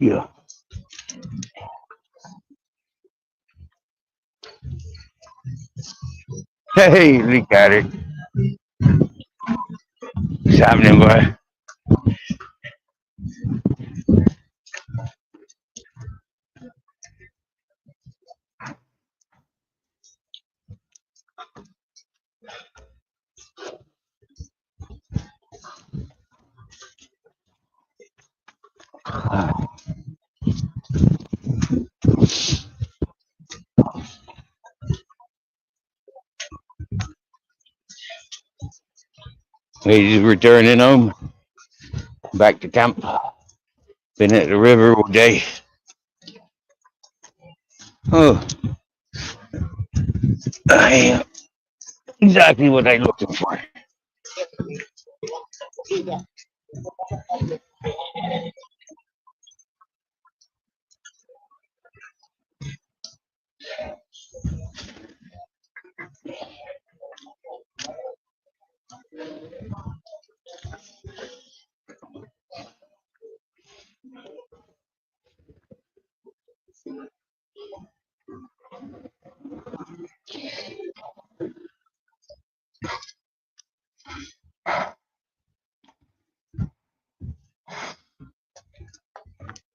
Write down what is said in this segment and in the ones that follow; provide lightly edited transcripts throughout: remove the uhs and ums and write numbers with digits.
Yeah. Hey, look at it. What's happening, boy? He's returning home, back to camp. Been at the river all day. Oh, I exactly what I'm looking for.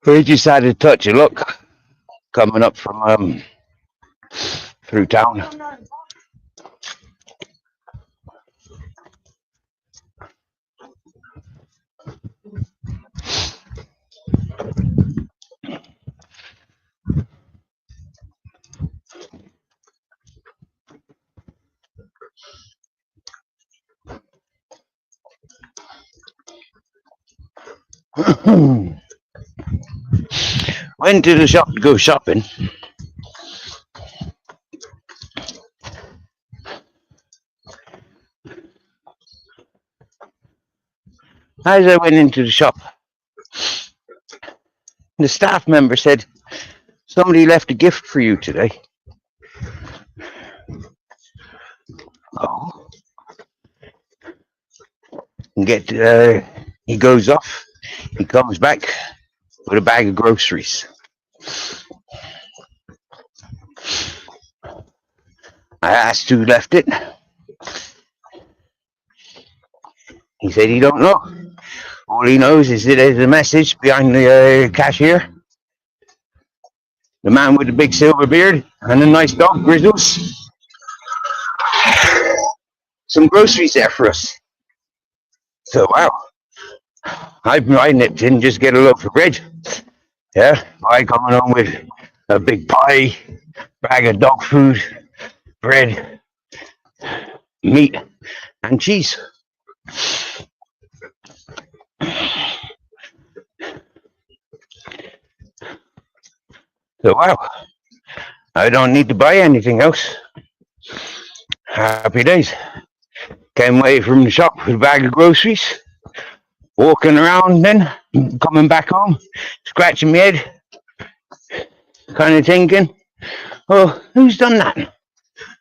We just had a touch of luck coming up from through town. Went to the shop to go shopping. As I went into the shop, the staff member said, "Somebody left a gift for you today." Oh, and he goes off. He comes back with a bag of groceries. I asked who left it. He said he don't know. All he knows is that there's a message behind the cashier the man with the big silver beard, and a nice dog, Grizzles, some groceries there for us. So, wow, I nipped in just get a loaf of bread. Yeah, I coming home with a big pie, bag of dog food, bread, meat, and cheese. So, wow, I don't need to buy anything else. Happy days. Came away from the shop with a bag of groceries, walking around then, coming back home, scratching my head, kind of thinking, oh, who's done that?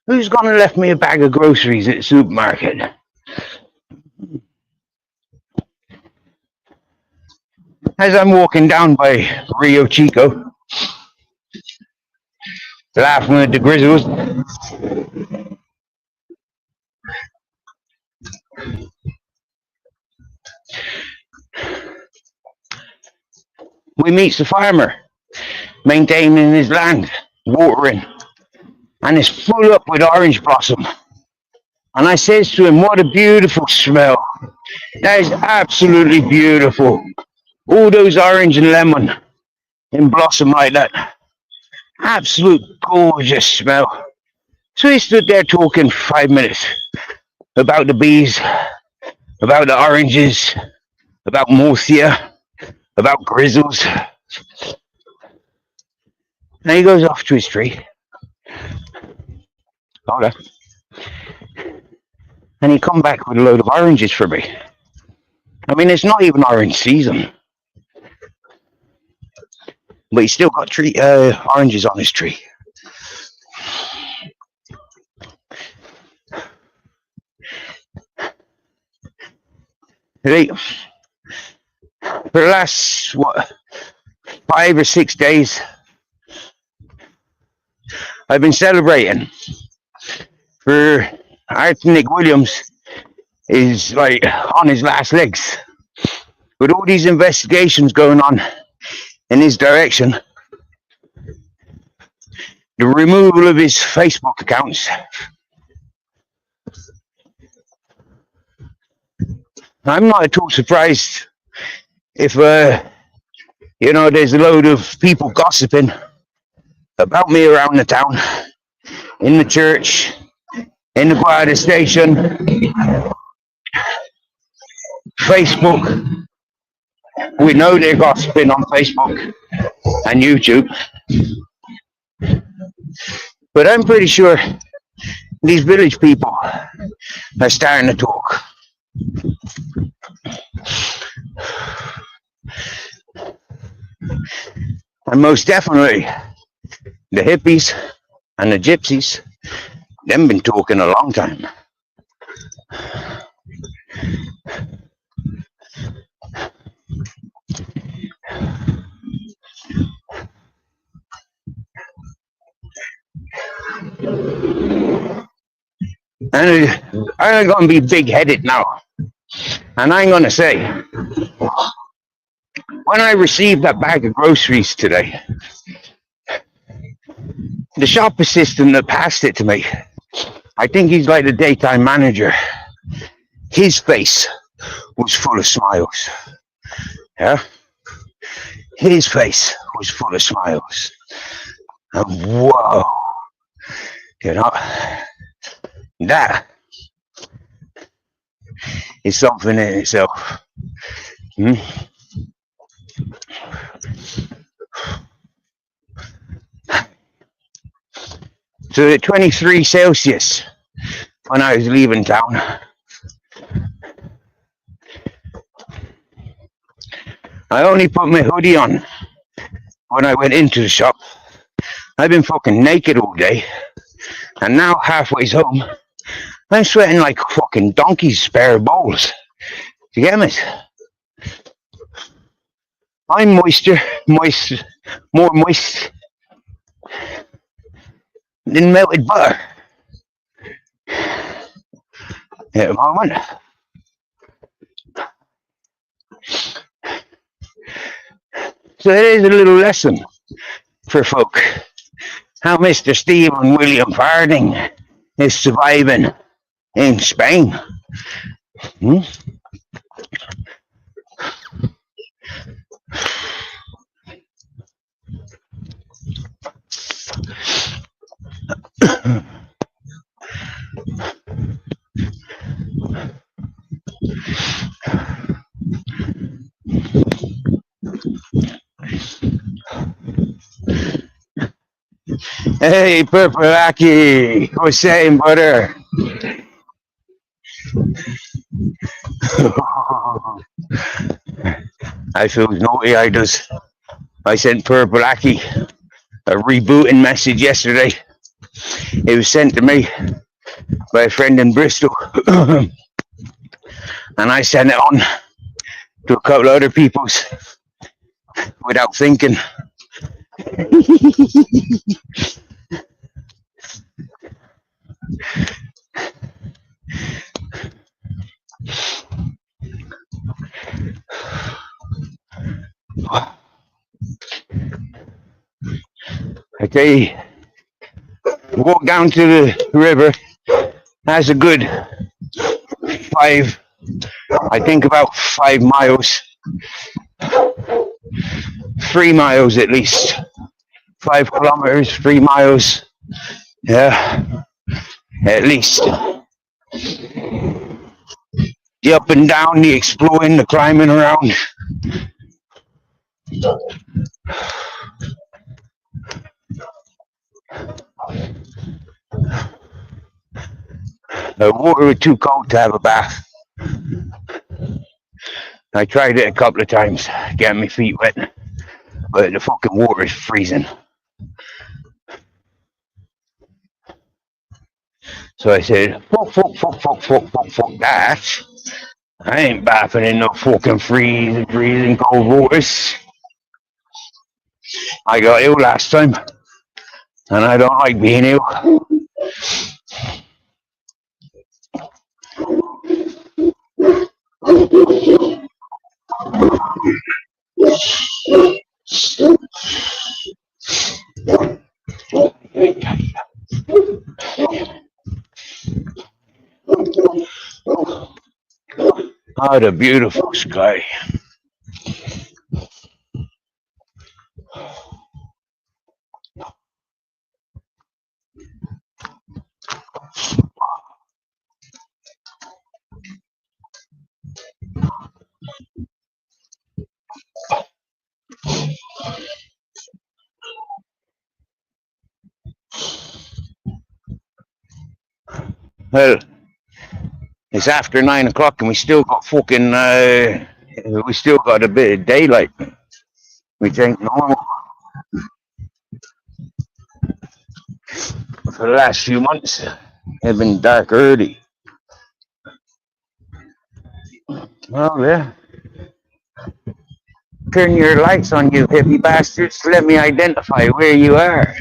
Who's gone and left me a bag of groceries at the supermarket? As I'm walking down by Rio Chico, laughing at the Grizzles, we meets the farmer, maintaining his land, watering, and it's full up with orange blossom. And I says to him, what a beautiful smell. That is absolutely beautiful. All those orange and lemon in blossom like that. Absolute gorgeous smell. So he stood there talking for 5 minutes about the bees, about the oranges, about Morcia, about Grizzles. And he goes off to his tree. Okay. And he come back with a load of oranges for me. I mean, it's not even orange season. But he's still got oranges on his tree. For the last, 5 or 6 days, I've been celebrating. For Arthur Nick Williams is like on his last legs. With all these investigations going on in his direction, the removal of his Facebook accounts, I'm not at all surprised if, there's a load of people gossiping about me around the town, in the church, in the Guardia station, Facebook. We know they're gossiping on Facebook and YouTube. But I'm pretty sure these village people are starting to talk. And most definitely, the hippies and the gypsies, they've been talking a long time. And I'm going to be big-headed now. And I'm going to say, when I received that bag of groceries today, the shop assistant that passed it to me, I think he's like the daytime manager, his face was full of smiles. Yeah? His face was full of smiles. And whoa, that is something in itself. So at 23 Celsius, when I was leaving town, I only put my hoodie on when I went into the shop. I've been fucking naked all day, and now halfway home, I'm sweating like a fucking donkey's pair of balls. Do you get me? I'm more moist than melted butter at the moment. So it is a little lesson for folk how Mr. Stephen William Harding is surviving in Spain. Hmm? Hey, Purple Aki, what's saying, brother? I feel naughty, I does. I sent Purple Aki a rebooting message yesterday. It was sent to me by a friend in Bristol. And I sent it on to a couple of other people's without thinking. I tell you, walk down to the river. That's a good about 5 miles. 3 miles at least. 5 kilometers, 3 miles. Yeah, at least. The up and down, the exploring, the climbing around. The water was too cold to have a bath. I tried it a couple of times, getting my feet wet, but the fucking water is freezing. So I said, fuck that. I ain't bathing in no fucking freezing cold waters. I got ill last time, and I don't like being ill. Oh, the beautiful sky. Well, it's after 9 o'clock and we still got we still got a bit of daylight, which ain't normal. For the last few months, it's been dark early. Well, yeah. Turn your lights on, you hippie bastards. Let me identify where you are.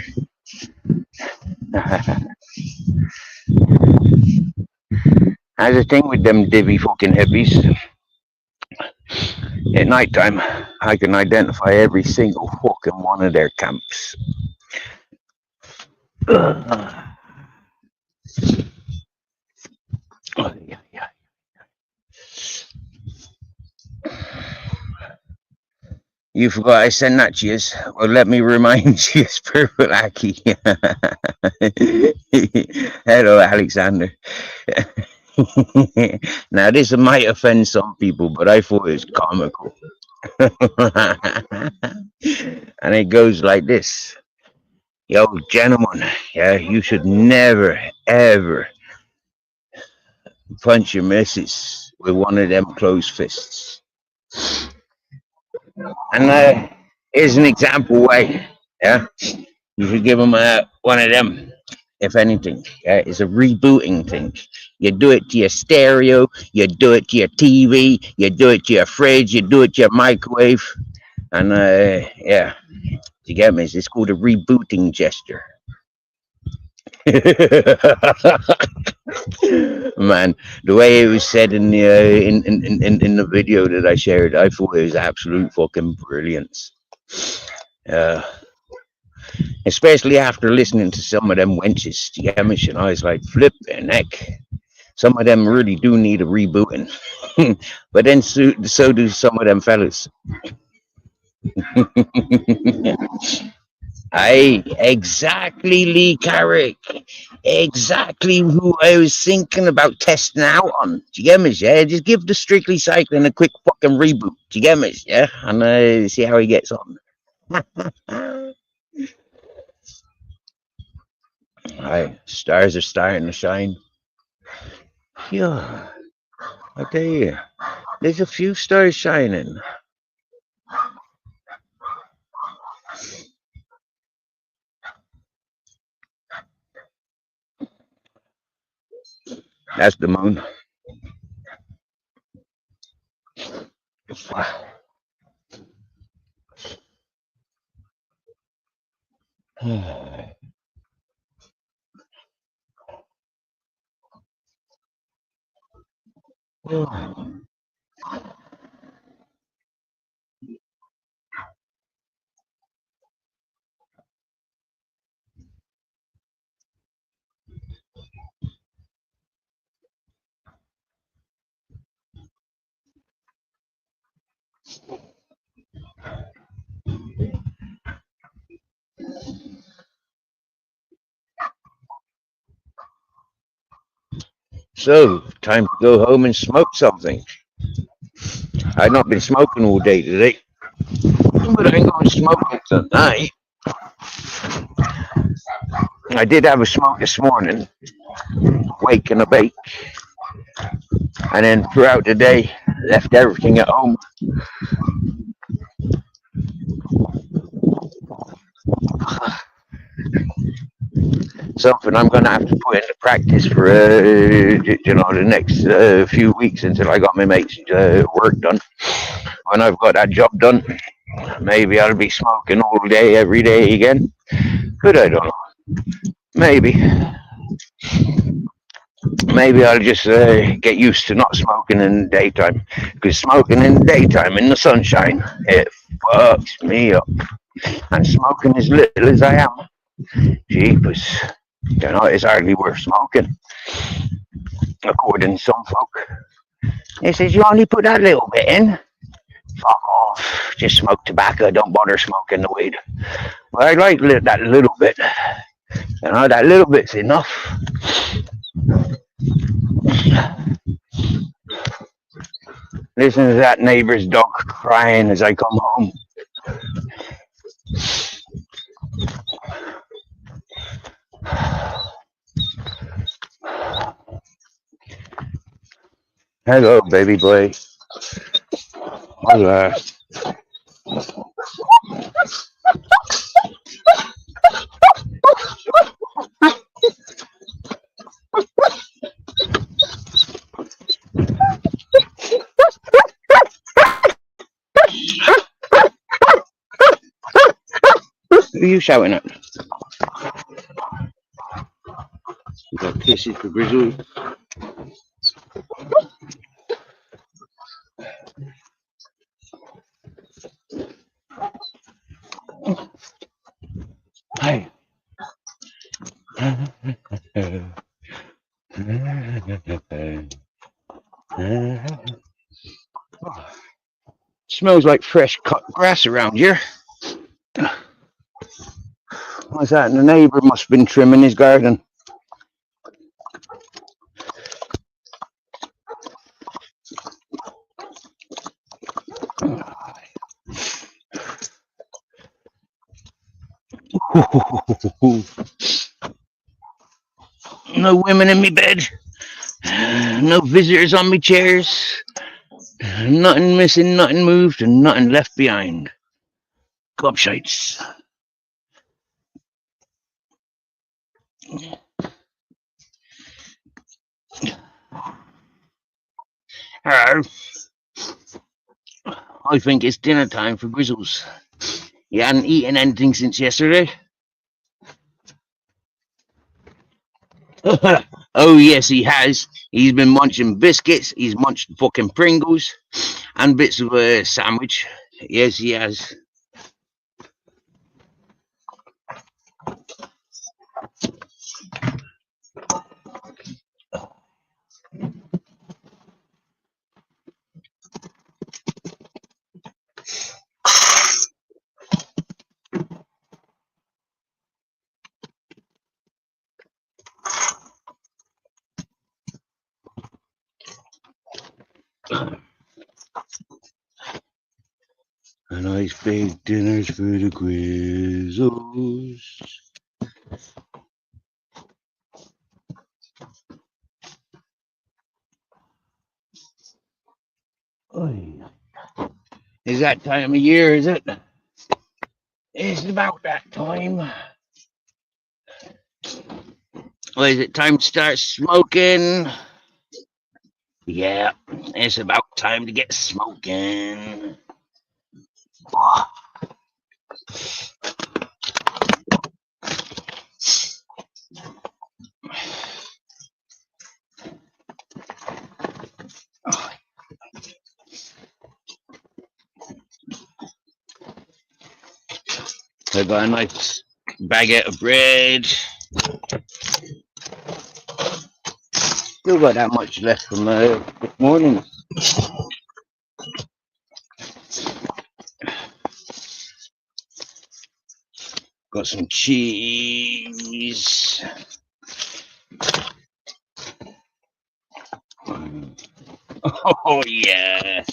That's the thing with them divvy fucking hippies. At night time, I can identify every single fucking one of their camps. You forgot I sent that to you. Well, let me remind you, Purple Aki. Hello, Alexander. Now, this might offend some people, but I thought it was comical. And it goes like this. Yo, gentlemen, yeah, you should never, ever punch your missus with one of them closed fists. And here's an example why, yeah, you should give them one of them. If anything, it's a rebooting thing. You do it to your stereo, you do it to your TV, you do it to your fridge, you do it to your microwave, and yeah, you get me? It's called a rebooting gesture. Man, the way it was said in the in the video that I shared, I thought it was absolute fucking brilliance. Especially after listening to some of them wenches, do you get me? And I was like, flipping heck. Some of them really do need a rebooting. But then so do some of them fellas. Aye, exactly, Lee Carrick. Exactly who I was thinking about testing out on. Do you get me? Yeah, just give the Strictly Cycling a quick fucking reboot. Do you get me? Yeah, and see how he gets on. Aye, stars are starting to shine. Yeah, I tell you, there's a few stars shining. That's the moon. So, time to go home and smoke something. I've not been smoking all day today, but I ain't going smoking tonight. I did have a smoke this morning, wake and a bake, and then throughout the day, left everything at home. Something I'm going to have to put into practice for the next few weeks until I got my mate's work done. When I've got that job done, maybe I'll be smoking all day, every day again. But I don't know. Maybe I'll just get used to not smoking in the daytime. Because smoking in the daytime in the sunshine, it fucks me up. And smoking as little as I am, jeepers, it's hardly worth smoking. According to some folk, they says you only put that little bit in. Fuck off. Just smoke tobacco. Don't bother smoking the weed. But I like that little bit. That little bit's enough. Listen to that neighbor's dog crying as I come home. Hello, baby boy. Hello. Who are you shouting at? You got kisses for Grizzly. Hi. Smells like fresh cut grass around here. What's that? The neighbour must have been trimming his garden. No women in me bed. No visitors on me chairs. Nothing missing, nothing moved, and nothing left behind. Gobshites. Hello. I think it's dinner time for Grizzles. You hadn't eaten anything since yesterday? Oh, yes, he has. He's been munching biscuits. He's munched fucking Pringles and bits of a sandwich. Yes, he has. A nice big dinners for the Grizzles. Oy. Is that time of year, is it? It's about that time. Well, is it time to start smoking? Yeah, it's about time to get smoking. I got a nice baguette of bread. Still got that much left from this morning. Got some cheese. Oh yeah.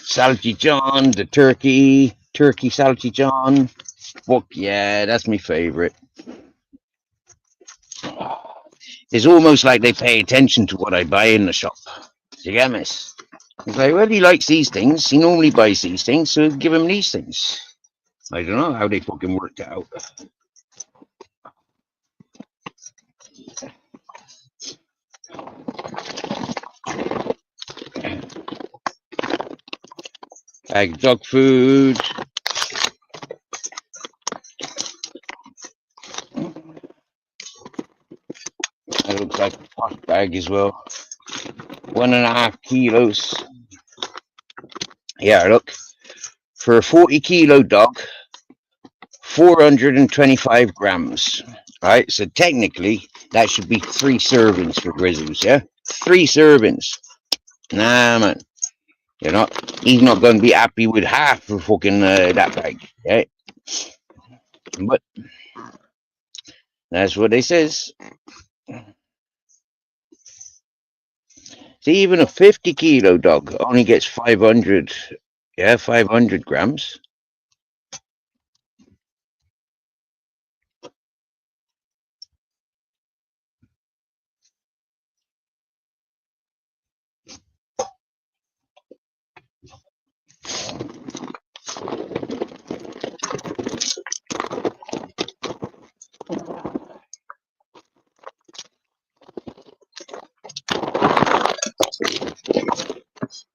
Salchichon, the turkey salchichon. Fuck yeah, that's my favorite. It's almost like they pay attention to what I buy in the shop. You get me? It's like, well, he likes these things. He normally buys these things, so give him these things. I don't know how they fucking worked it out. Bag of dog food. That looks like a pot bag as well. 1.5 kilos. Yeah, look. For a 40-kilo dog, 425 grams. Right, so technically that should be 3 servings for Grizzlies, yeah? 3 servings. Nah, man. He's not going to be happy with half of fucking that bag, yeah? But that's what they says. See, even a 50-kilo dog only gets 500, 500 grams.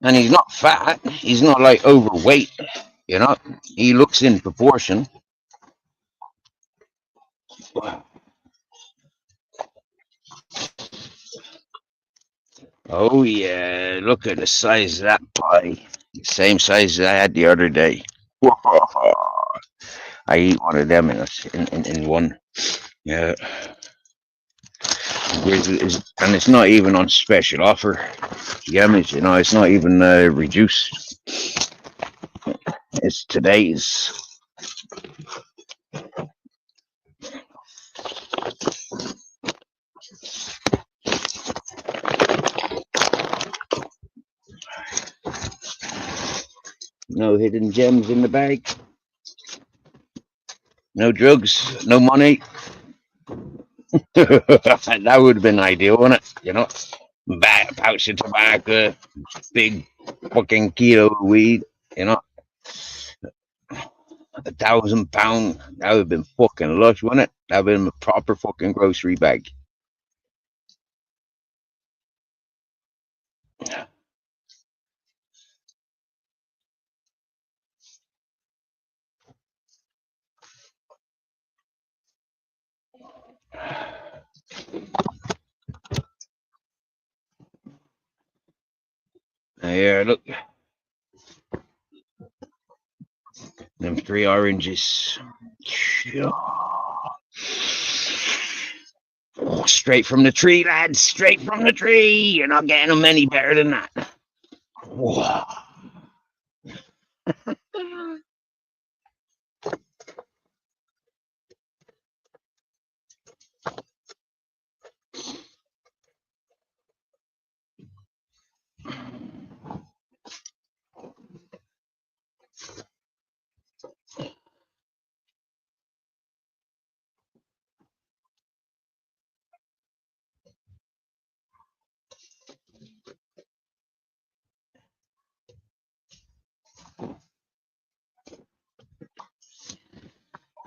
And he's not fat. He's not like overweight, He looks in proportion. Oh yeah, look at the size of that pie. Same size as I had the other day. I eat one of them in one. Yeah. And it's not even on special offer. It's not even reduced. It's today's. No hidden gems in the bag. No drugs. No money. That would have been ideal, wouldn't it? Pouch of tobacco, big fucking kilo of weed, 1,000 pound. That would have been fucking lush, wouldn't it? That would have been a proper fucking grocery bag. Here, look. Them 3 oranges. Oh, straight from the tree, lads. Straight from the tree. You're not getting them any better than that. Whoa.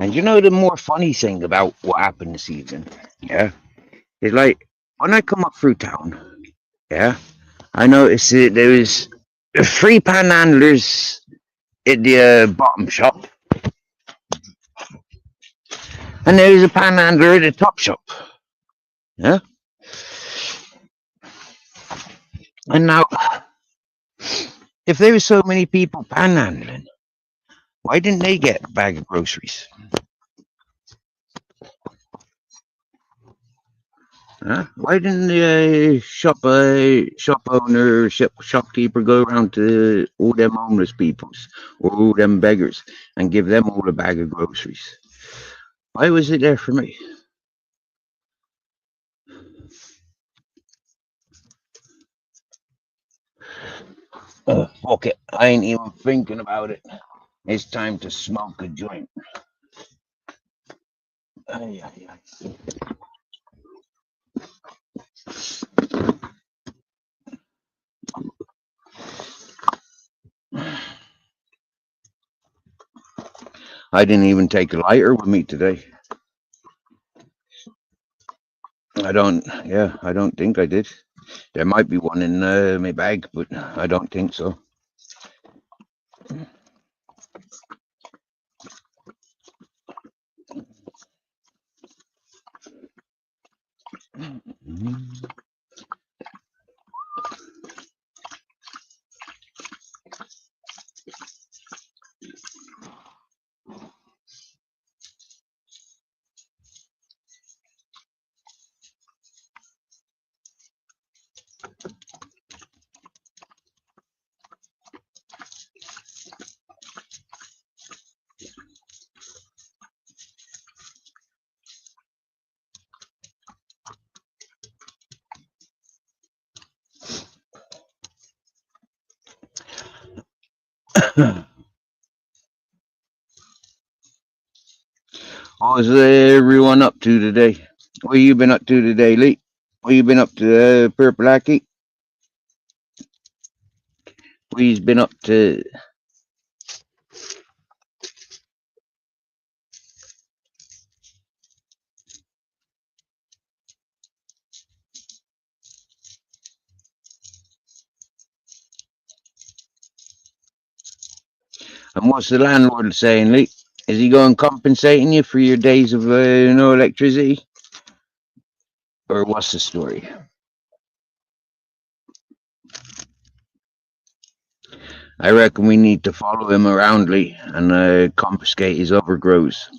And you know the more funny thing about what happened this evening, yeah, is like when I come up through town, yeah, I noticed that there was three panhandlers at the bottom shop, and there was a panhandler at the top shop, yeah. And now, if there were so many people panhandling, why didn't they get a bag of groceries? Huh? Why didn't the shop owner, shopkeeper go around to all them homeless peoples or all them beggars and give them all a bag of groceries? Why was it there for me? Fuck it, I ain't even thinking about it. It's time to smoke a joint. Ay, ay, ay. I didn't even take a lighter with me today. I don't think I did. There might be one in my bag, but I don't think so. What's everyone up to today? What you been up to today, Lee? What you been up to, Purple Aki? What you been up to? And what's the landlord saying, Lee? Is he going compensating you for your days of no electricity? Or what's the story? I reckon we need to follow him around, Lee, and confiscate his overgrowths.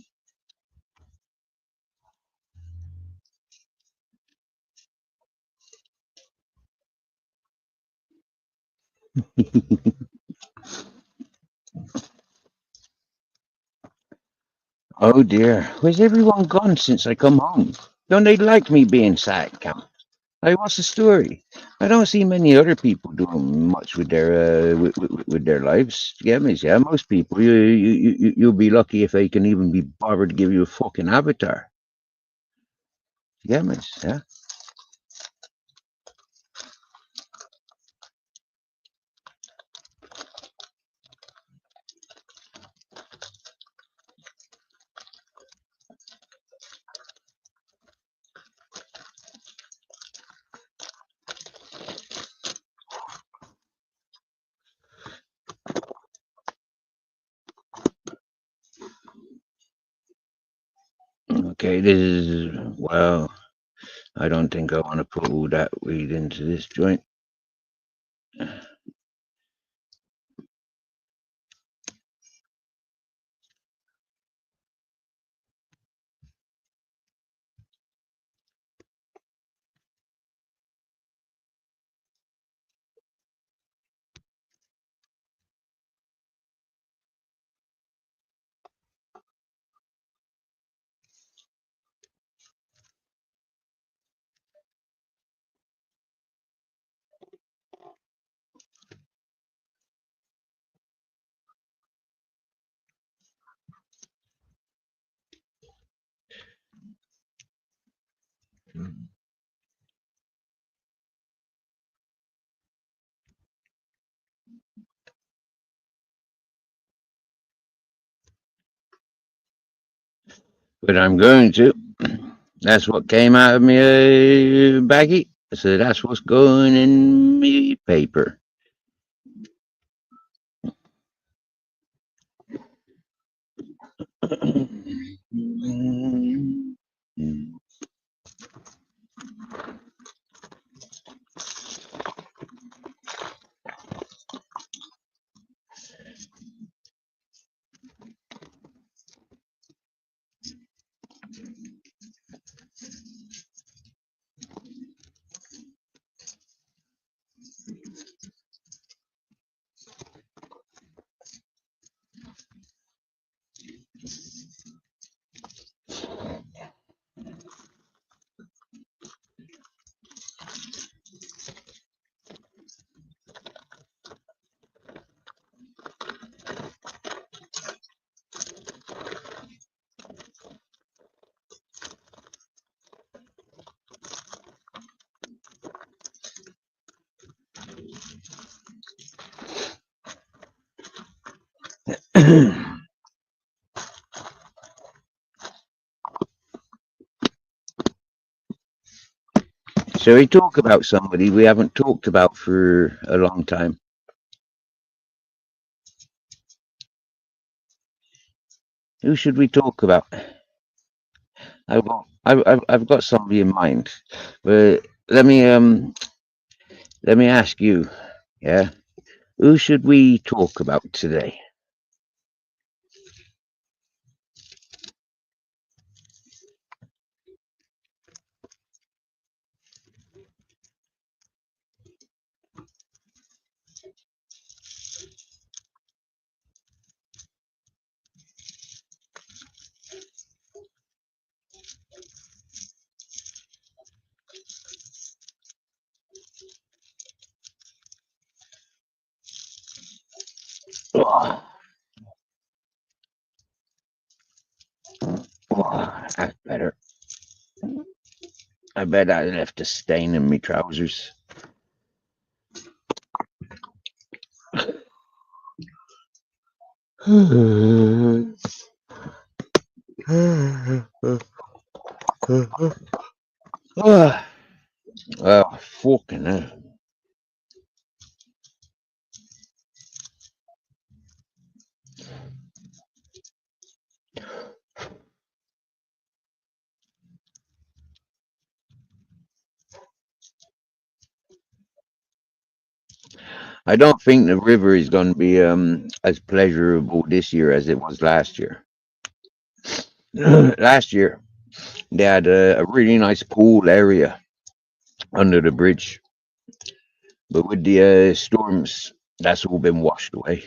Oh dear, where's everyone gone since I come home? Don't they like me being sad, Cam? Hey, what's the story? I don't see many other people doing much with their with their lives. Yeah, miss. Yeah, most people, you'll be lucky if they can even be bothered to give you a fucking avatar. Yeah, miss. Yeah. Okay, this is well. I don't think I want to put all that weed into this joint. but I'm going to. That's what came out of me baggie. So that's what's going in me paper. So we talk about somebody we haven't talked about for a long time. Who should we talk about? I've got somebody in mind, but let me ask you. Yeah, who should we talk about today? Oh, that's better. I bet I left a stain in my trousers. Oh, fucking hell. I don't think the river is going to be as pleasurable this year as it was last year. Last year, they had a really nice pool area under the bridge, but with the storms, that's all been washed away.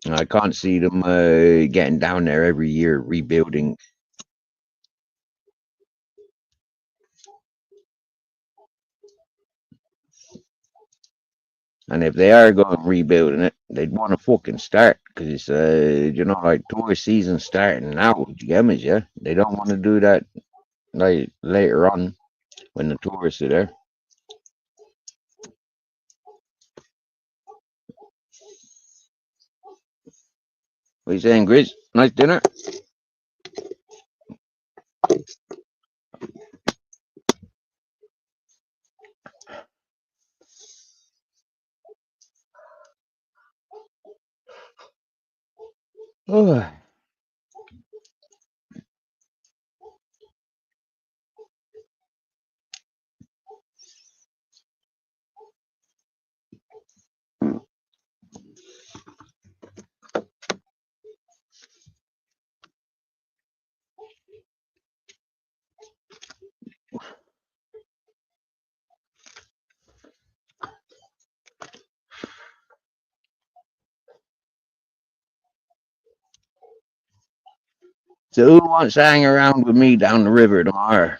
I can't see them getting down there every year rebuilding. And if they are going rebuilding it, they'd want to fucking start because it's you know, like tourist season starting now. You get me? Yeah, they don't want to do that like later on when the tourists are there. What you saying, Grizz? Nice dinner. Oh. So who wants to hang around with me down the river tomorrow?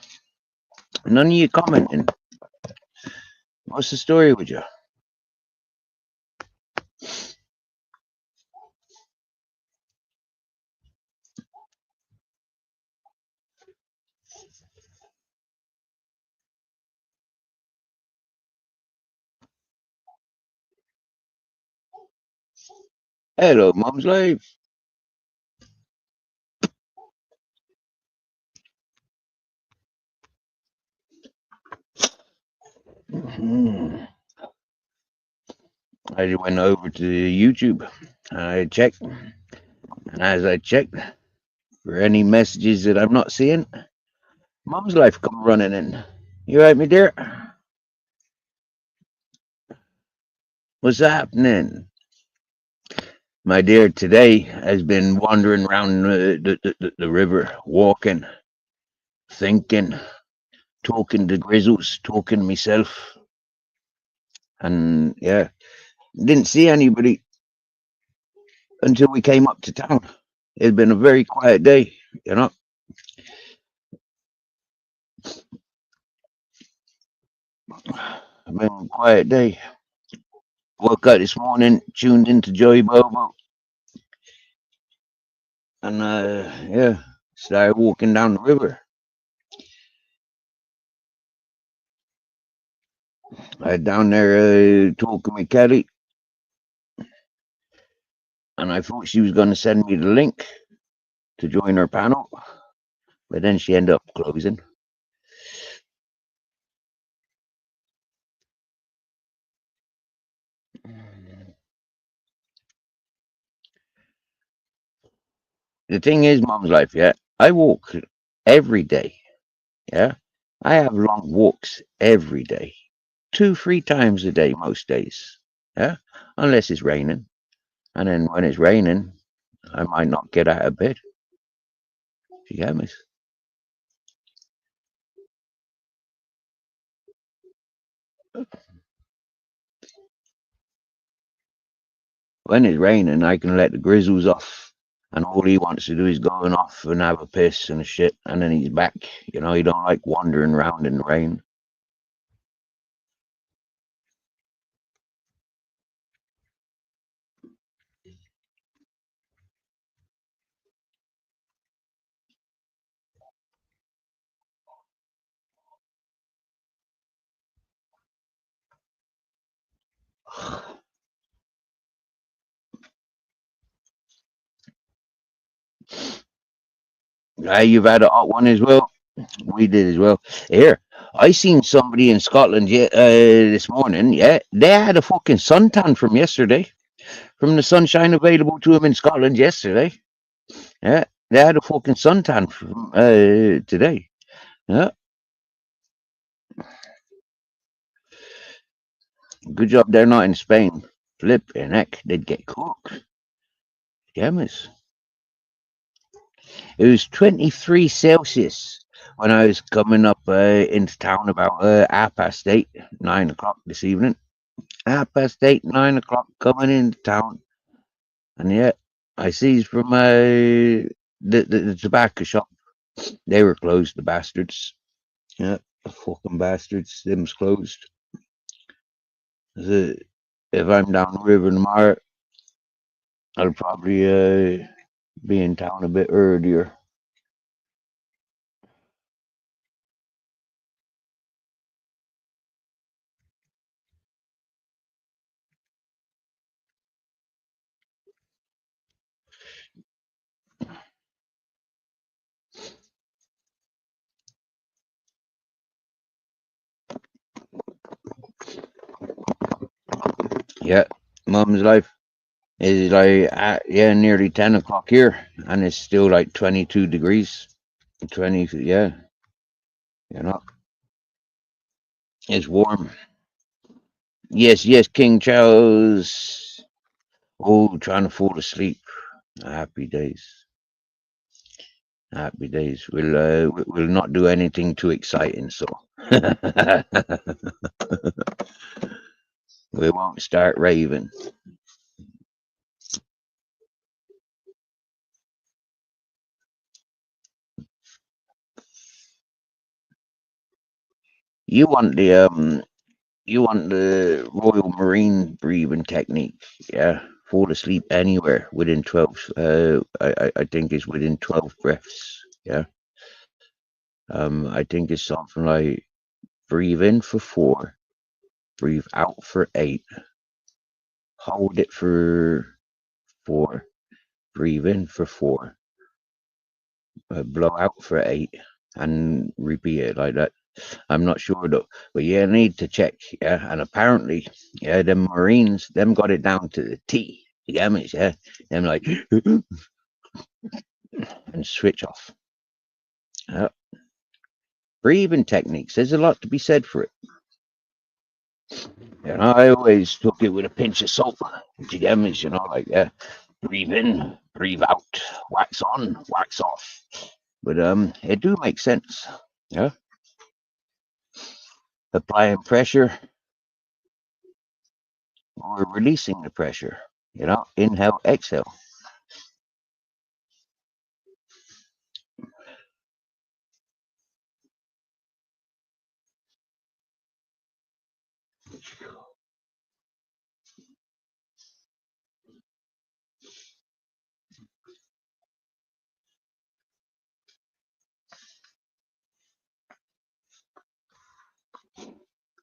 None of you commenting. What's the story with you? Hello, Mum's Life. I went over to YouTube and I checked, and as I checked for any messages that I'm not seeing, Mum's Life come running in. You right, me dear? What's happening? My dear today has been wandering around the river, walking, thinking, talking to Grizzles, talking to myself, and yeah, didn't see anybody until we came up to town. It's been a very quiet day, you know. It's been a quiet day. Woke up this morning, tuned into Joey Bobo, and yeah, started walking down the river. I down there talking with Kelly, and I thought she was going to send me the link to join her panel, but then she ended up closing. The thing is, Mum's Life, yeah, I walk every day, yeah. I have long walks every day, 2, 3 times a day most days, yeah, unless it's raining. And then when it's raining, I might not get out of bed. You get me? When it's raining, I can let the Grizzles off, and all he wants to do is going off and have a piss and shit, and then he's back. You know, he don't like wandering around in the rain. You've had a hot one as well. We did as well. Here, I seen somebody in Scotland this morning. Yeah, they had a fucking suntan from yesterday, from the sunshine available to them in Scotland yesterday. Yeah, they had a fucking suntan from today. Yeah, good job they're not in Spain. Flipping heck, they'd get cooked. Yeah, miss. It was 23 Celsius when I was coming up into town about 8:30, 9 o'clock this evening. 8:30, 9 o'clock coming into town. And yeah, I sees from the tobacco shop, they were closed, the bastards. Yeah, the fucking bastards, them's closed. The, if I'm down the river tomorrow, I'll probably be in town a bit earlier. Yeah, Mum's Life is like yeah, nearly 10 o'clock here, and it's still like 22 degrees. 20, yeah, you know, it's warm. Yes, yes, King Charles. Oh, trying to fall asleep. Happy days. Happy days. We'll not do anything too exciting, so we won't start raving. You want the Royal Marine breathing technique, yeah? Fall asleep anywhere within 12. I think it's within 12 breaths, yeah. I think it's something like breathe in for 4, breathe out for 8, hold it for 4, breathe in for 4, blow out for 8, and repeat it like that. I'm not sure though. But yeah, I need to check. Yeah, and apparently, yeah, them Marines, them got it down to the T. You get me? Yeah, them like and switch off. Breathing techniques. There's a lot to be said for it. You know, I always took it with a pinch of salt. You get me? You know, like breathe in, breathe out, wax on, wax off. But it do make sense. Yeah, applying pressure or releasing the pressure. You know, inhale, exhale.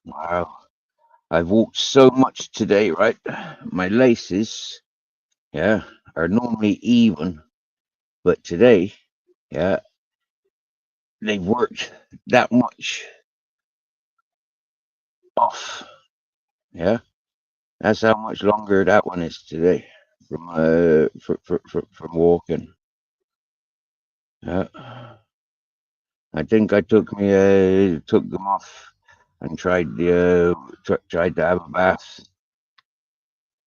Wow. I've walked so much today, right? My laces, yeah, are normally even, but today, yeah, they've worked that much off. Yeah, that's how much longer that one is today from walking. Yeah, I think I took them off and tried to have a bath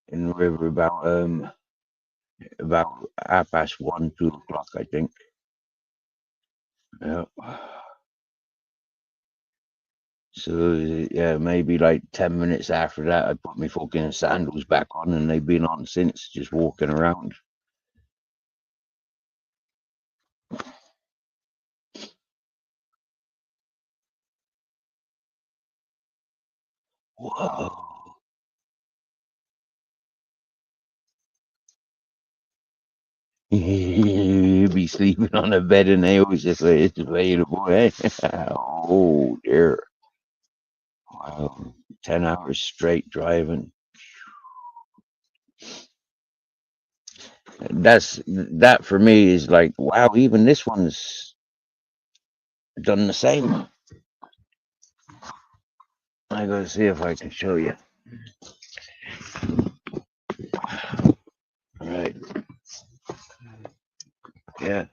in the river about 1:30, 2:00, I think. Yeah. So yeah, maybe like 10 minutes after that, I put my fucking sandals back on, and they've been on since, just walking around. Whoa! You'd be sleeping on a bed of nails if it's available, eh? Oh dear! Wow, 10 hours straight driving. That for me is like, wow. Even this one's done the same. I gotta see if I can show you. All right. Yeah.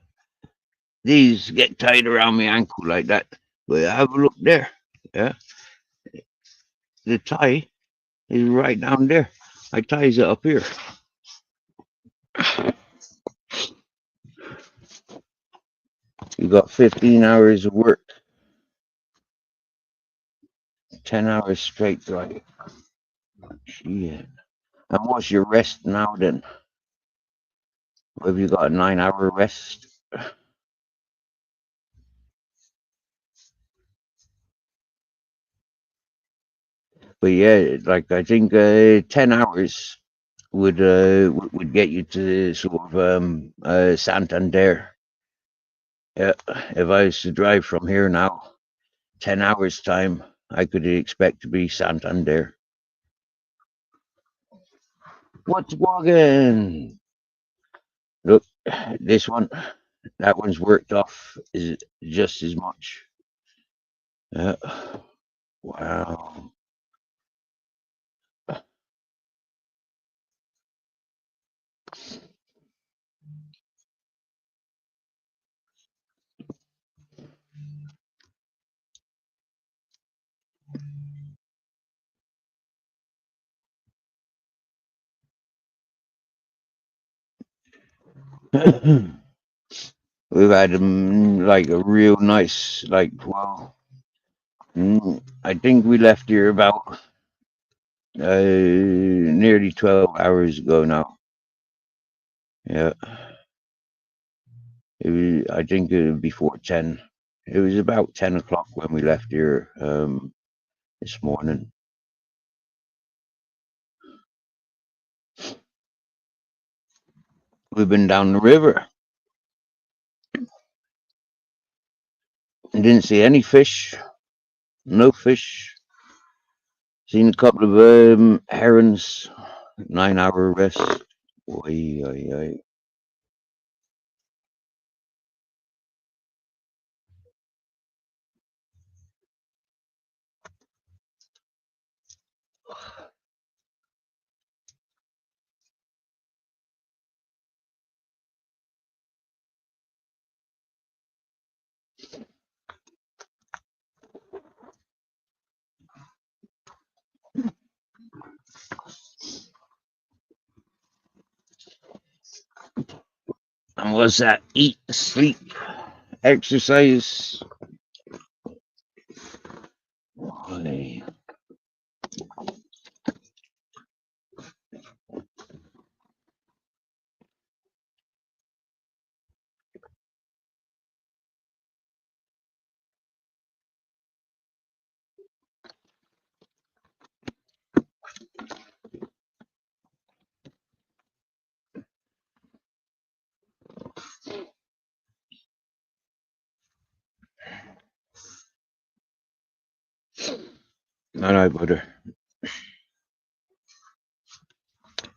These get tied around my ankle like that. But have a look there. Yeah. The tie is right down there. I ties it up here. You got 15 hours of work. 10 hours straight drive. Shit. And what's your rest now then? Have you got a 9-hour rest? But yeah, like I think 10 hours would get you to sort of Santander. Yeah, if I was to drive from here now, 10 hours time, I could expect to be Santander. What's walking? Look, this one, that one's worked off is just as much. Yeah. Wow. We've had like a real nice, like, well, I think we left here about nearly 12 hours ago now. Yeah. I think it was before 10. It was about 10 o'clock when we left here this morning. We've been down the river. Didn't see any fish. No fish. Seen a couple of herons. 9-hour rest. Oy, oy, oy. what's that? Eat, sleep, exercise. Why? All right, brother.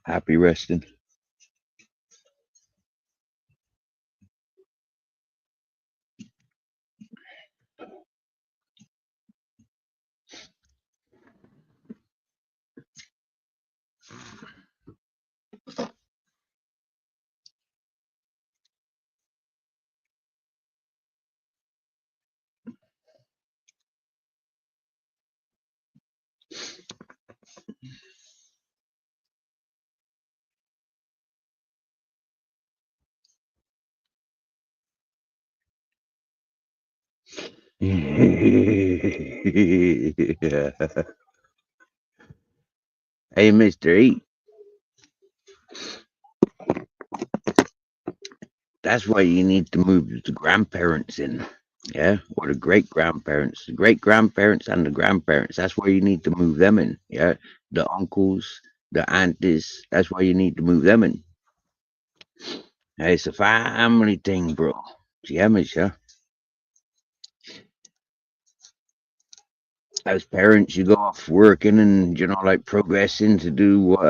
Happy resting. Yeah. Hey, Mr. E, that's why you need to move the grandparents in. Yeah, or the great grandparents, and the grandparents. That's where you need to move them in. Yeah, the uncles, the aunties. That's why you need to move them in. Yeah, it's a family thing, bro. Yeah, yeah. As parents, you go off working and like progressing to do what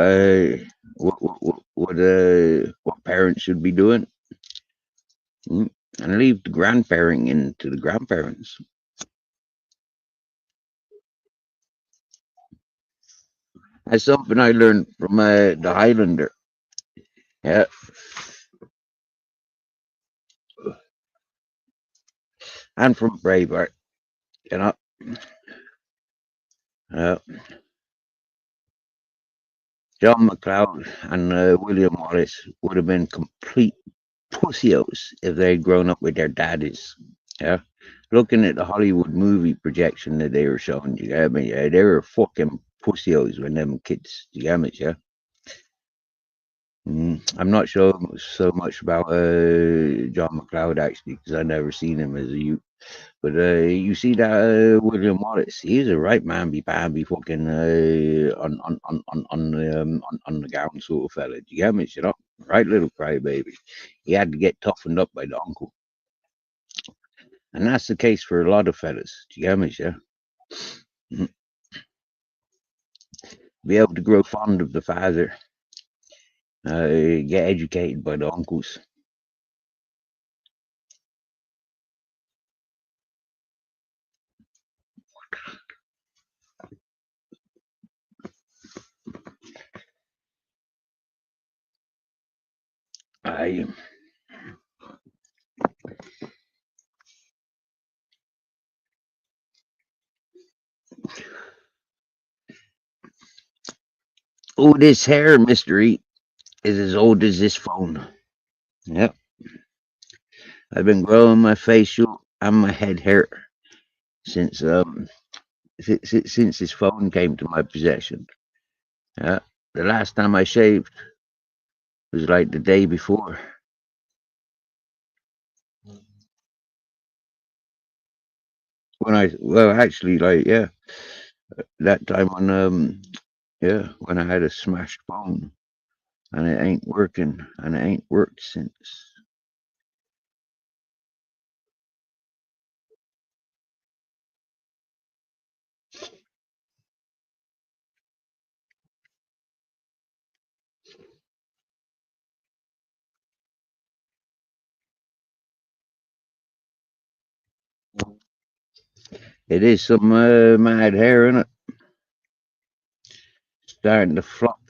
parents should be doing, and leave the grandparenting to the grandparents. That's something I learned from the Highlander. Yeah, and from Braveheart. You know, uh, John McLeod and William Wallace would have been complete pussios if they'd grown up with their daddies. Yeah. Looking at the Hollywood movie projection that they were showing, you get me? Yeah, they were fucking pussios when them kids, you get me? Yeah. I'm not sure so much about John McLeod actually because I never seen him as a youth. But you see that William Wallace, he's a right man be bambi fucking on the gown sort of fella. Do you get me? You know, right little crybaby. He had to get toughened up by the uncle, and that's the case for a lot of fellas. Do you get me? Yeah, Mhm. Be able to grow fond of the father, get educated by the uncles. I Oh, this hair mystery is as old as this phone. Yep, I've been growing my facial and my head hair since since this phone came to my possession. Yeah, the last time I shaved was like the day before. Actually, like, yeah, that time when I had a smashed phone and it ain't working and it ain't worked since. It is some mad hair in it, starting to flop.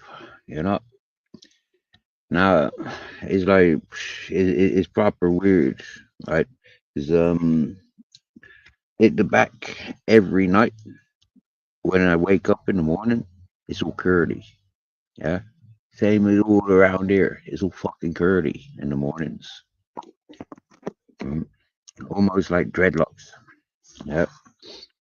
You know, now it's like it's proper weird, right? Cause hit the back every night when I wake up in the morning. It's all curly. Yeah. Same as all around here. It's all fucking curly in the mornings. Almost like dreadlocks. Yep.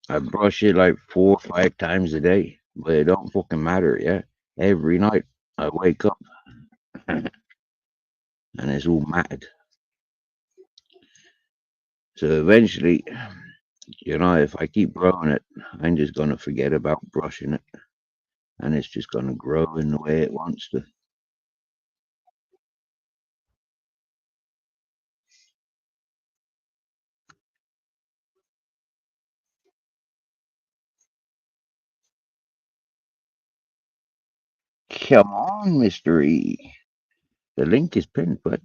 I brush it like 4 or 5 times a day, but it don't fucking matter. Yeah. Every night I wake up and it's all matted. So eventually, if I keep growing it, I'm just gonna forget about brushing it, and it's just gonna grow in the way it wants to. Come on, Mr. E. The link is pinned, but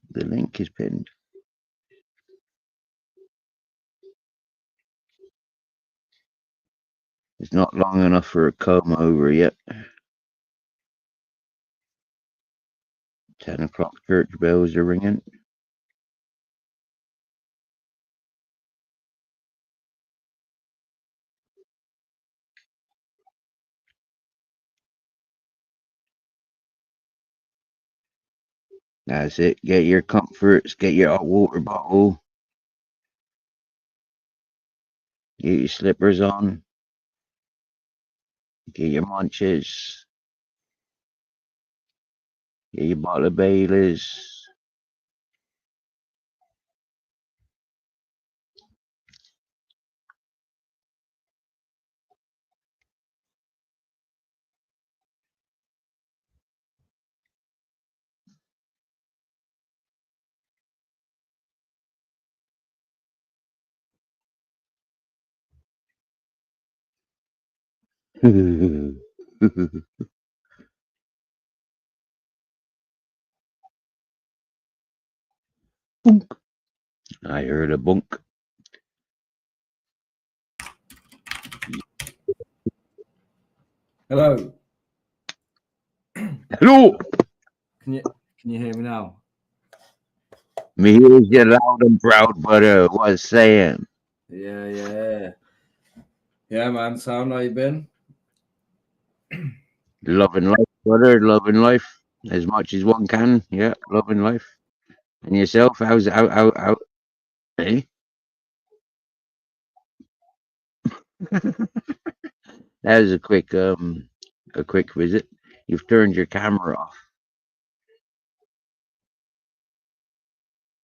the link is pinned. It's not long enough for a comb over yet. 10 o'clock church bells are ringing. That's it. Get your comforts, get your hot water bottle, get your slippers on, get your munches, get your bottle of Baileys. Bunk. I heard a bunk. Hello. Hello. Can you hear me now? Me hears you loud and proud, brother. What's saying? Yeah, man. Sound, how you been? Loving life, brother. Loving life as much as one can. Yeah, loving life. And yourself? How's how? Eh? That was a quick visit. You've turned your camera off.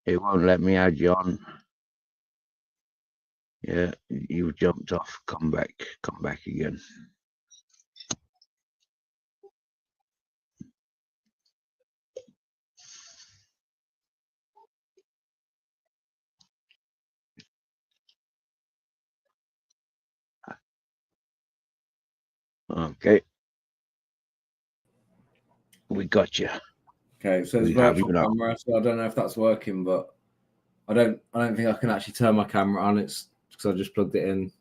It won't let me add you on. Yeah, you've jumped off. Come back again. Okay. We got you. Okay, so it's virtual camera, so I don't know if that's working, but I don't think I can actually turn my camera on. It's because I just plugged it in.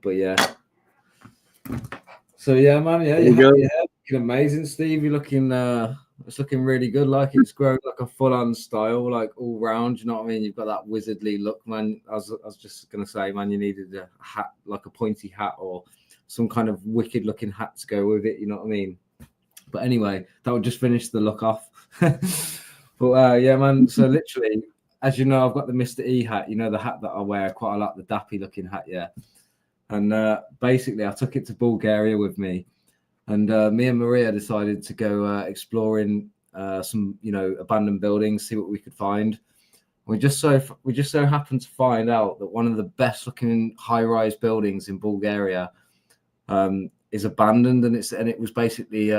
But yeah. So yeah, man, you're looking amazing, Steve. You're looking it's looking really good. Like it's grown like a full-on style, like all round. You know what I mean? You've got that wizardly look, man. I was just gonna say, man, you needed a hat, like a pointy hat or some kind of wicked-looking hat to go with it. You know what I mean? But anyway, that would just finish the look off. But yeah, man. So literally, as you know, I've got the Mr. E hat. You know, the hat that I wear quite a lot, the dappy-looking hat. Yeah. And basically, I took it to Bulgaria with me. And me and Maria decided to go exploring some, abandoned buildings, see what we could find. We just so happened to find out that one of the best looking high-rise buildings in Bulgaria is abandoned, and it was basically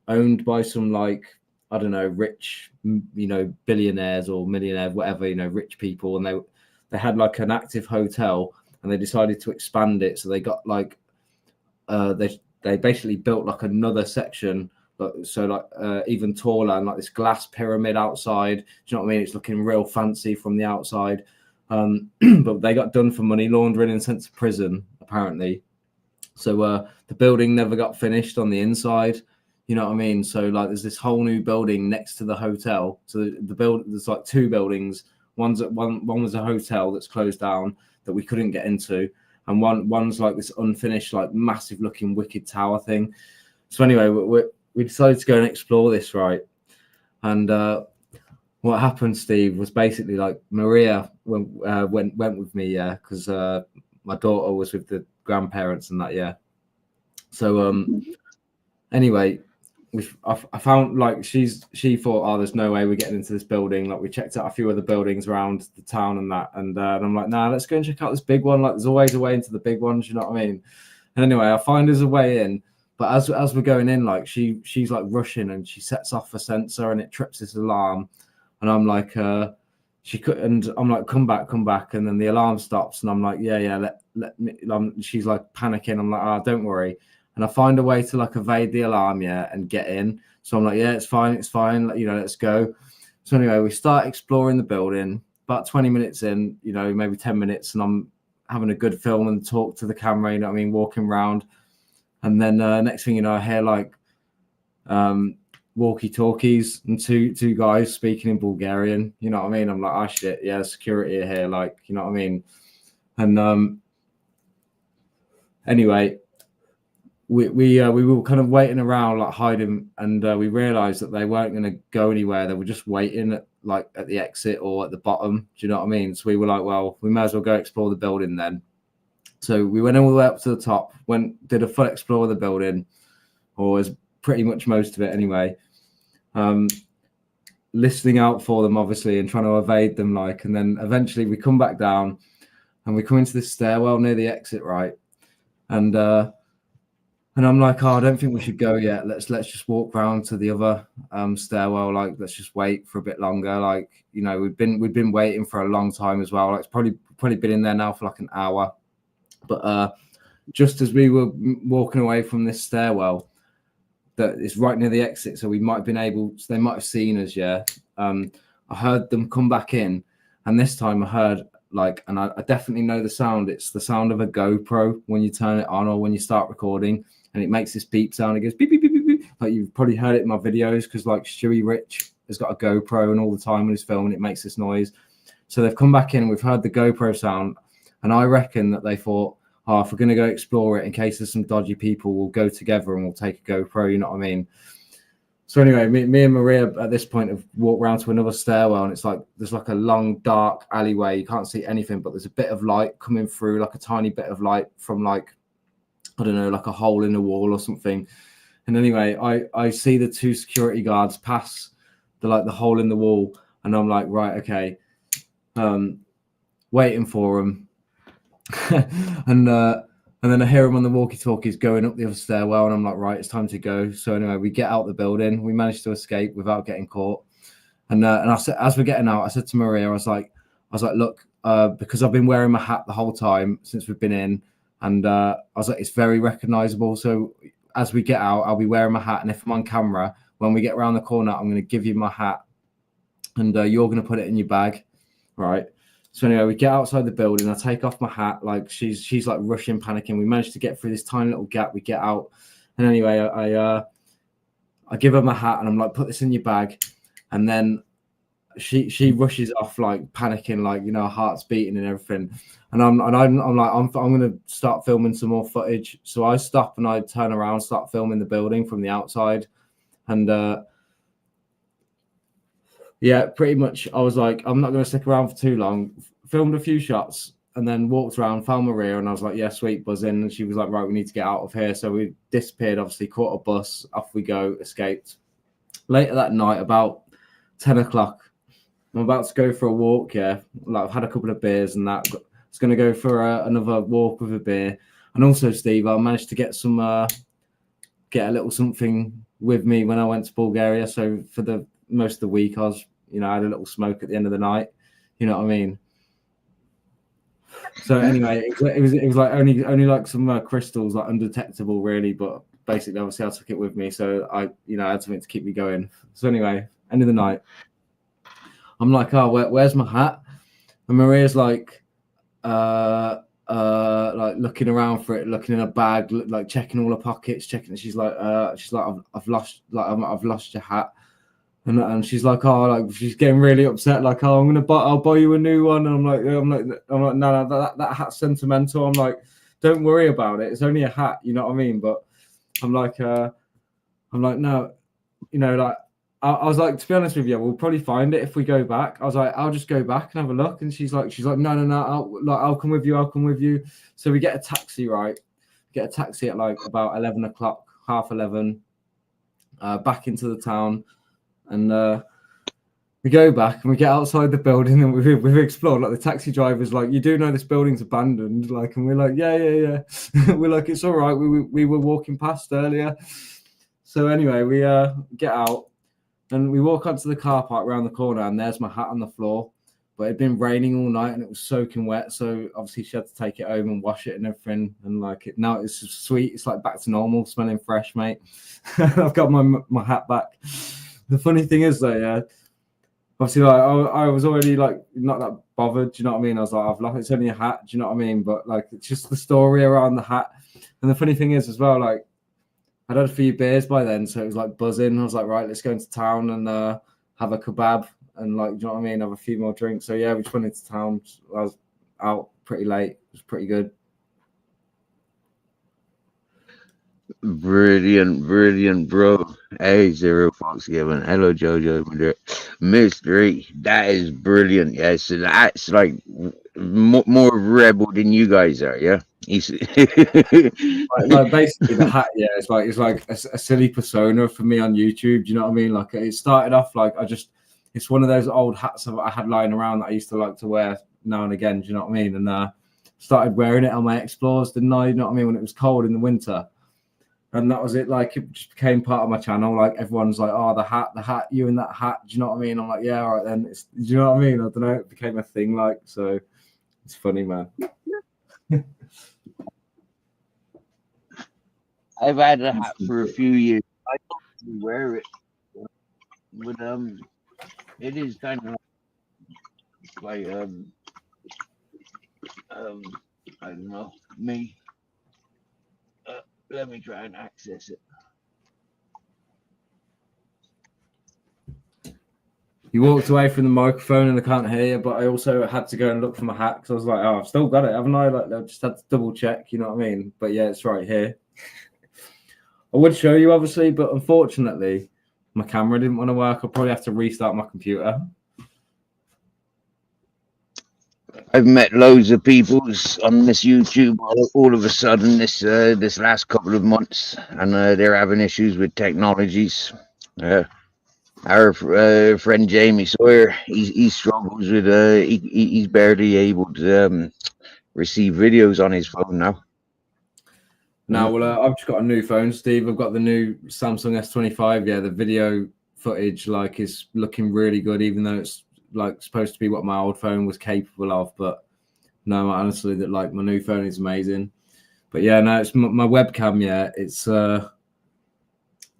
owned by some rich, billionaires or millionaires, whatever, rich people, and they had like an active hotel, and they decided to expand it, so they got they basically built like another section, even taller, and like this glass pyramid outside. Do you know what I mean? It's looking real fancy from the outside, but they got done for money laundering and sent to prison apparently. So the building never got finished on the inside. You know what I mean? So like there's this whole new building next to the hotel. So there's like two buildings. One was a hotel that's closed down that we couldn't get into, and one's like this unfinished, like massive looking wicked tower thing. So anyway, we decided to go and explore this, right? And what happened, Steve, was basically like Maria went with me, yeah, because my daughter was with the grandparents and that, yeah. So anyway, I found like she thought, oh, there's no way we're getting into this building. Like we checked out a few other buildings around the town and that, and I'm like, nah, let's go and check out this big one. Like there's always a way into the big ones, you know what I mean? And anyway, I find there's a way in, but as we're going in, like she's like rushing and she sets off a sensor and it trips this alarm, and I'm like, she could, and I'm like, come back, and then the alarm stops, and I'm like, yeah, let me. She's like panicking. I'm like, don't worry. And I find a way to like evade the alarm, yeah, and get in. So I'm like, yeah, it's fine, you know, let's go. So anyway, we start exploring the building. About 20 minutes in, you know, maybe 10 minutes, and I'm having a good film and talk to the camera, you know what I mean, walking around. And then next thing you know, I hear like walkie-talkies and two guys speaking in Bulgarian, you know what I mean? I'm like, oh shit, yeah, security are here, like, you know what I mean? And anyway, we were kind of waiting around, like hiding, and we realized that they weren't going to go anywhere. They were just waiting at the exit or at the bottom. Do you know what I mean? So we were like, well, we may as well go explore the building then. So we went all the way up to the top, did a full explore of the building, or as pretty much most of it anyway. Listening out for them, obviously, and trying to evade them, like, and then eventually we come back down and we come into this stairwell near the exit, right? And I'm like, oh, I don't think we should go yet. Let's just walk round to the other stairwell. Like, let's just wait for a bit longer. Like, you know, we've been waiting for a long time as well. Like, it's probably been in there now for like an hour. But just as we were walking away from this stairwell, that is right near the exit, so we might have been they might have seen us. Yeah, I heard them come back in, and this time I heard like, and I definitely know the sound. It's the sound of a GoPro when you turn it on or when you start recording. And it makes this beep sound. It goes beep, beep, beep, beep, beep. Like you've probably heard it in my videos because like Stewie Rich has got a GoPro and all the time when he's filming, it makes this noise. So they've come back in and we've heard the GoPro sound. And I reckon that they thought, oh, if we're going to go explore it in case there's some dodgy people, we'll go together and we'll take a GoPro, you know what I mean? So anyway, me and Maria at this point have walked around to another stairwell, and it's like there's like a long dark alleyway. You can't see anything, but there's a bit of light coming through, like a tiny bit of light from like, I don't know, like a hole in the wall or something. And anyway, I see the two security guards pass the hole in the wall, and I'm like, right, okay, waiting for them. and then I hear them on the walkie-talkies going up the other stairwell, and I'm like, right, it's time to go. So anyway, we get out the building. We managed to escape without getting caught. And I said, as we're getting out, I said to Maria, I was like, look, because I've been wearing my hat the whole time since we've been in. And I was like, it's very recognizable. So as we get out, I'll be wearing my hat. And if I'm on camera, when we get around the corner, I'm going to give you my hat. And you're going to put it in your bag. Right. So anyway, we get outside the building. I take off my hat. Like she's like rushing, panicking. We managed to get through this tiny little gap. We get out. And anyway, I give her my hat and I'm like, put this in your bag. And then she rushes off like panicking, like, you know, heart's beating and everything. And I'm like, I'm gonna start filming some more footage. So I stop and I turn around, start filming the building from the outside. And yeah, pretty much I was like, I'm not gonna stick around for too long. Filmed a few shots and then walked around, found Maria, and I was like, yeah, sweet, buzz in. And she was like, right, we need to get out of here. So we disappeared, obviously, caught a bus, off we go, escaped. Later that night, about 10 o'clock, I'm about to go for a walk, yeah. Like, I've had a couple of beers and that. It's going to go for another walk with a beer. And also, Steve, I managed to get get a little something with me when I went to Bulgaria. So for the most of the week, I was, you know, I had a little smoke at the end of the night. You know what I mean? So anyway, it was like only like some crystals, like undetectable really, but basically, obviously, I took it with me. So I had something to keep me going. So anyway, end of the night. I'm like, oh, where's my hat? And Maria's like looking around for it, looking in a bag, like checking all her pockets, checking. She's like, I've lost your hat, and she's like, oh, like she's getting really upset, like, oh, I'll buy you a new one. And I'm like, no, that hat's sentimental. I'm like, don't worry about it. It's only a hat, you know what I mean? But I'm like, no, you know, like. I was like, to be honest with you, we'll probably find it if we go back. I was like, I'll just go back and have a look. And she's like, no, I'll come with you. I'll come with you. So we get a taxi, right? Get a taxi at like about 11 o'clock, half 11, back into the town. And we go back and we get outside the building and we've explored. Like the taxi driver's like, you do know this building's abandoned, like, and we're like, yeah. We're like, it's all right. We were walking past earlier. So anyway, we get out and we walk onto the car park around the corner, and there's my hat on the floor. But it'd been raining all night and it was soaking wet, so obviously she had to take it home and wash it and everything. And like now it's sweet. It's like back to normal, smelling fresh, mate. I've got my hat back. The funny thing is though, yeah. Obviously, like, I was already like not that bothered. Do you know what I mean? I was like, I've lost. It's only a hat. Do you know what I mean? But like, it's just the story around the hat. And the funny thing is, as well, like, I'd had a few beers by then, so it was like buzzing. I was like, right, let's go into town and have a kebab and like, do you know what I mean? Have a few more drinks. So yeah, we just went into town. I was out pretty late. It was pretty good. Brilliant, bro. Hey, Zero Fox Given. Hello, Jojo. Mystery. That is brilliant. Yeah, so that's like more rebel than you guys are. Yeah. He's like basically the hat. Yeah, it's like a silly persona for me on YouTube. Do you know what I mean? Like it started off like it's one of those old hats I had lying around that I used to like to wear now and again. Do you know what I mean? And started wearing it on my explores, didn't I? You know what I mean? When it was cold in the winter. And that was it. Like it just became part of my channel. Like everyone's like, "Oh, the hat, you and that hat." Do you know what I mean? I'm like, "Yeah, all right then." Do you know what I mean? I don't know. It became a thing. Like so, it's funny, man. I've had a hat for a few years. I don't wear it, but it is kind of like I don't know me. Let me try and access it. You walked away from the microphone and I can't hear you, but I also had to go and look for my hat because I was like, "Oh, I've still got it, haven't I?" Like, I just had to double check. You know what I mean? But yeah, it's right here. I would show you, obviously, but unfortunately, my camera didn't want to work. I'll probably have to restart my computer. I've met loads of people on this YouTube all of a sudden this last couple of months, and they're having issues with technologies. Our friend Jamie Sawyer, he struggles with he's barely able to receive videos on his phone now. Now, well, I've just got a new phone, Steve. I've got the new Samsung S25. Yeah, the video footage like is looking really good, even though it's like supposed to be what my old phone was capable of. But no, honestly, that like my new phone is amazing. But yeah, no, it's my webcam. Yeah, it's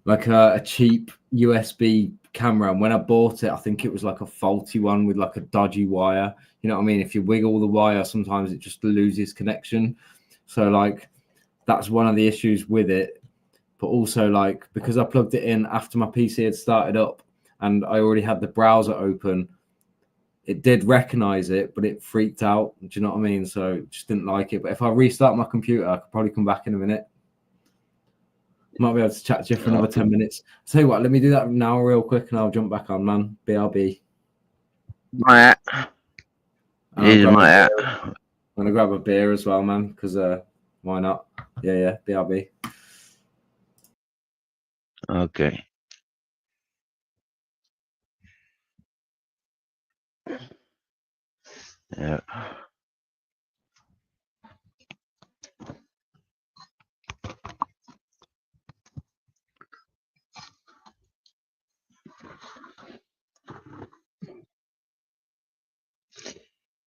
like a cheap USB camera. And when I bought it, I think it was like a faulty one with like a dodgy wire. You know what I mean? If you wiggle the wire, sometimes it just loses connection. So like that's one of the issues with it. But also like because I plugged it in after my PC had started up and I already had the browser open, it did recognize it, but it freaked out. Do you know what I mean? So just didn't like it. But if I restart my computer, I could probably come back in a minute. Might be able to chat to you for another 10 minutes. I'll tell you what, let me do that now real quick and I'll jump back on, man. BRB. My hat. It is my hat. I'm going to grab a beer as well, man, because why not? Yeah, BRB. Okay. Yeah.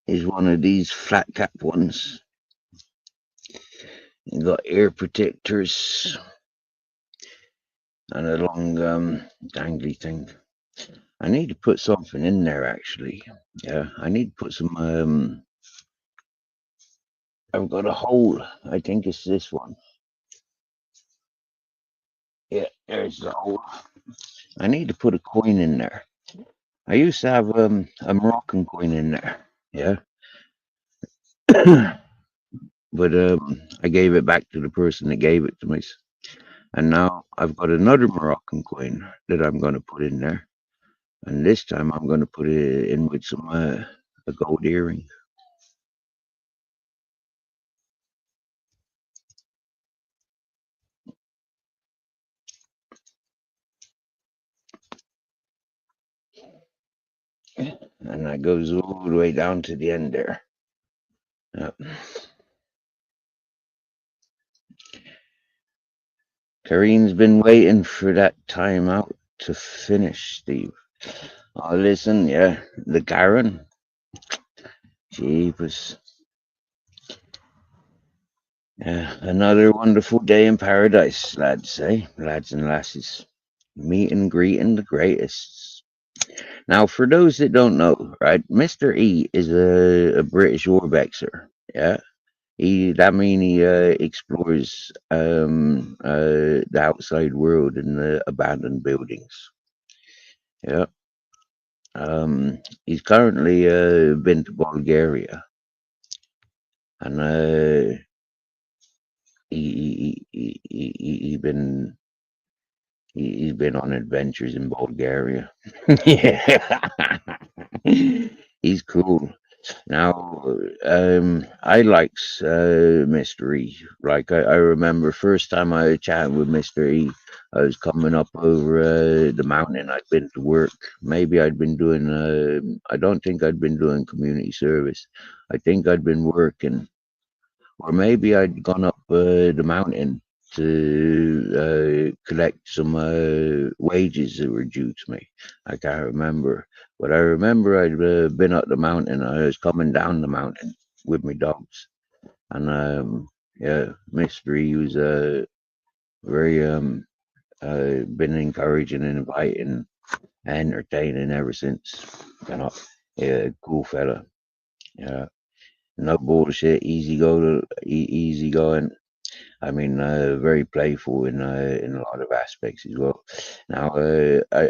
Is one of these flat cap ones. You got ear protectors and a long dangly thing. I need to put something in there actually. Yeah, I need to put some I've got a hole. I think it's this one. Yeah, there's the hole. I need to put a coin in there. I used to have a Moroccan coin in there. Yeah. But I gave it back to the person that gave it to me. And now I've got another Moroccan coin that I'm going to put in there. And this time I'm going to put it in with some a gold earring. And that goes all the way down to the end there. Yep. Kareem's been waiting for that time out to finish, Steve. Oh, listen, yeah, the Garen. Jeepers. Yeah, another wonderful day in paradise, lads, eh? Lads and lasses. Meet and greeting the greatest. Now, for those that don't know, right, Mr. E is a British urbexer. Yeah. He explores the outside world in the abandoned buildings. Yeah. He's currently been to Bulgaria, and he been he's been on adventures in Bulgaria. Yeah, he's cool. Now, I likes Mr. E. Like I remember first time I chatted with Mr. E, I was coming up over the mountain. I'd been to work. Maybe I'd been doing. I don't think I'd been doing community service. I think I'd been working, or maybe I'd gone up the mountain to collect some wages that were due to me. I can't remember, but I remember I'd been up the mountain. I was coming down the mountain with my dogs, and yeah, Mystery was very been encouraging and inviting, and entertaining ever since. You know, yeah, cool fella. Yeah, no bullshit, easy going. I mean, very playful in a lot of aspects as well. Now,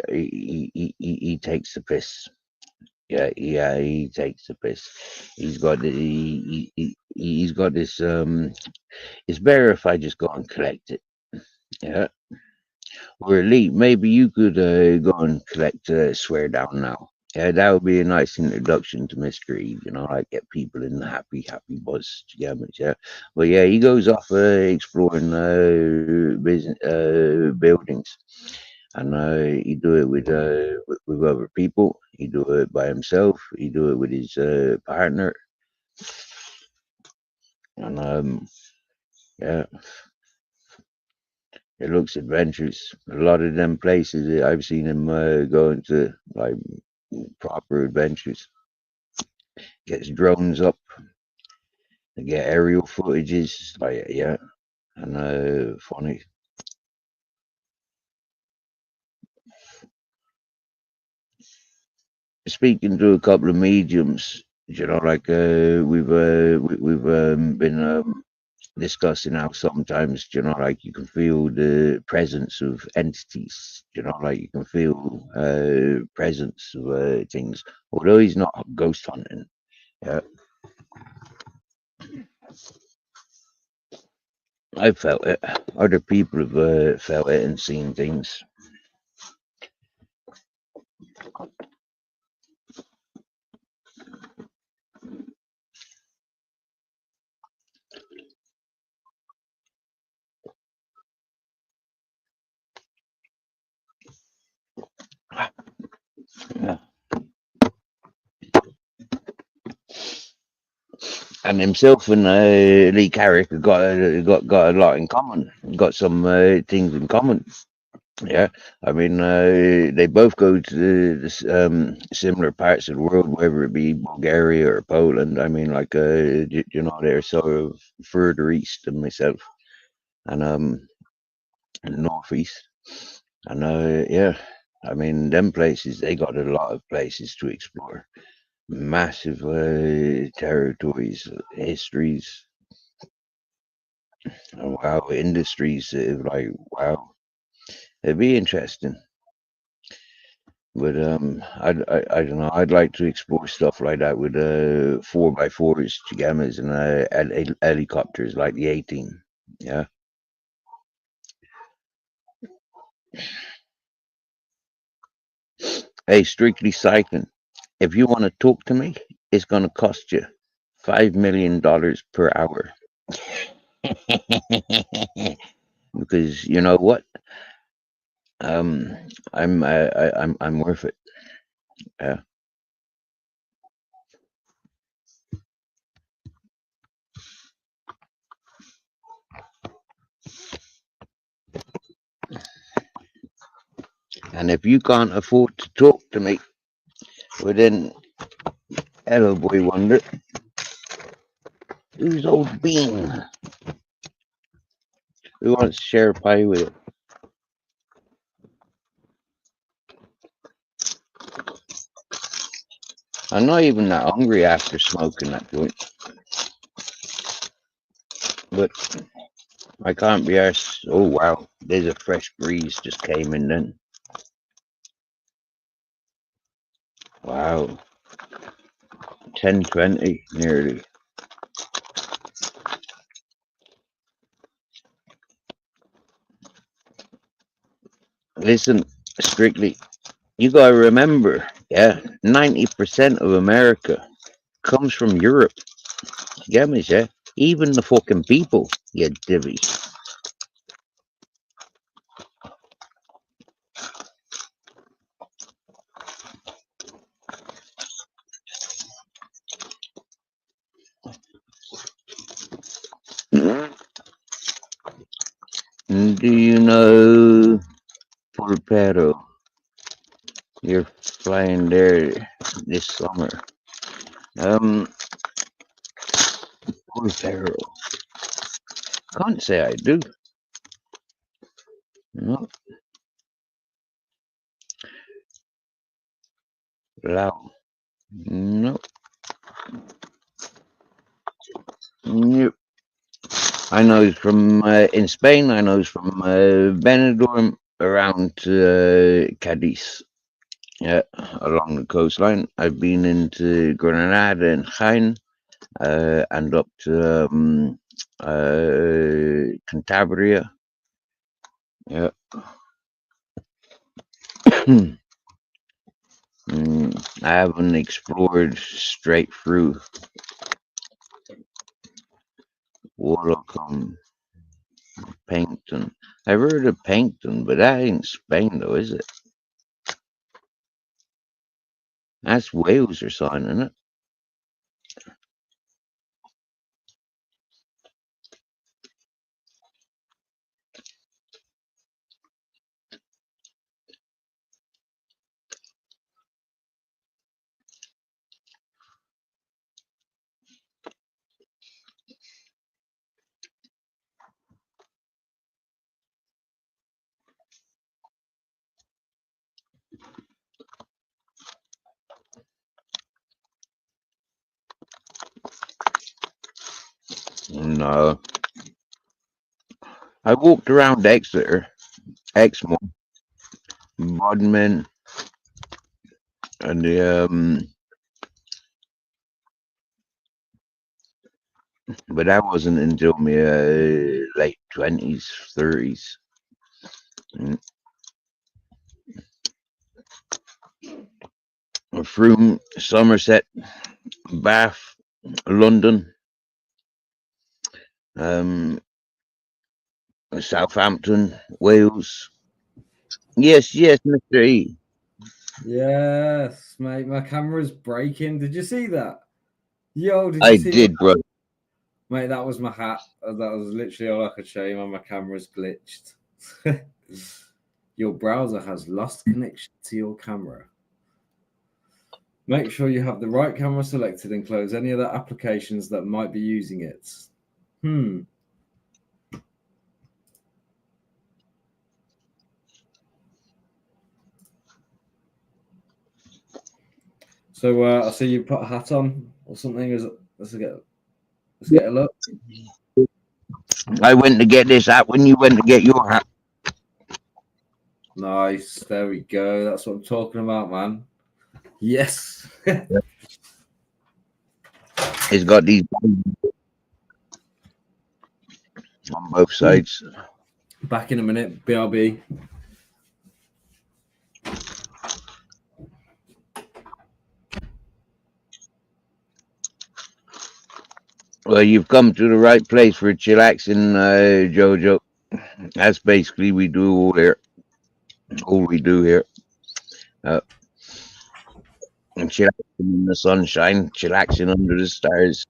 he takes the piss. Yeah, he takes the piss. He's got this. It's better if I just go and collect it. Yeah, or Lee, maybe you could go and collect Swear Down now. Yeah, that would be a nice introduction to Mr. Eve, you know, like get people in the happy buzz together. Yeah, but yeah, he goes off exploring business buildings, and he do it with other people. He do it by himself. He do it with his partner, and yeah, it looks adventurous. A lot of them places that I've seen him going to, like proper adventures. Gets drones up, they get aerial footages, like yeah, and funny. Speaking to a couple of mediums, you know, like we've been discussing how sometimes, you know, like you can feel the presence of entities, you know, like you can feel presence of things, although he's not ghost hunting. Yeah, I felt it. Other people have felt it and seen things. Yeah. And himself and Lee Carrick have got a lot in common. Got some things in common. Yeah, I mean, they both go to this, similar parts of the world, whether it be Bulgaria or Poland. I mean, like, you know, they're sort of further east than myself, and northeast, and yeah, I mean, them places they got a lot of places to explore, massive territories, histories, and wow, industries that have like wow, it'd be interesting. But I don't know. I'd like to explore stuff like that with 4x4s, Chigamas, and helicopters like the 18. Yeah, Hey, Strictly Cycling. If you want to talk to me, it's going to cost you $5 million per hour. Because you know what? Um, I'm worth it. Yeah. And if you can't afford to talk to me, well then, hello, boy wonder, who's old Bean? Who wants to share a pie with it? I'm not even that hungry after smoking that joint, but I can't be arsed. Oh wow, there's a fresh breeze just came in then. Wow, 10:20 nearly. Listen, Strictly, you gotta remember, yeah, 90% of America comes from Europe. You get me, yeah? Even the fucking people, you divvy. Do you know Pulpero? You're flying there this summer. Pulpero. Can't say I do. No. Lao. No. Nope. I know he's from in Spain. I know he's from Benidorm around Cadiz. Yeah, along the coastline. I've been into Granada and Jaén and up to Cantabria. Yeah. I haven't explored straight through Wollacombe, Pankton. I've heard of Pankton, but that ain't Spain though, is it? That's Wales or something, isn't it? No. I walked around Exeter, Exmoor, Bodmin, and the but that wasn't until my late 20s, 30s. Frome, Somerset, Bath, London, Southampton, Wales. Yes, yes, Mr. E. Yes, mate. My camera's breaking. Did you see that? Yo, did you I see did, bro. Mate, that was my hat. That was literally all I could show you when my camera's glitched. Your browser has lost connection to your camera. Make sure you have the right camera selected and close any other applications that might be using it. So I see you put a hat on or something. Let's get a look. I went to get this hat when you went to get your hat. Nice. There we go. That's what I'm talking about, man. Yes. It's got these on both sides. Back in a minute. BRB. Well, you've come to the right place for chillaxing, Jojo. That's basically we do all here. All we do here. Uh, and chillaxing in the sunshine, chillaxing under the stars.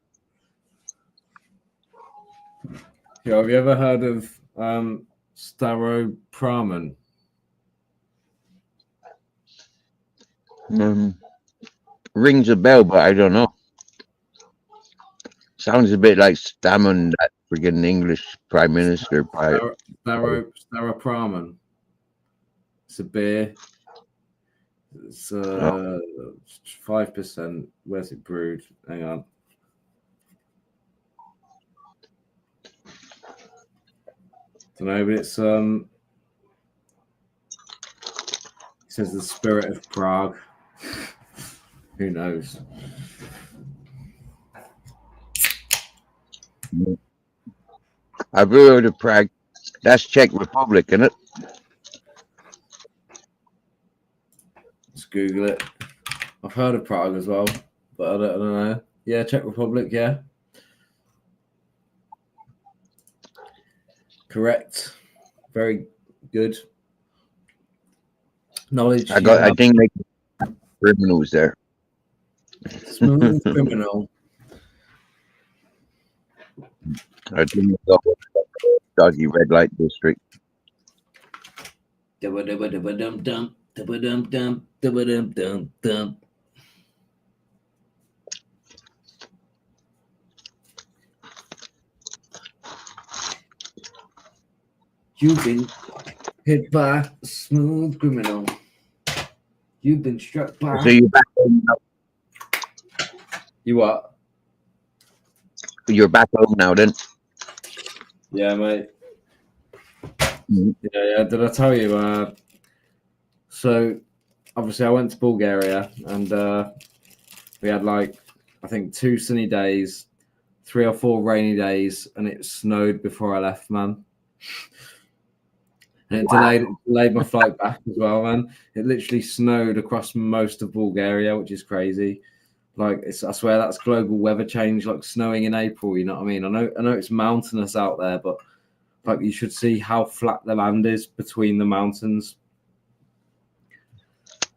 Yeah, have you ever heard of Staropramen? Rings a bell, but I don't know. Sounds a bit like Stammen, that friggin' English Prime Minister. Staropramen. It's a beer. It's 5%. Where's it brewed? Hang on. Don't know, but it's it says the spirit of Prague. Who knows? I've heard of Prague. That's Czech Republic, isn't it? Let's Google it. I've heard of Prague as well, but I don't know. Yeah, Czech Republic, yeah. Correct. Very good. Knowledge. I think they criminals there. Smooth criminal. I think they got doggy red light district. Dum-ba-dum-ba-dum-dum. You've been hit by a smooth criminal. You've been struck by. So you're back home now. You what? You're back home now, then. Yeah, mate. Yeah. Did I tell you? So, obviously, I went to Bulgaria, and we had I think 2 sunny days, 3 or 4 rainy days, and it snowed before I left, man. And it delayed my flight back as well, man. It literally snowed across most of Bulgaria, which is crazy. I swear that's global weather change, snowing in April. You know what I mean? I know it's mountainous out there, but you should see how flat the land is between the mountains.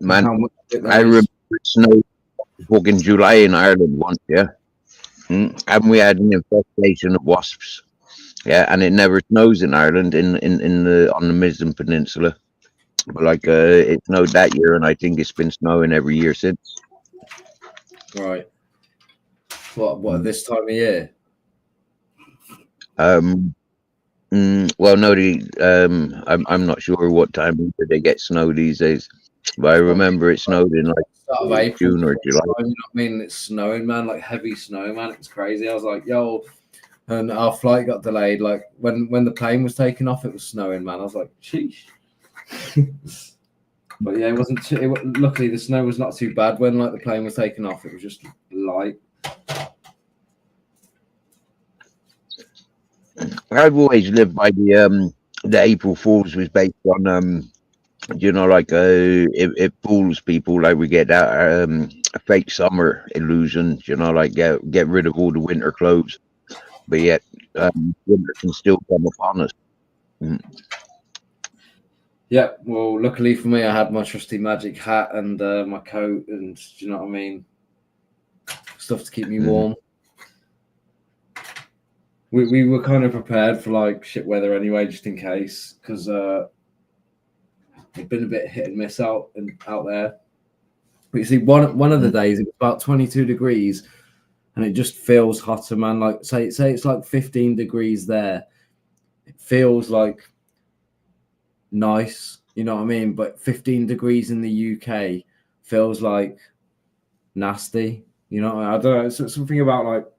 Man, I remember it snowed in July in Ireland once, yeah. And we had an infestation of wasps. Yeah, and it never snows in Ireland on the Mizen Peninsula. But it snowed that year, and I think it's been snowing every year since. Right. What this time of year? Well, no, I'm not sure what time of year they get snow these days, but I remember it snowed in start of April, June or July. You know what I mean? It's snowing, man, heavy snow, man. It's crazy. I was like, yo, and our flight got delayed. When the plane was taking off, it was snowing, man. I was like, sheesh. But yeah, it wasn't. Luckily, the snow was not too bad when the plane was taking off. It was just light. I've always lived by the April Fools was based on it fools people, we get that a fake summer illusion, get rid of all the winter clothes, but yet winter can still come upon us. Yeah, well, luckily for me, I had my trusty magic hat and my coat, and you know what I mean, stuff to keep me warm. We were kind of prepared for shit weather anyway, just in case, because it's been a bit hit and miss out there. But you see, one of the days it was about 22 degrees, and it just feels hotter, man. Say it's 15 degrees there, it feels nice, you know what I mean? But 15 degrees in the UK feels nasty, you know. I don't know. It's something about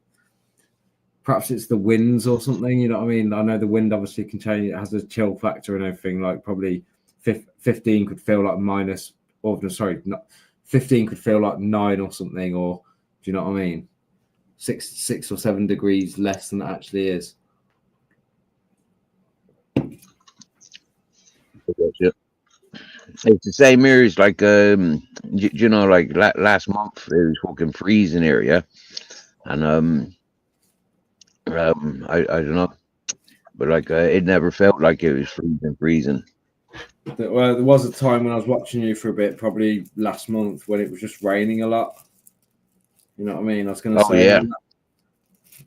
perhaps it's the winds or something, you know what I mean? I know the wind obviously can change. It has a chill factor and everything. Probably 15 could feel minus, or no, sorry, not 15 could feel 9 or something, or do you know what I mean? 6 or 7 degrees less than it actually is. It's the same here as last month it was fucking freezing here, yeah, and I don't know, but like it never felt like it was freezing. Well, there was a time when I was watching you for a bit, probably last month, when it was just raining a lot. You know what I mean? I was going to Oh say, yeah. man,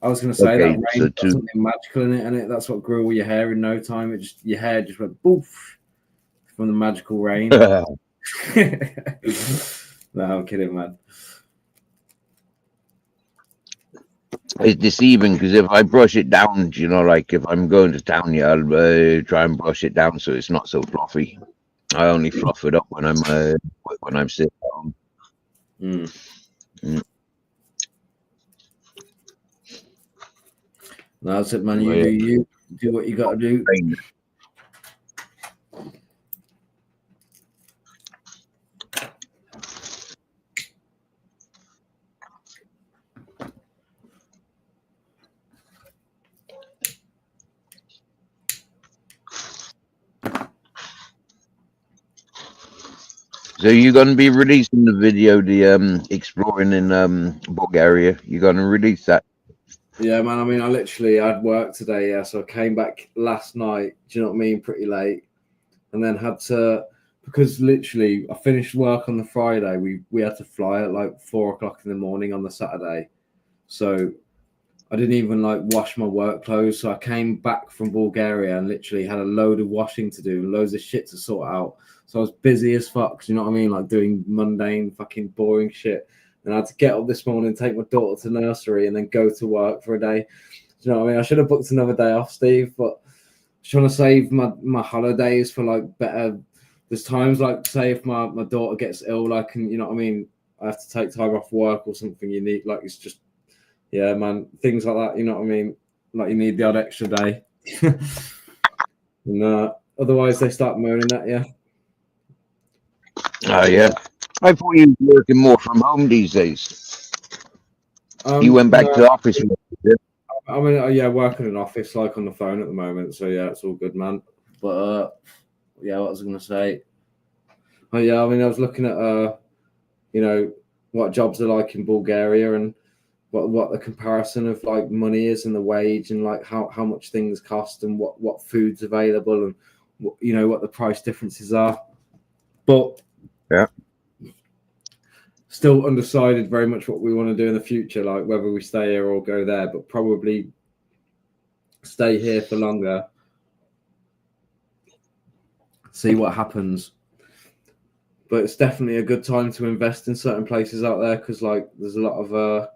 I was going to say Okay, that so rain got something magical in it, and that's what grew all your hair in no time. It just your hair just went poof from the magical rain. No, I'm kidding, man. It's deceiving because if I brush it down, you know, like if I'm going to town, yeah, I'll try and brush it down so it's not so fluffy. I only fluff it up when I'm sitting at home. That's it, man. You do what you got to do. So you're going to be releasing the video, the exploring in Bulgaria. You're going to release that? Yeah, man. I mean, I had work today, yeah. So I came back last night. Do you know what I mean? Pretty late, and then had to, because literally I finished work on the Friday. We had to fly at like 4 o'clock in the morning on the Saturday, so I didn't even like wash my work clothes. So I came back from Bulgaria and literally had a load of washing to do and loads of shit to sort out. So I was busy as fuck. Do you know what I mean? Like doing mundane, fucking boring shit. And I had to get up this morning, take my daughter to nursery, and then go to work for a day. Do you know what I mean? I should have booked another day off, Steve, but I'm trying to save my holidays for like better. There's times like, say, if my daughter gets ill, like, and you know what I mean, I have to take time off work or something. You need, like, it's just, yeah, man, things like that. You know what I mean? Like, you need the odd extra day. And otherwise, they start moaning at you. Oh yeah. I thought you were working more from home these days. You went back to the office. I mean, yeah, working in an office, like on the phone at the moment. So yeah, it's all good, man. But yeah, what was I going to say? Oh yeah, I mean, I was looking at you know, what jobs are like in Bulgaria and what the comparison of like money is and the wage and like how much things cost and what food's available and you know what the price differences are. But yeah, still undecided very much what we want to do in the future, like whether we stay here or go there, but probably stay here for longer, see what happens. But it's definitely a good time to invest in certain places out there because like there's a lot of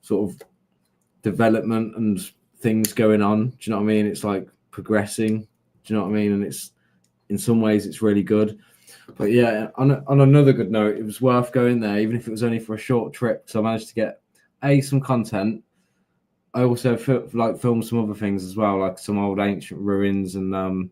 sort of development and things going on. Do you know what I mean? It's like progressing. Do you know what I mean? And it's in some ways it's really good. But yeah, on another good note, it was worth going there, even if it was only for a short trip. So I managed to get some content. I also filmed some other things as well, like some old ancient ruins and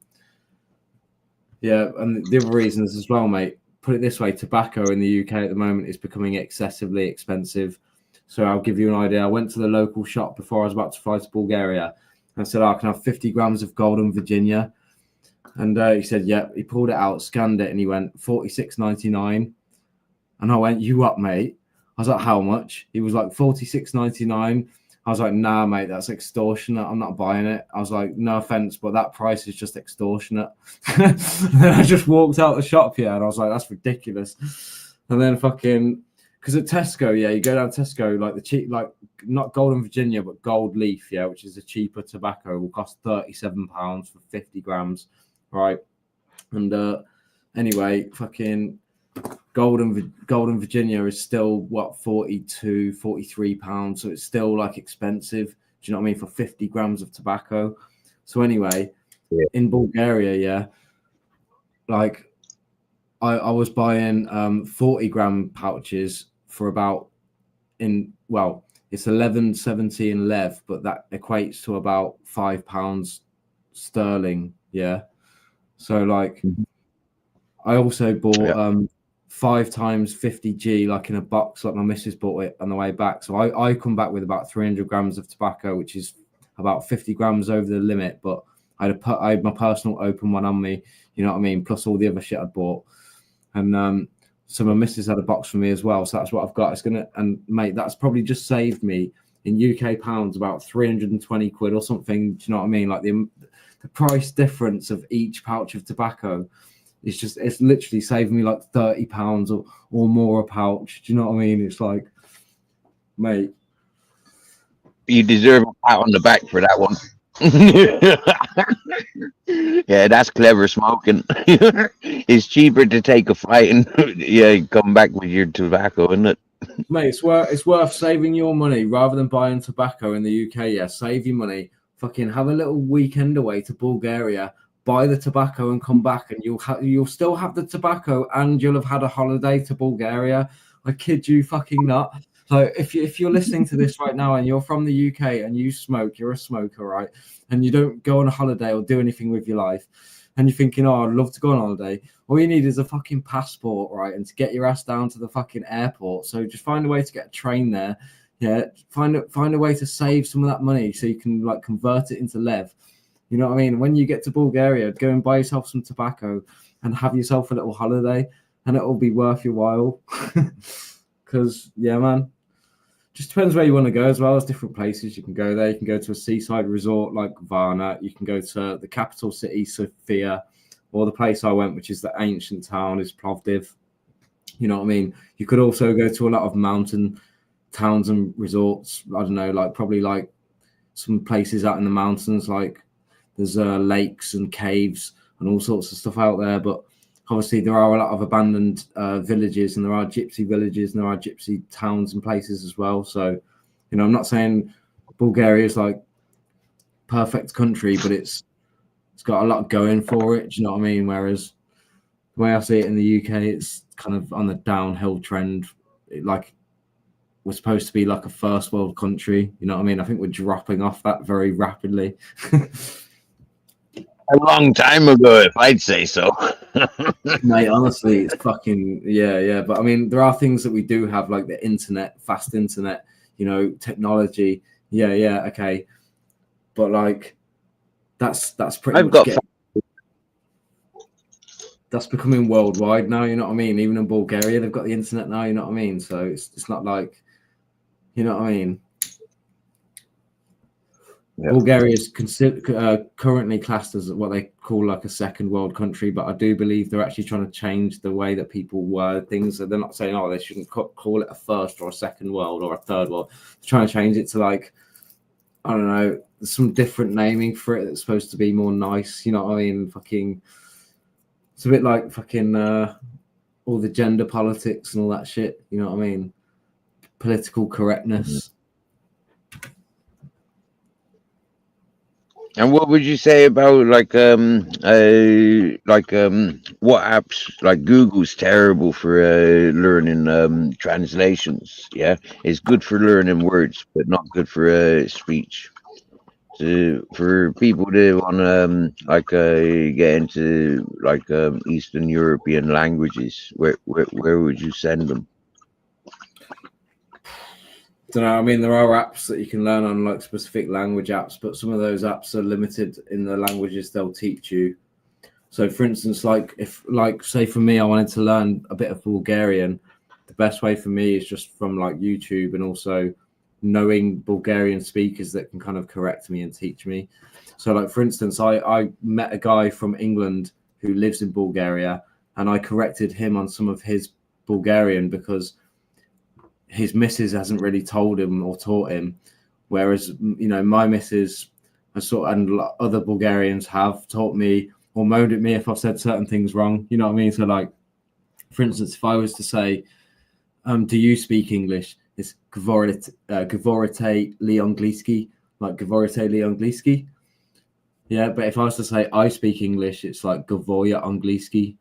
yeah. And the other reasons as well, mate. Put it this way: tobacco in the UK at the moment is becoming excessively expensive. So I'll give you an idea. I went to the local shop before I was about to fly to Bulgaria, and I said, "I can have 50 grams of Golden Virginia." And he said, yeah. He pulled it out, scanned it, and he went $46.99. And I went, you up, mate? I was like, how much? He was like $46.99. I was like, nah, mate, that's extortionate. I'm not buying it. I was like, no offense, but that price is just extortionate. And then I just walked out the shop here, and I was like, that's ridiculous. And then fucking, because at Tesco, yeah, you go down Tesco, like the cheap, like not Golden Virginia, but Gold Leaf, yeah, which is a cheaper tobacco, will cost £37 for 50 grams. Right, and anyway, fucking Golden Virginia is still what 43 pounds, so it's still like expensive. Do you know what I mean, for 50 grams of tobacco? So anyway, yeah. In Bulgaria, yeah, like I was buying 40-gram pouches for about it's 11.70 in lev, but that equates to about £5 sterling, yeah. So like, I also bought 5 times 50g, like in a box, like my missus bought it on the way back. So I come back with about 300 grams of tobacco, which is about 50 grams over the limit. But I had my personal open one on me, you know what I mean, plus all the other shit I'd bought. And so my missus had a box for me as well. So that's what I've got. It's gonna, and mate, that's probably just saved me in UK pounds about 320 quid or something. Do you know what I mean? Like the price difference of each pouch of tobacco is just, it's literally saving me like £30 or more a pouch. Do you know what I mean? It's like, mate, You deserve a pat on the back for that one. Yeah, that's clever smoking. It's cheaper to take a fight and yeah, come back with your tobacco, isn't it? mate, it's worth saving your money rather than buying tobacco in the UK. Yeah, save your money. Fucking have a little weekend away to Bulgaria, buy the tobacco and come back, and you'll still have the tobacco and you'll have had a holiday to Bulgaria. I kid you fucking not. So if you're listening to this right now and you're from the UK and you smoke, you're a smoker, right? And you don't go on a holiday or do anything with your life, and you're thinking, oh, I'd love to go on holiday. All you need is a fucking passport, right? And to get your ass down to the fucking airport. So just find a way to get a train there. Yeah, find a way to save some of that money so you can like convert it into lev. You know what I mean? When you get to Bulgaria, go and buy yourself some tobacco and have yourself a little holiday, and it'll be worth your while. Because yeah, man, just depends where you want to go as well. There's different places you can go there. You can go to a seaside resort like Varna. You can go to the capital city, Sofia, or the place I went, which is the ancient town, is Plovdiv. You know what I mean? You could also go to a lot of mountain towns and resorts. I don't know, like probably like some places out in the mountains, like there's lakes and caves and all sorts of stuff out there. But obviously there are a lot of abandoned villages, and there are gypsy villages, and there are gypsy towns and places as well. So, you know, I'm not saying Bulgaria is like perfect country, but it's got a lot going for it. Do you know what I mean? Whereas the way I see it in the UK, it's kind of on the downhill trend. Like we're supposed to be like a first world country. You know what I mean? I think we're dropping off that very rapidly. A long time ago, if I'd say so. Mate, honestly, it's fucking yeah. But I mean, there are things that we do have, like the internet, fast internet, you know, technology. Yeah, okay. But like, that's pretty much that's becoming worldwide now. You know what I mean? Even in Bulgaria, they've got the internet now. You know what I mean? So it's not like, you know what I mean? Yeah. Bulgaria is currently classed as what they call like a second world country, but I do believe they're actually trying to change the way that people word things. So they're not saying, oh, they shouldn't call it a first or a second world or a third world. They're trying to change it to like, I don't know, some different naming for it that's supposed to be more nice. You know what I mean? Fucking, it's a bit like fucking all the gender politics and all that shit. You know what I mean? Political correctness. And what would you say about like what apps, like Google's terrible for learning translations? Yeah, it's good for learning words, but not good for speech. So for people to want to get into like Eastern European languages, where would you send them? Don't know. I mean, there are apps that you can learn on like specific language apps, but some of those apps are limited in the languages they'll teach you. So, for instance, like if, like, say for me, I wanted to learn a bit of Bulgarian, the best way for me is just from like YouTube, and also knowing Bulgarian speakers that can kind of correct me and teach me. So, like for instance, I met a guy from England who lives in Bulgaria, and I corrected him on some of his Bulgarian because his missus hasn't really told him or taught him, whereas, you know, my missus and other Bulgarians have taught me or moaned at me if I've said certain things wrong. You know what I mean? So, like, for instance, if I was to say, do you speak English? It's Govorite li angliski, like Govorite li angliski. Yeah, but if I was to say I speak English, it's like Govoya angliski.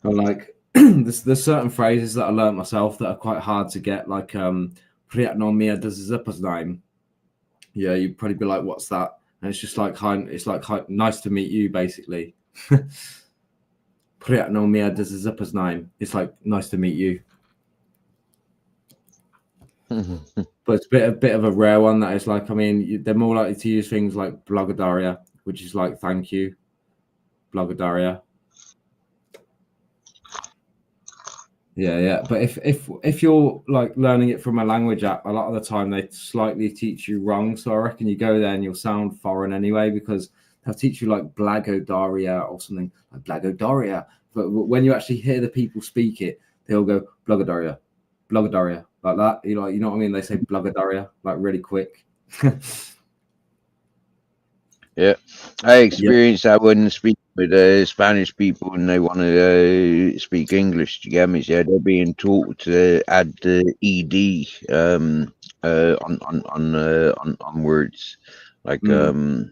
Or like, there's certain phrases that I learned myself that are quite hard to get, like "Priятno mi je da se zapoznajem." Yeah, you'd probably be like, "What's that?" And it's just like, "Hi," it's like, "Hi, nice to meet you," basically. "Priятno mi je da se zapoznajem." It's like, "Nice to meet you." But it's a bit of a rare one that is like, I mean, they're more likely to use things like "Благодаря," which is like "thank you." Благодаря. Yeah. But if you're like learning it from a language app, a lot of the time they slightly teach you wrong. So I reckon you go there and you'll sound foreign anyway, because they'll teach you like Blagodaria or something like Blagodaria. But when you actually hear the people speak it, they'll go Blagodaria, Blagodaria, like that. You know what I mean? They say Blagodaria like really quick. Yeah, I experienced that when speaking with Spanish people and they want to speak English. Do you get me? Yeah, they're being taught to add the ed on words, like in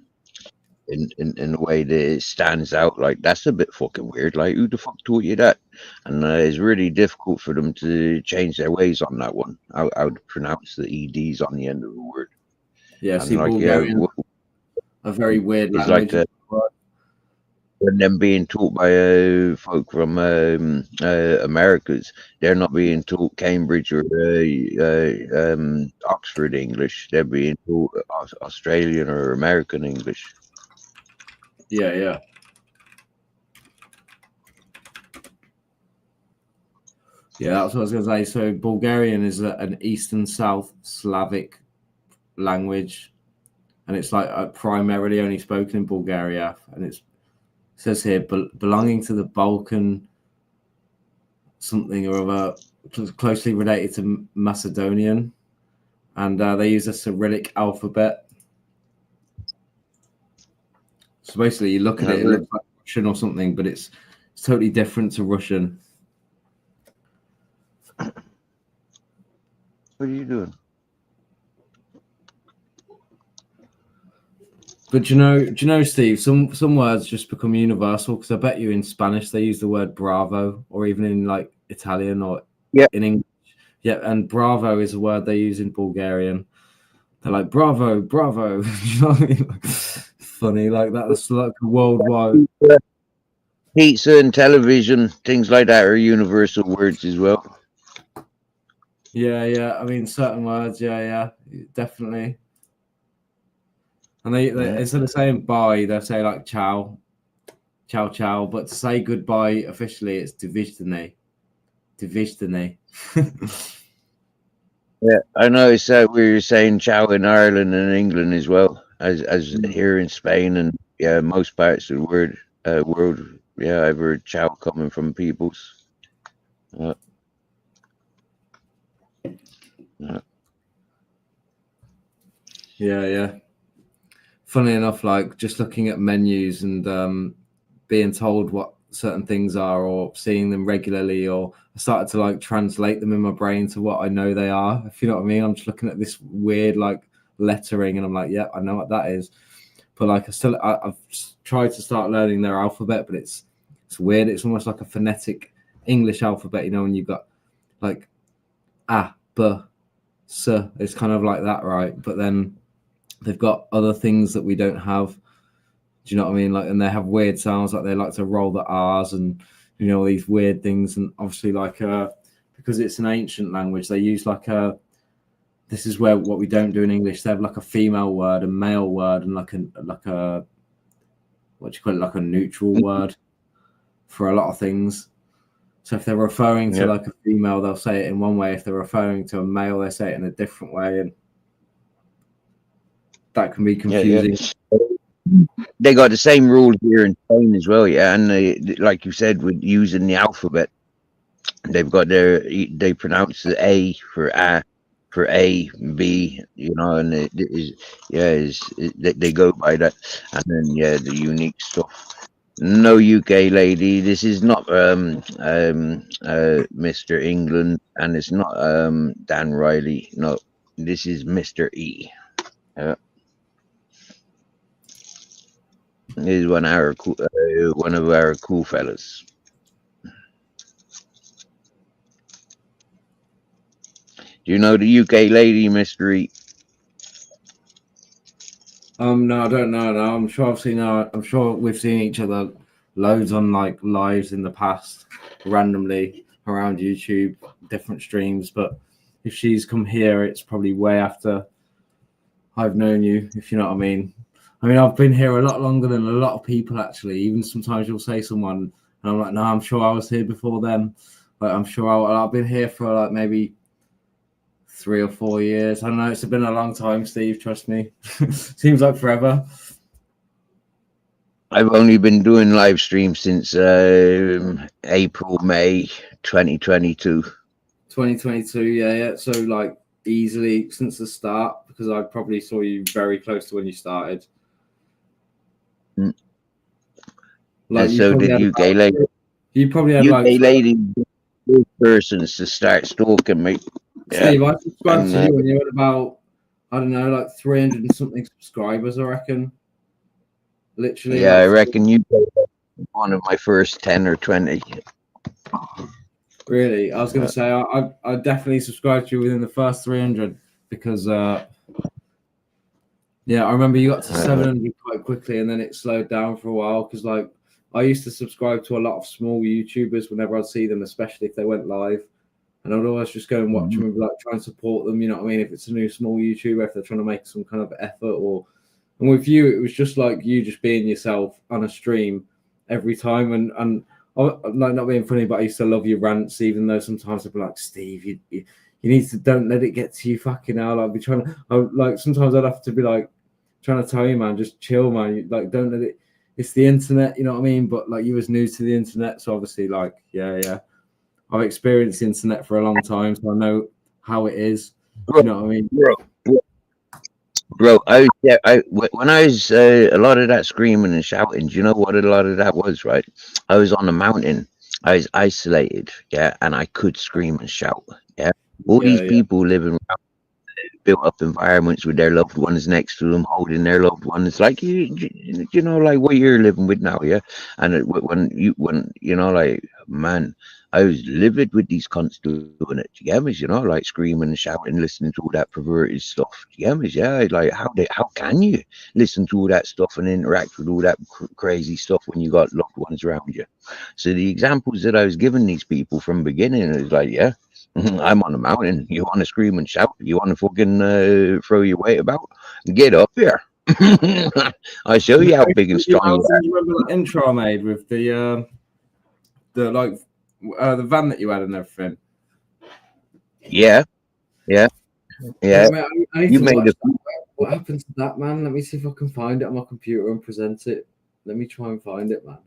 a way that it stands out. Like that's a bit fucking weird. Like who the fuck taught you that? And it's really difficult for them to change their ways on that one. How to pronounce the eds on the end of the word. Yeah, And see, like Bulgarian, a very weird it's language. like when them being taught by folk from Americas, they're not being taught Cambridge or Oxford English. They're being taught Australian or American English. Yeah. Yeah, that's what I was going to say. So Bulgarian is an Eastern South Slavic language, and it's like primarily only spoken in Bulgaria, and it says here belonging to the Balkan something or other, closely related to Macedonian, and they use a Cyrillic alphabet. So basically, you look at it looks like Russian or something, but it's totally different to Russian. What are you doing? But do you know, Steve? Some words just become universal, because I bet you in Spanish they use the word bravo, or even in like Italian or in English. Yeah, and bravo is a word they use in Bulgarian. They're like bravo. You know what I mean? Funny like that. That's like worldwide. Pizza and television, things like that are universal words as well. Yeah. I mean, certain words, yeah, definitely. And they instead of saying bye, they'll say like ciao. But to say goodbye officially, it's divizdene. Yeah, I noticed that we were saying ciao in Ireland and England as well as here in Spain and most parts of the world. Yeah, I've heard ciao coming from peoples. Yeah. Funny enough, like just looking at menus and being told what certain things are or seeing them regularly, or I started to like translate them in my brain to what I know they are, if you know what I mean. I'm just looking at this weird like lettering and I'm like, yeah, I know what that is. But like I've tried to start learning their alphabet, but it's weird. It's almost like a phonetic English alphabet, you know, when you've got like A, B, S. It's kind of like that, right? But then they've got other things that we don't have. Do you know what I mean? Like, and they have weird sounds, like they like to roll the R's and, you know, these weird things. And obviously, like, because it's an ancient language, they use like this is where what we don't do in English. They have like a female word, a male word, and like a what do you call it? Like a neutral word for a lot of things. So if they're referring to like a female, they'll say it in one way. If they're referring to a male, they say it in a different way. And that can be confusing. They got the same rules here in Spain as well, and like you said, with using the alphabet, they've got they pronounce the A for A, B, you know, and they go by that, and then the unique stuff. No, UK lady, this is not Mr. England, and it's not Dan Riley. No, this is Mr. E. He's one of our cool fellas. Do you know the UK lady, Mr. E? No, I don't know. No, I'm sure I've seen her. I'm sure we've seen each other loads on like lives in the past, randomly around YouTube, different streams. But if she's come here, it's probably way after I've known you, if you know what I mean. I mean, I've been here a lot longer than a lot of people, actually. Even sometimes you'll say someone, and I'm like, no, I'm sure I was here before them. Like I'm sure I've been here for like maybe 3 or 4 years. I don't know. It's been a long time, Steve. Trust me. Seems like forever. I've only been doing live streams since April, May 2022. 2022, yeah. So like easily since the start, because I probably saw you very close to when you started. Mm. Like And so did UK lady. You probably had UK like lady persons to start stalking me. Steve, I subscribed to And, you when you had about, I don't know, like 300 and something subscribers, I reckon. Literally. yeah, I like, reckon you one of my first 10 or 20. Really, I was going to say I definitely subscribed to you within the first 300 because yeah, I remember you got to 700 quite quickly and then it slowed down for a while because like I used to subscribe to a lot of small YouTubers whenever I'd see them, especially if they went live, and I'd always just go and watch them and like try and support them. You know what I mean? If it's a new small YouTuber, if they're trying to make some kind of effort, and with you, it was just like you just being yourself on a stream every time, and I'm like not being funny, but I used to love your rants, even though sometimes I'd be like, Steve, you need to don't let it get to you, fucking hell. I'd be trying to, like sometimes I'd have to be like trying to tell you, man, just chill, man. Like don't let it. It's the internet, you know what I mean? But like you was new to the internet, so obviously, like, yeah. I've experienced the internet for a long time, so I know how it is. You know what I mean? Bro, when I was a lot of that screaming and shouting, do you know what a lot of that was, right? I was on a mountain, I was isolated, yeah, and I could scream and shout, yeah. All these people living around built up environments with their loved ones next to them, holding their loved ones, like you know, like what you're living with now, yeah. And when you know, like, man, I was livid with these cunts doing it. You get me? You know, like screaming and shouting, listening to all that perverted stuff. You get me? Yeah, like how can you listen to all that stuff and interact with all that crazy stuff when you got loved ones around you? So the examples that I was giving these people from the beginning is like, yeah, I'm on a mountain. You want to scream and shout? You want to fucking throw your weight about? Get up here. I'll show you how big and strong you are. You remember the intro I made with the van that you had and everything? Yeah. Mate, I need You to made watch it. that. What happened to that, man? Let me see if I can find it on my computer and present it. Let me try and find it, man.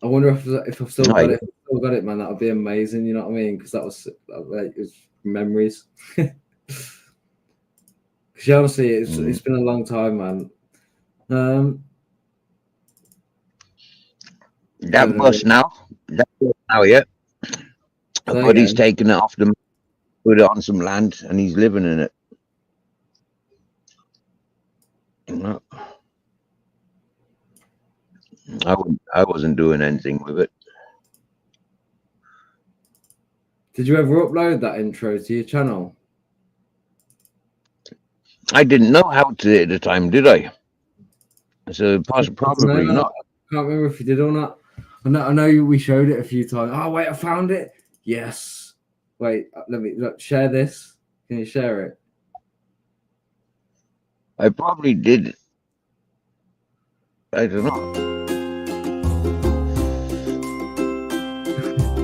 I wonder if I've still got it. If I've still got it, man, that would be amazing. You know what I mean? Because that was memories. Because honestly, it's been a long time, man. That bus now, yeah. A buddy's taking it off them, put it on some land, and he's living in it. No. I wasn't doing anything with it. Did you ever upload that intro to your channel? I didn't know how to at the time, did I? So probably not. I can't remember if you did or not. I know we showed it a few times. Oh wait, I found it. Yes. Wait, let me share this. Can you share it? I probably did. I don't know.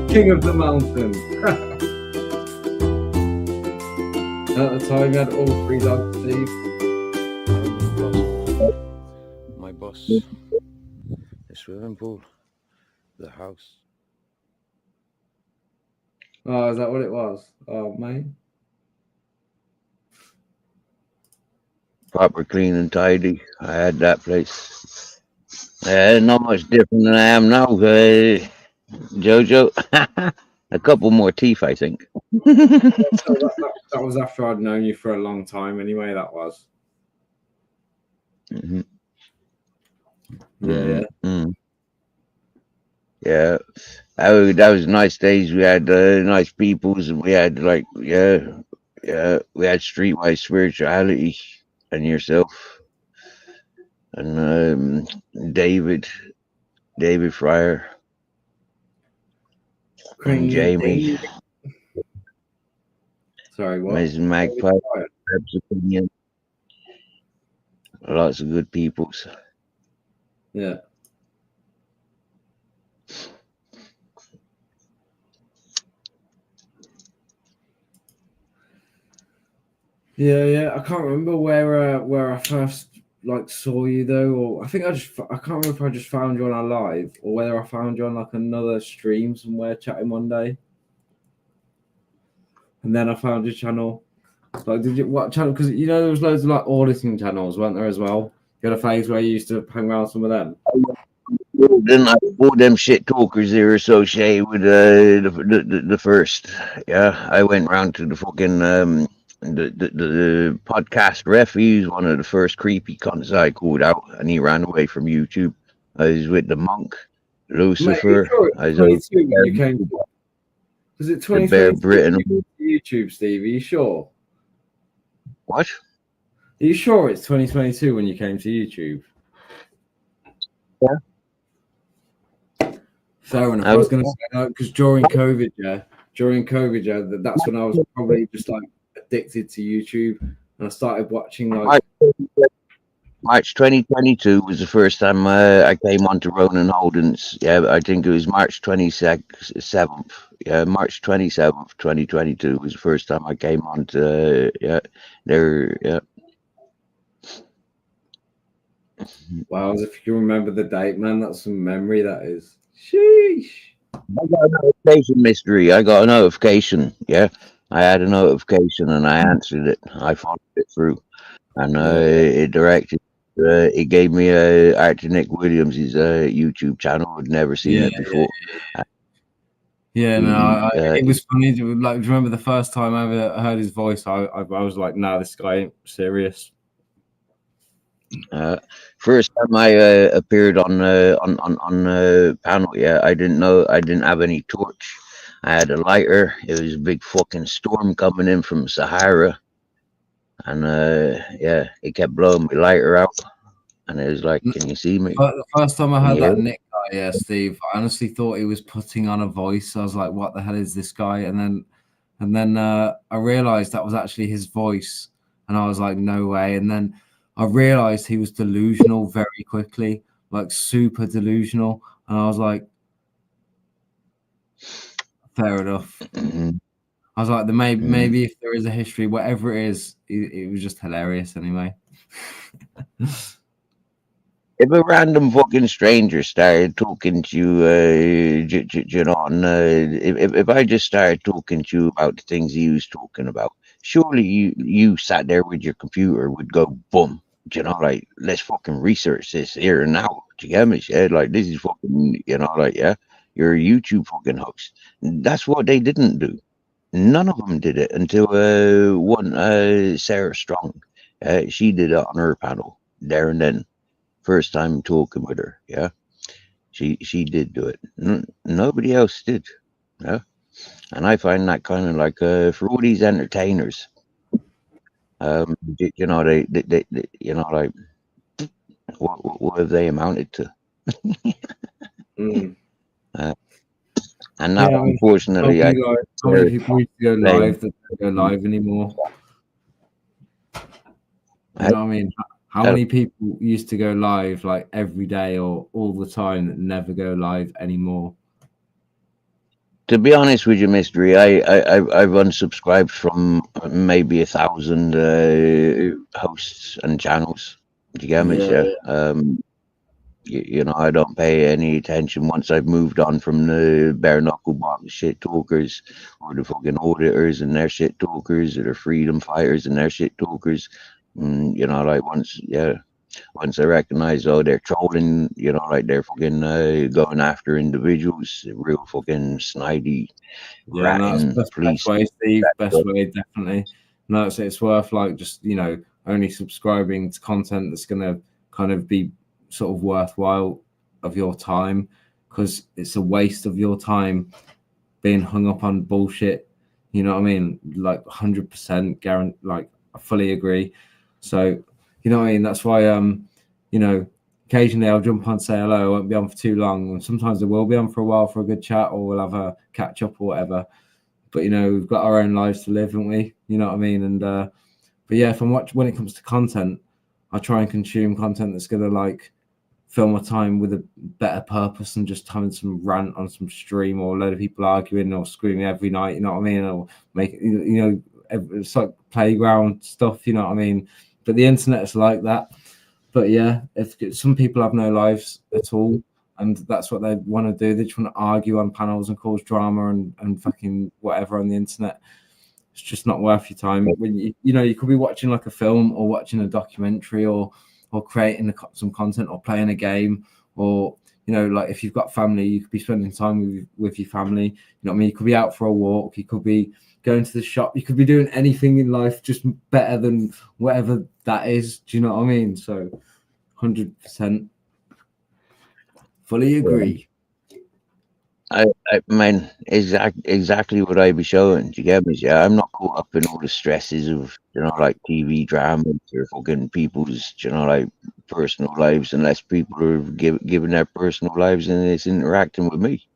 King of the mountain. At the time, you had all 3 dogs, Steve. My boss, the swimming pool, the house. Oh, is that what it was? Oh, mate. Proper clean and tidy. I had that place. Not much different than I am now, Jojo. A couple more teeth, I think. That was after I'd known you for a long time anyway, that was. Mm-hmm. Yeah. That was nice days. We had nice peoples, and we had like we had streetwise spirituality, and yourself, and David Fryer, and Jamie. Sorry, what? Mrs. Magpie, opinion. Lots of good peoples. Yeah. Yeah. I can't remember where I first like saw you though, or I think I can't remember if I just found you on a live or whether I found you on like another stream somewhere chatting one day, and then I found your channel. Like, did you what channel? Because you know there was loads of like auditing channels, weren't there as well? You had a phase where you used to hang around some of them. Then I all them shit talkers they were associated with the first. Yeah, I went round to the fucking the podcast ref. He was one of the first creepy cunts I called out, and he ran away from YouTube. I was with the monk, Mate, are you Lucifer. sure I it's was 22 when you came to, was it the Bear 2022 Britain. when you came to YouTube, Steve? Are you sure? What? Are you sure it's 2022 when you came to YouTube? Yeah. Fair enough. I was going to say because during COVID, that's when I was probably just like addicted to YouTube, and I started watching like. March 2022 was the first time I came on to Ronan Holden's. Yeah, I think it was March 27th. Yeah, March 27th, 2022 was the first time I came on to, there. Wow, as if you remember the date, man, that's some memory that is. Sheesh. I got a notification, mystery. I got a notification. Yeah, I had a notification and I answered it. I followed it through, and it directed. It gave me Arthur Nick Williams' YouTube channel. I'd never seen it before. Yeah, no, it was funny. Like, do you remember the first time I ever heard his voice? I was like, "Nah, this guy ain't serious." First time I appeared on panel, yeah, I didn't know. I didn't have any torch. I had a lighter. It was a big fucking storm coming in from Sahara, and it kept blowing my lighter out. And it was like, "Can you see me?" But the first time I heard that Nick guy, yeah, Steve, I honestly thought he was putting on a voice. I was like, "What the hell is this guy?" And then I realized that was actually his voice, and I was like, "No way!" And then I realized he was delusional very quickly, like super delusional, and I was like, "Fair enough." Mm-hmm. I was like, maybe if there is a history, whatever it is, it was just hilarious anyway." If a random fucking stranger started talking to you, you know, and if I just started talking to you about the things he was talking about, surely you sat there with your computer would go boom, you know, like, let's fucking research this here and now. Do you get me? Yeah, like, this is fucking, you know, like, yeah, you're a YouTube fucking host. That's what they didn't do. None of them did it until one Sarah Strong. She did it on her panel there and then. First time talking with her, yeah, she did do it. Nobody else did, yeah. And I find that kind of like for all these entertainers, you know, they you know, like, what have they amounted to? And now, Yeah, unfortunately, how many people used to go live that don't go live anymore? You know what I mean? How many people used to go live like every day or all the time that never go live anymore? To be honest with you, mystery, I've unsubscribed from maybe 1,000 hosts and channels. Do you get me? Yeah. You know, I don't pay any attention once I've moved on from the bare knuckle bottom shit talkers, or the fucking auditors and their shit talkers, or the freedom fighters and their shit talkers. You know, like, once I recognize, oh, they're trolling, you know, like, they're fucking going after individuals, real fucking snidey, yeah, no, that's best way, Steve. Best way, definitely. No, it's worth like just, you know, only subscribing to content that's gonna kind of be sort of worthwhile of your time, because it's a waste of your time being hung up on bullshit. You know what I mean? Like 100% guarantee. Like, I fully agree. So, you know what I mean? That's why, you know, occasionally I'll jump on, say hello. I won't be on for too long. And sometimes I will be on for a while for a good chat, or we'll have a catch up or whatever. But, you know, we've got our own lives to live, haven't we? You know what I mean? And, but yeah, when it comes to content, I try and consume content that's going to like fill my time with a better purpose than just having some rant on some stream or a load of people arguing or screaming every night. You know what I mean? Or make, you know, it's like playground stuff, you know what I mean? But the internet is like that. But yeah, if some people have no lives at all, and that's what they want to do, they just want to argue on panels and cause drama and fucking whatever on the internet. It's just not worth your time. When you know, you could be watching like a film or watching a documentary or creating some content or playing a game, or you know, like if you've got family, you could be spending time with your family. You know what I mean? You could be out for a walk. You could be going to the shop. You could be doing anything in life just better than whatever that is. Do you know what I mean? So 100% fully agree. I mean, exactly what I be showing. Do you get me? Yeah, I'm not caught up in all the stresses of, you know, like TV dramas or fucking people's, you know, like personal lives, unless people are giving their personal lives and it's interacting with me.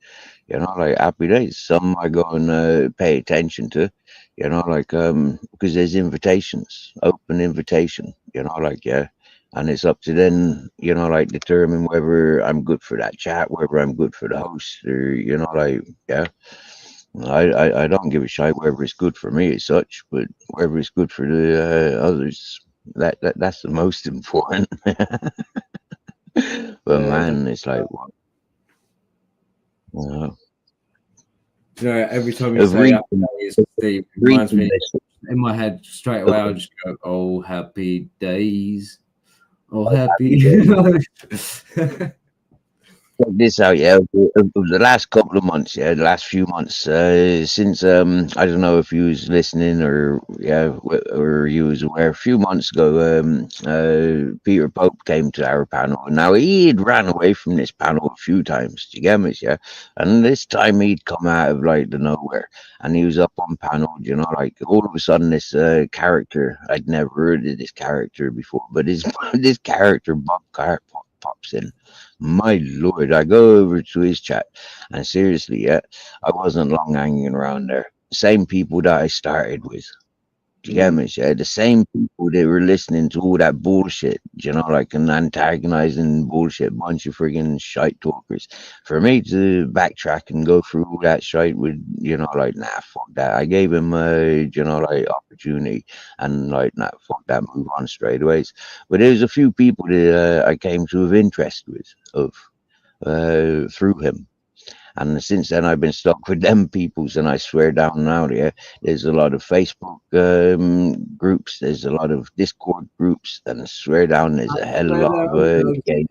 You know, like happy days. Some I go and pay attention to, you know, like because there's invitations, open invitation. You know, like yeah. And it's up to them, you know, like determine whether I'm good for that chat, whether I'm good for the host, or you know, like yeah. I don't give a shit whether it's good for me as such, but whether it's good for the others, that's the most important. But man, it's like what? You know, every time you say happy days, Steve, it reminds me in my head straight away. I just go, "Oh, happy days." Oh, happy. Check this out, yeah. The last couple of months, yeah, the last few months, since I don't know if you was listening or yeah, or you was aware. A few months ago, Peter Pope came to our panel. Now he'd ran away from this panel a few times. Do you get me? Yeah, and this time he'd come out of like the nowhere, and he was up on panel. You know, like all of a sudden this character, I'd never heard of this character before, but this character Bob Cart pops in. My lord, I go over to his chat, and seriously, yeah, I wasn't long hanging around there. Same people that I started with. Do you get me? Yeah, the same people that were listening to all that bullshit, you know, like an antagonizing bullshit bunch of friggin' shite talkers. For me to backtrack and go through all that shite with, you know, like, nah, fuck that. I gave him a, you know, like, opportunity and, like, nah, fuck that, move on straight away. But there's a few people that I came to have interest with, through him. And since then, I've been stuck with them peoples, and I swear down now, there's a lot of Facebook groups, there's a lot of Discord groups, and I swear down, there's a hell of a lot of games.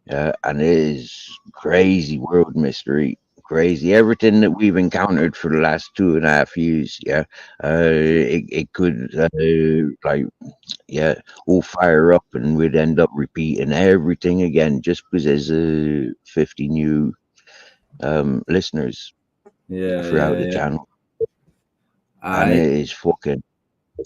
Yeah, and it is crazy world mystery, crazy. Everything that we've encountered for the last 2.5 years, yeah, it could like yeah, all fire up, and we'd end up repeating everything again just because there's 50 new listeners throughout the channel. And it is fucking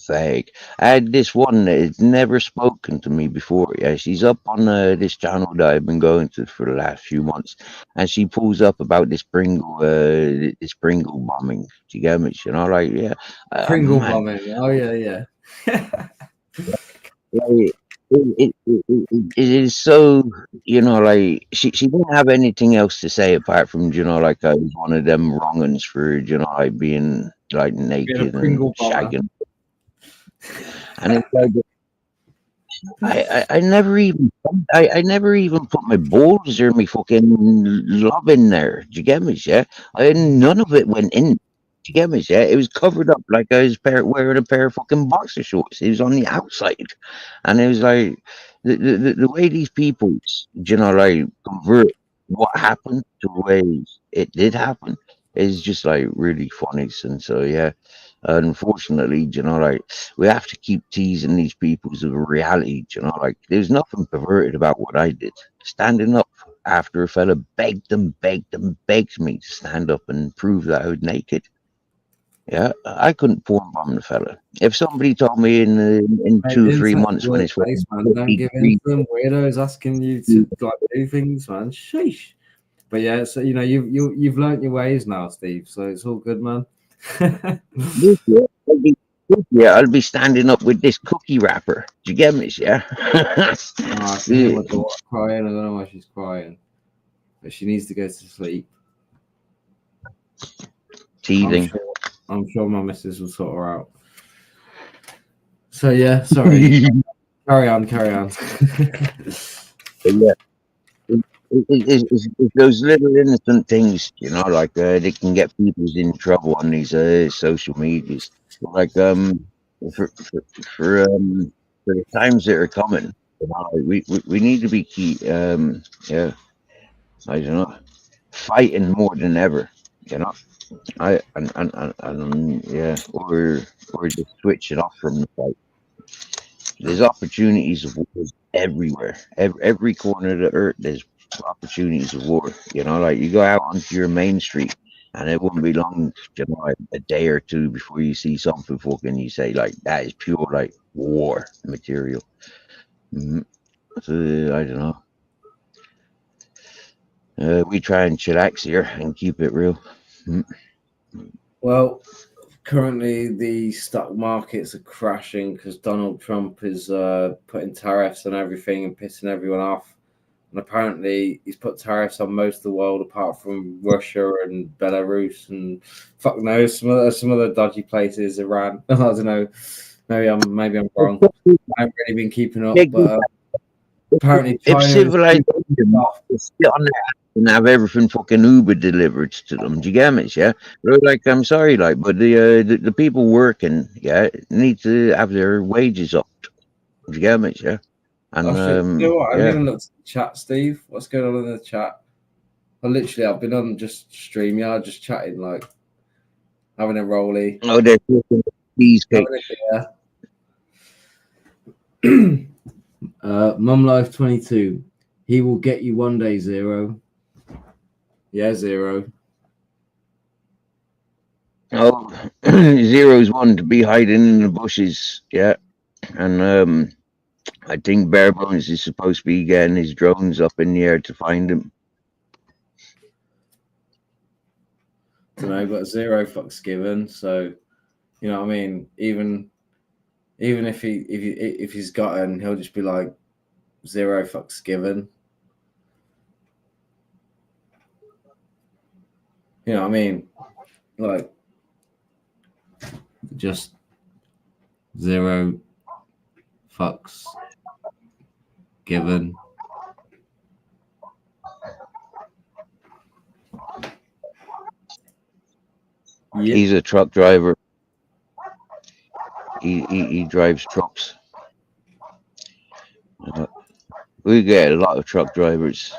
fake. I had this one that has never spoken to me before. Yeah, she's up on this channel that I've been going to for the last few months, and she pulls up about this Pringle bombing. Do you get me? You know, like yeah, Pringle bombing. Oh yeah. It is so, you know, like she didn't have anything else to say apart from, you know, like I was one of them wrong-uns for, you know, like being like naked and shagging. And it's like I never even put my balls or my fucking lob in there. Do you get me? Yeah, none of it went in. Do you get me? Yeah, it was covered up like I was wearing a pair of fucking boxer shorts. It was on the outside, and it was like the way these people, you know, like convert what happened to the way it did happen is just like really funny. And so yeah. Unfortunately, you know, like we have to keep teasing these people's of reality, you know, like there's nothing perverted about what I did. Standing up after a fella begged me to stand up and prove that I was naked. Yeah, I couldn't porn bomb the fella. If somebody told me in 2-3 months when it's place, man, don't give in to them weirdos asking you to like do things, man. Sheesh. But yeah, so you know you've learnt your ways now, Steve. So it's all good, man. I'll be standing up with this cookie wrapper. Do you get me? Yeah. I can hear my daughter crying. I don't know why she's crying, but she needs to go to sleep. Teething. I'm sure my missus will sort her out. So yeah, sorry. Carry on. But yeah, it's those little innocent things, you know, like they can get people in trouble on these social medias. Like for for for, um for the times that are coming, you know, we need to be yeah, I don't know, fighting more than ever, you know. Yeah, or just switching off from the fight. There's opportunities of war everywhere. Every corner of the earth, there's opportunities of war. You know, like you go out onto your main street, and it won't be long, you know, like a day or two before you see something fucking you say like that is pure like war material. Mhm. So I don't know. We try and chillax here and keep it real. Mhm. Well, currently the stock markets are crashing because Donald Trump is putting tariffs on everything and pissing everyone off. And apparently, he's put tariffs on most of the world apart from Russia and Belarus and fuck knows some other dodgy places, Iran. I don't know. Maybe I'm wrong. I haven't really been keeping up, but apparently If China is civilization off. is sit on their ass and have everything fucking Uber delivered to them, do you get me? Yeah, they're like, I'm sorry, like, but the people working, yeah, need to have their wages up. Do you get me? Yeah, and Oh shit! You know what? I haven't yeah, even looked at the chat, Steve. What's going on in the chat? I've been on just StreamYard, just chatting, like having a rollie, oh, they're fucking cheesecake. having a beer. Mum Life 22. He will get you one day, Zero. Yeah, Zero. Oh, Zero's one to be hiding in the bushes, yeah, and I think Bare Bones is supposed to be getting his drones up in the air to find him. Don't know, but zero fucks given. So you know what I mean. Even if he's gotten, he'll just be like zero fucks given. You know what I mean? Like just zero fucks given. Yeah. He's a truck driver. He drives trucks. We get a lot of truck drivers.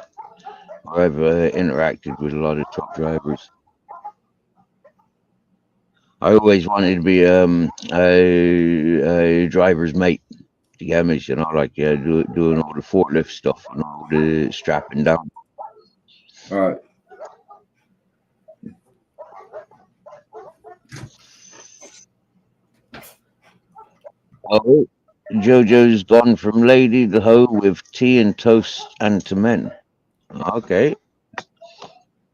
I've interacted with a lot of truck drivers. I always wanted to be a driver's mate. You get me? You know, like doing all the forklift stuff and all the strapping down. All right. Oh, JoJo's gone from lady to hoe with tea and toast and to men. Okay.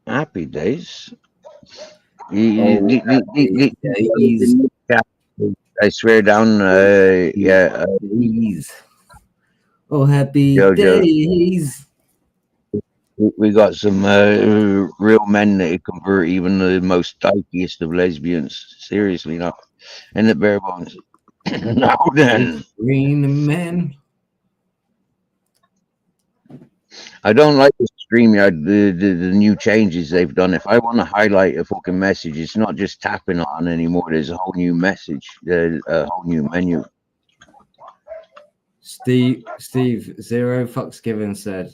Happy days. I swear down, yeah. Oh, happy JoJo. days. We got some real men that convert even the most dykiest of lesbians. Seriously, not. And the Bare Bones. Now then. Green men. I don't like the StreamYard, the new changes they've done. If I want to highlight a fucking message, it's not just tapping on anymore. There's a whole new message. There's a whole new menu. Steve Zero Fucks Given said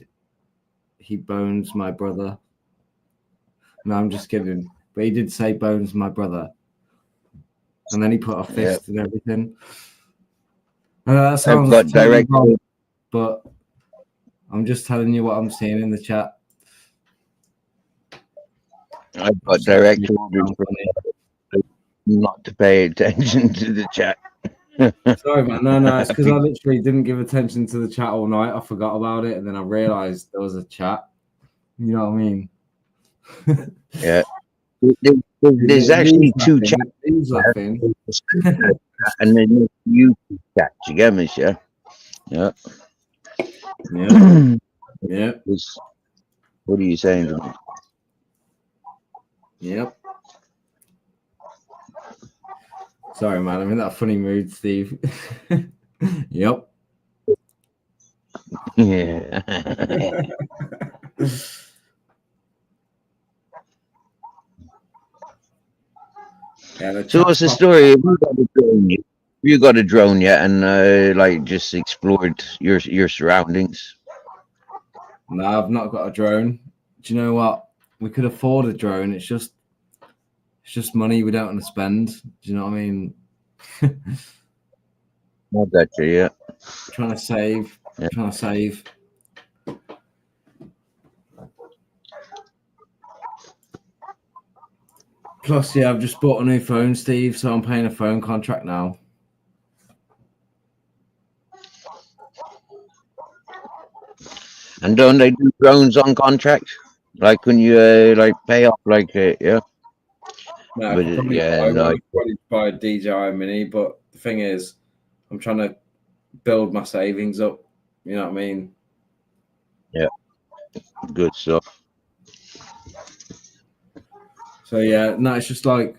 he bones my brother. No, I'm just kidding. But he did say bones my brother. And then he put a fist and everything. That sounds totally wrong, but I'm just telling you what I'm seeing in the chat. I've got direct orders not to pay attention to the chat. Sorry, man. No, it's because I literally didn't give attention to the chat all night. I forgot about it, and then I realized there was a chat. You know what I mean? Yeah. There's actually two chats. And then you chat. You get me, yeah? Yeah. Yeah. Yeah. What are you saying to me? Yep. Sorry, man. I'm in that funny mood, Steve. Yep. Yeah. Yeah, the So what's chat's the pop- story? Have you got a drone yet? Have you got a drone yet, and like just explored your surroundings? No, I've not got a drone. Do you know what? We could afford a drone. It's just money we don't want to spend. Do you know what I mean? Not that you, yeah. Trying to save. Yeah. Trying to save. Plus, yeah, I've just bought a new phone, Steve, so I'm paying a phone contract now. And don't they do drones on contract? Like when you like pay off, like yeah. No, I But could probably yeah, buy no, one. I could probably buy a DJI Mini, but the thing is, I'm trying to build my savings up. You know what I mean? good stuff. So yeah, no, it's just like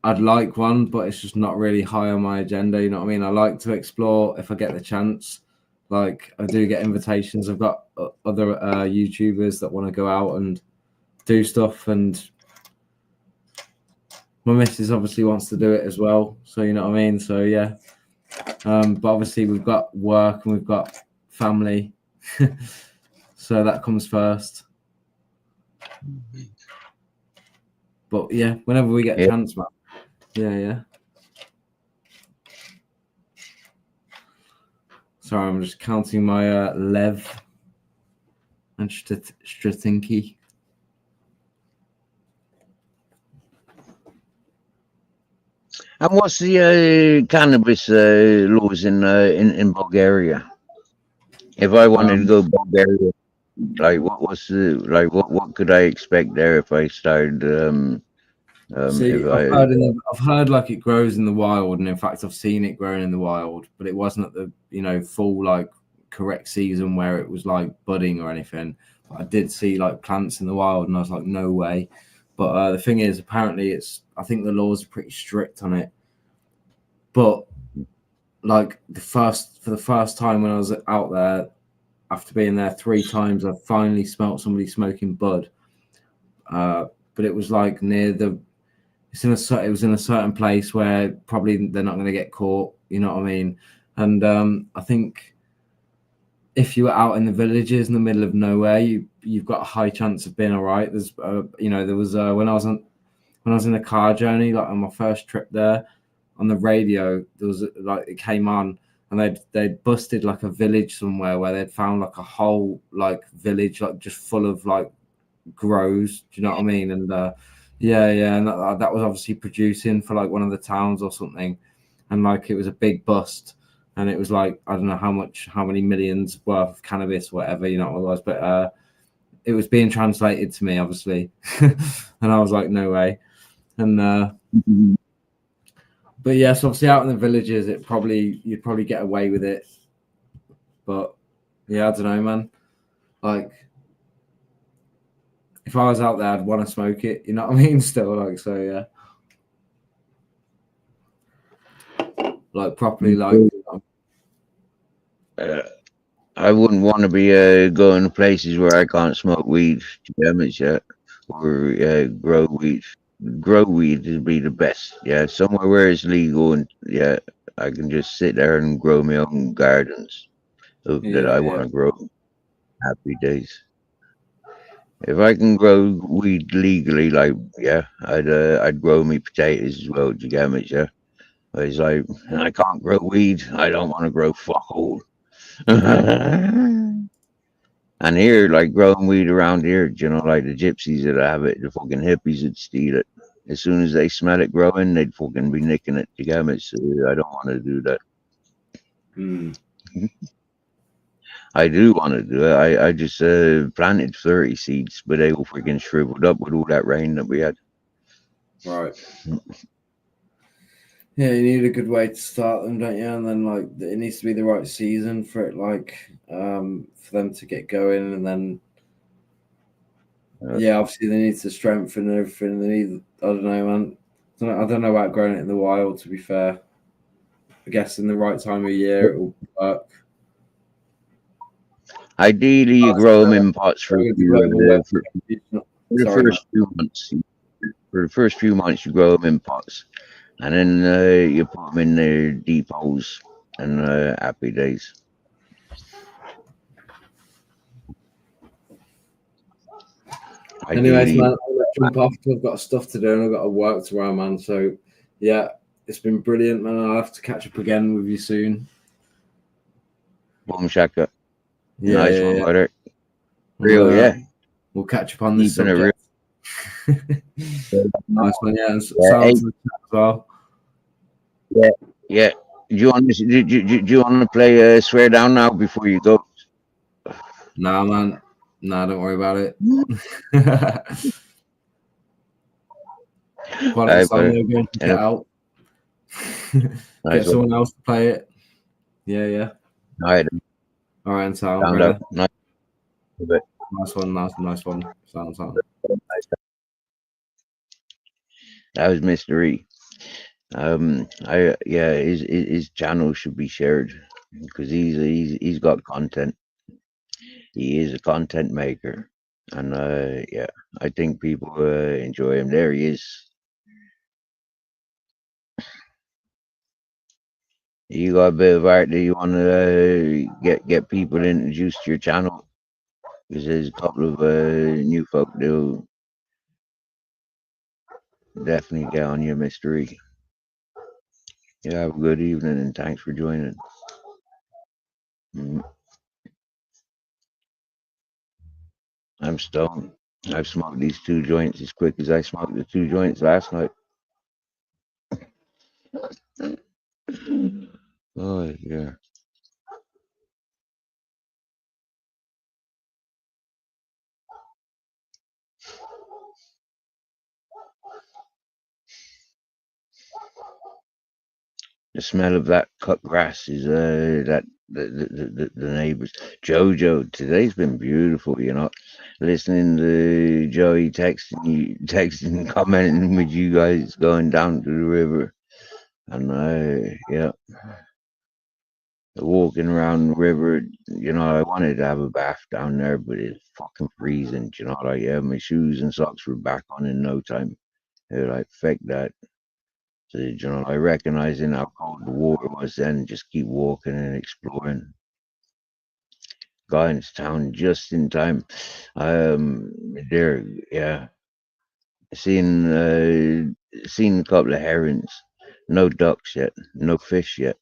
I'd like one, but it's just not really high on my agenda. You know what I mean? I like to explore if I get the chance. Like I do get invitations. I've got other YouTubers that want to go out and do stuff, and my missus obviously wants to do it as well. So you know what I mean? So yeah. But obviously we've got work and we've got family. So that comes first. But yeah, whenever we get a Yeah. chance, man. Yeah. Sorry, I'm just counting my Lev and Stratinki. And what's the cannabis laws in Bulgaria? If I wanted to go Bulgaria, like what could I expect there if I started See, if I've heard like it grows in the wild, and in fact, I've seen it growing in the wild, but it wasn't at the full like correct season where it was like budding or anything. I did see like plants in the wild, and I was like, no way. But the thing is, apparently, I think the laws are pretty strict on it. But like for the first time when I was out there, after being there 3 times, I finally smelt somebody smoking bud. But it was like near the. It was in a certain place where probably they're not going to get caught. You know what I mean? And I think if you were out in the villages in the middle of nowhere, you've got a high chance of being all right. There's there was when I was in a car journey, like on my first trip there, on the radio there was like it came on, and they'd busted like a village somewhere where they'd found like a whole like village like just full of like grows. Do you know what I mean? And and that was obviously producing for like one of the towns or something, and like it was a big bust, and it was like I don't know how many millions worth of cannabis, whatever you know what it was, but it was being translated to me obviously, and I was like, no way, and. But yes, obviously out in the villages, you'd probably get away with it. But yeah, I don't know, man. Like, if I was out there, I'd want to smoke it. You know what I mean? Still, like, so yeah, like properly, like. I wouldn't want to be going to places where I can't smoke weed, damage yet, or grow weed. Grow weed would be the best. Yeah, somewhere where it's legal and yeah, I can just sit there and grow my own gardens that I want to grow. Happy days. If I can grow weed legally, like yeah, I'd grow me potatoes as well. Do you get me? Yeah, but it's like I can't grow weed. I don't want to grow fuck all. And here, like growing weed around here, like the gypsies that have it, the fucking hippies would steal it. As soon as they smell it growing, they'd fucking be nicking it. You get me? So I don't want to do that. I do want to do it. I just planted 30 seeds, but they all freaking shriveled up with all that rain that we had. Right. Yeah, you need a good way to start them, don't you? And then like it needs to be the right season for it, like for them to get going, and then obviously they need to strengthen and everything. They need, I don't know, man. I don't know about growing it in the wild, to be fair. I guess in the right time of year it will work. Ideally, you grow them in pots for, Going to whatever works. for the Sorry, man. first few months. For the first few months, you grow them in pots, and then you put them in the depots, and happy days. Anyways, Ideally, man, I'm gonna jump off. I've got stuff to do and I've got to work tomorrow, man. So, yeah, it's been brilliant, man. I'll have to catch up again with you soon. boom shaka. Yeah, Nice yeah, one, yeah. brother. Real, yeah. We'll catch up on this Keeping it real. subject. Nice one, yeah. And Yeah, sounds like that as well. Yeah. Do you want to play Swear Down now before you go? Nah, man. Nah, don't worry about it. Quality Aye, song, brother. we're going to get out. Nice Get one. someone else to play it. Yeah, yeah. All right. All right, sound, Sound brother. up. Nice. Nice one. Sound. That was Mystery. His channel should be shared because he's got content. He is a content maker, and yeah, I think people enjoy him. There he is. You got a bit of art that you want to get people introduced to your channel, because there's a couple of new folk that'll definitely get on your Mystery. Yeah, have a good evening and thanks for joining. I'm stoned. I've smoked these 2 joints as quick as I smoked the 2 joints last night. Oh, yeah. The smell of that cut grass is that the neighbors. Jojo, today's been beautiful, you know. Listening to Joey texting, commenting with you guys going down to the river, and yeah, walking around the river. You know, I wanted to have a bath down there, but it's fucking freezing. You know, like yeah, my shoes and socks were back on in no time. They're like, "Feck that." So, you know, I recognizing how cold the water was then, just keep walking and exploring. Got into town just in time. There, yeah. Seen a couple of herons. No ducks yet. No fish yet.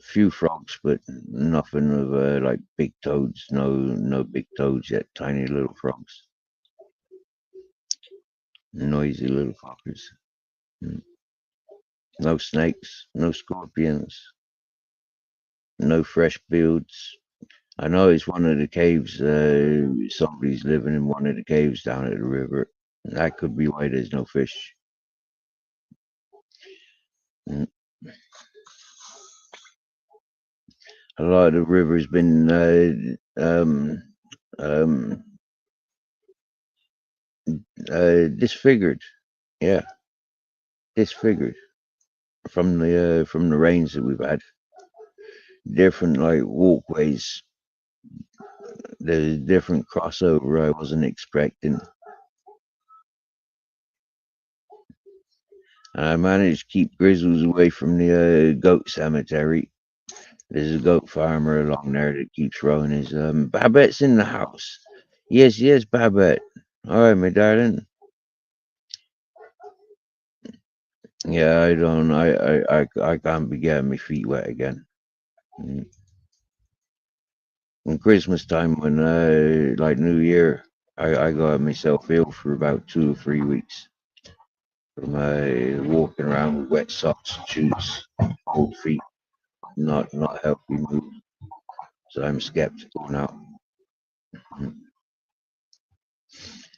Few frogs, but nothing of like big toads. No big toads yet. Tiny little frogs. Noisy little fuckers. No snakes. No scorpions. No fresh builds. I know it's one of the caves. Somebody's living in one of the caves down at the river. That could be why there's no fish. Mm. A lot of the river's been disfigured. Yeah, disfigured from the rains that we've had. Different like walkways. There's different crossover I wasn't expecting. I managed to keep grizzles away from the goat cemetery. There's a goat farmer along there that keeps throwing his Babette's in the house. Yes, Babette. All right, my darling. Yeah, I don't. I can't be getting my feet wet again. And Christmas time, when like New Year, I got myself ill for about 2 or 3 weeks from walking around with wet socks, shoes, cold feet, not healthy mood. So I'm skeptical now.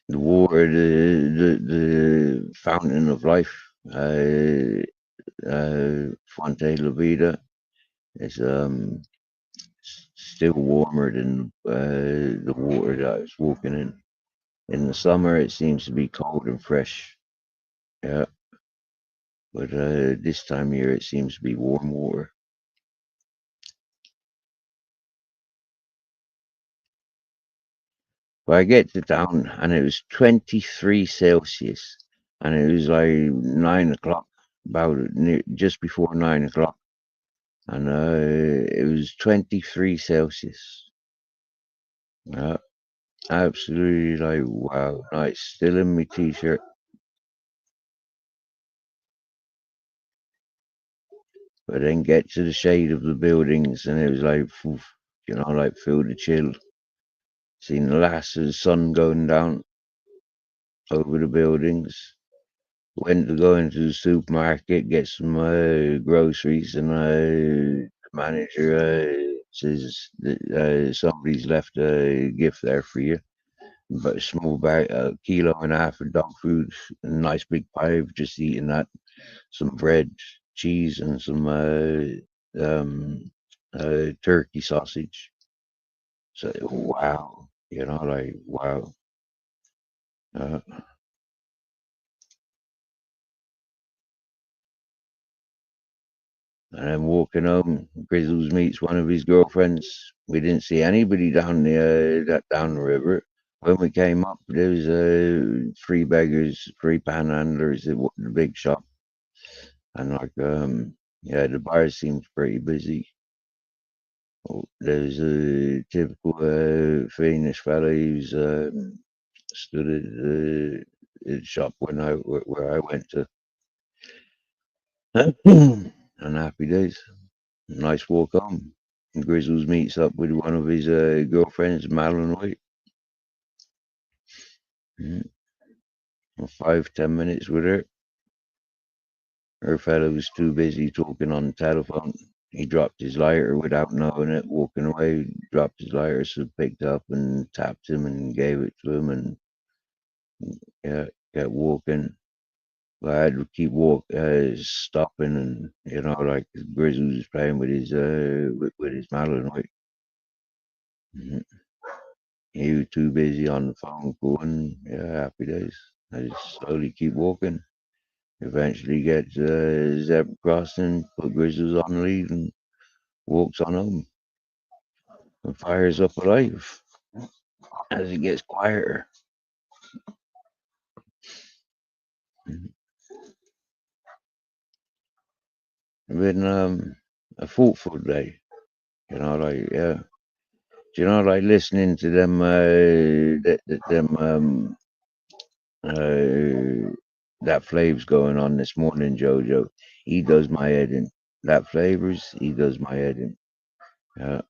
The water, the fountain of life, Fonte La Vida, is still warmer than the water that I was walking in. In the summer, it seems to be cold and fresh. Yeah, But this time of year, it seems to be warm water. But I get to town, and it was 23 Celsius, and it was like 9 o'clock, just before 9 o'clock, and it was 23 Celsius. Absolutely, like, wow, nice. Still in my t-shirt. But then get to the shade of the buildings, and it was like, oof, like feel the chill. Seen the last of the sun going down over the buildings. Went to go into the supermarket, get some groceries, and the manager says that somebody's left a gift there for you. But a small bag, a kilo and a half of dog food, a nice big pie of just eating that, some bread, cheese, and some turkey sausage. So wow, like wow. Uh, and then walking home, Grizzles meets one of his girlfriends. We didn't see anybody down down the river. When we came up, there was three beggars, three panhandlers at the big shop, and like yeah, the bar seems pretty busy. Oh, there's a typical Finnish fella who's stood at the shop where I went to. And happy days. Nice walk home. And Grizzles meets up with one of his girlfriends, Madeline White. 5-10 minutes with her. Her fella was too busy talking on the telephone. He dropped his lighter without knowing it, walking away, dropped his lighter, so picked up and tapped him and gave it to him, and yeah, kept walking. But I had to keep stopping, and like Grizzly was playing with his Madeline White. He was too busy on the phone going, yeah, happy days. I just slowly keep walking. Eventually get to zebra crossing, put Grizzlies on the lead, and walks on home. And fires up a life as it gets quieter. Been a thoughtful day, like yeah. Do like listening to them that Flav's going on this morning, Jojo. He does my head in. That Flavors, he does my head in. Yeah.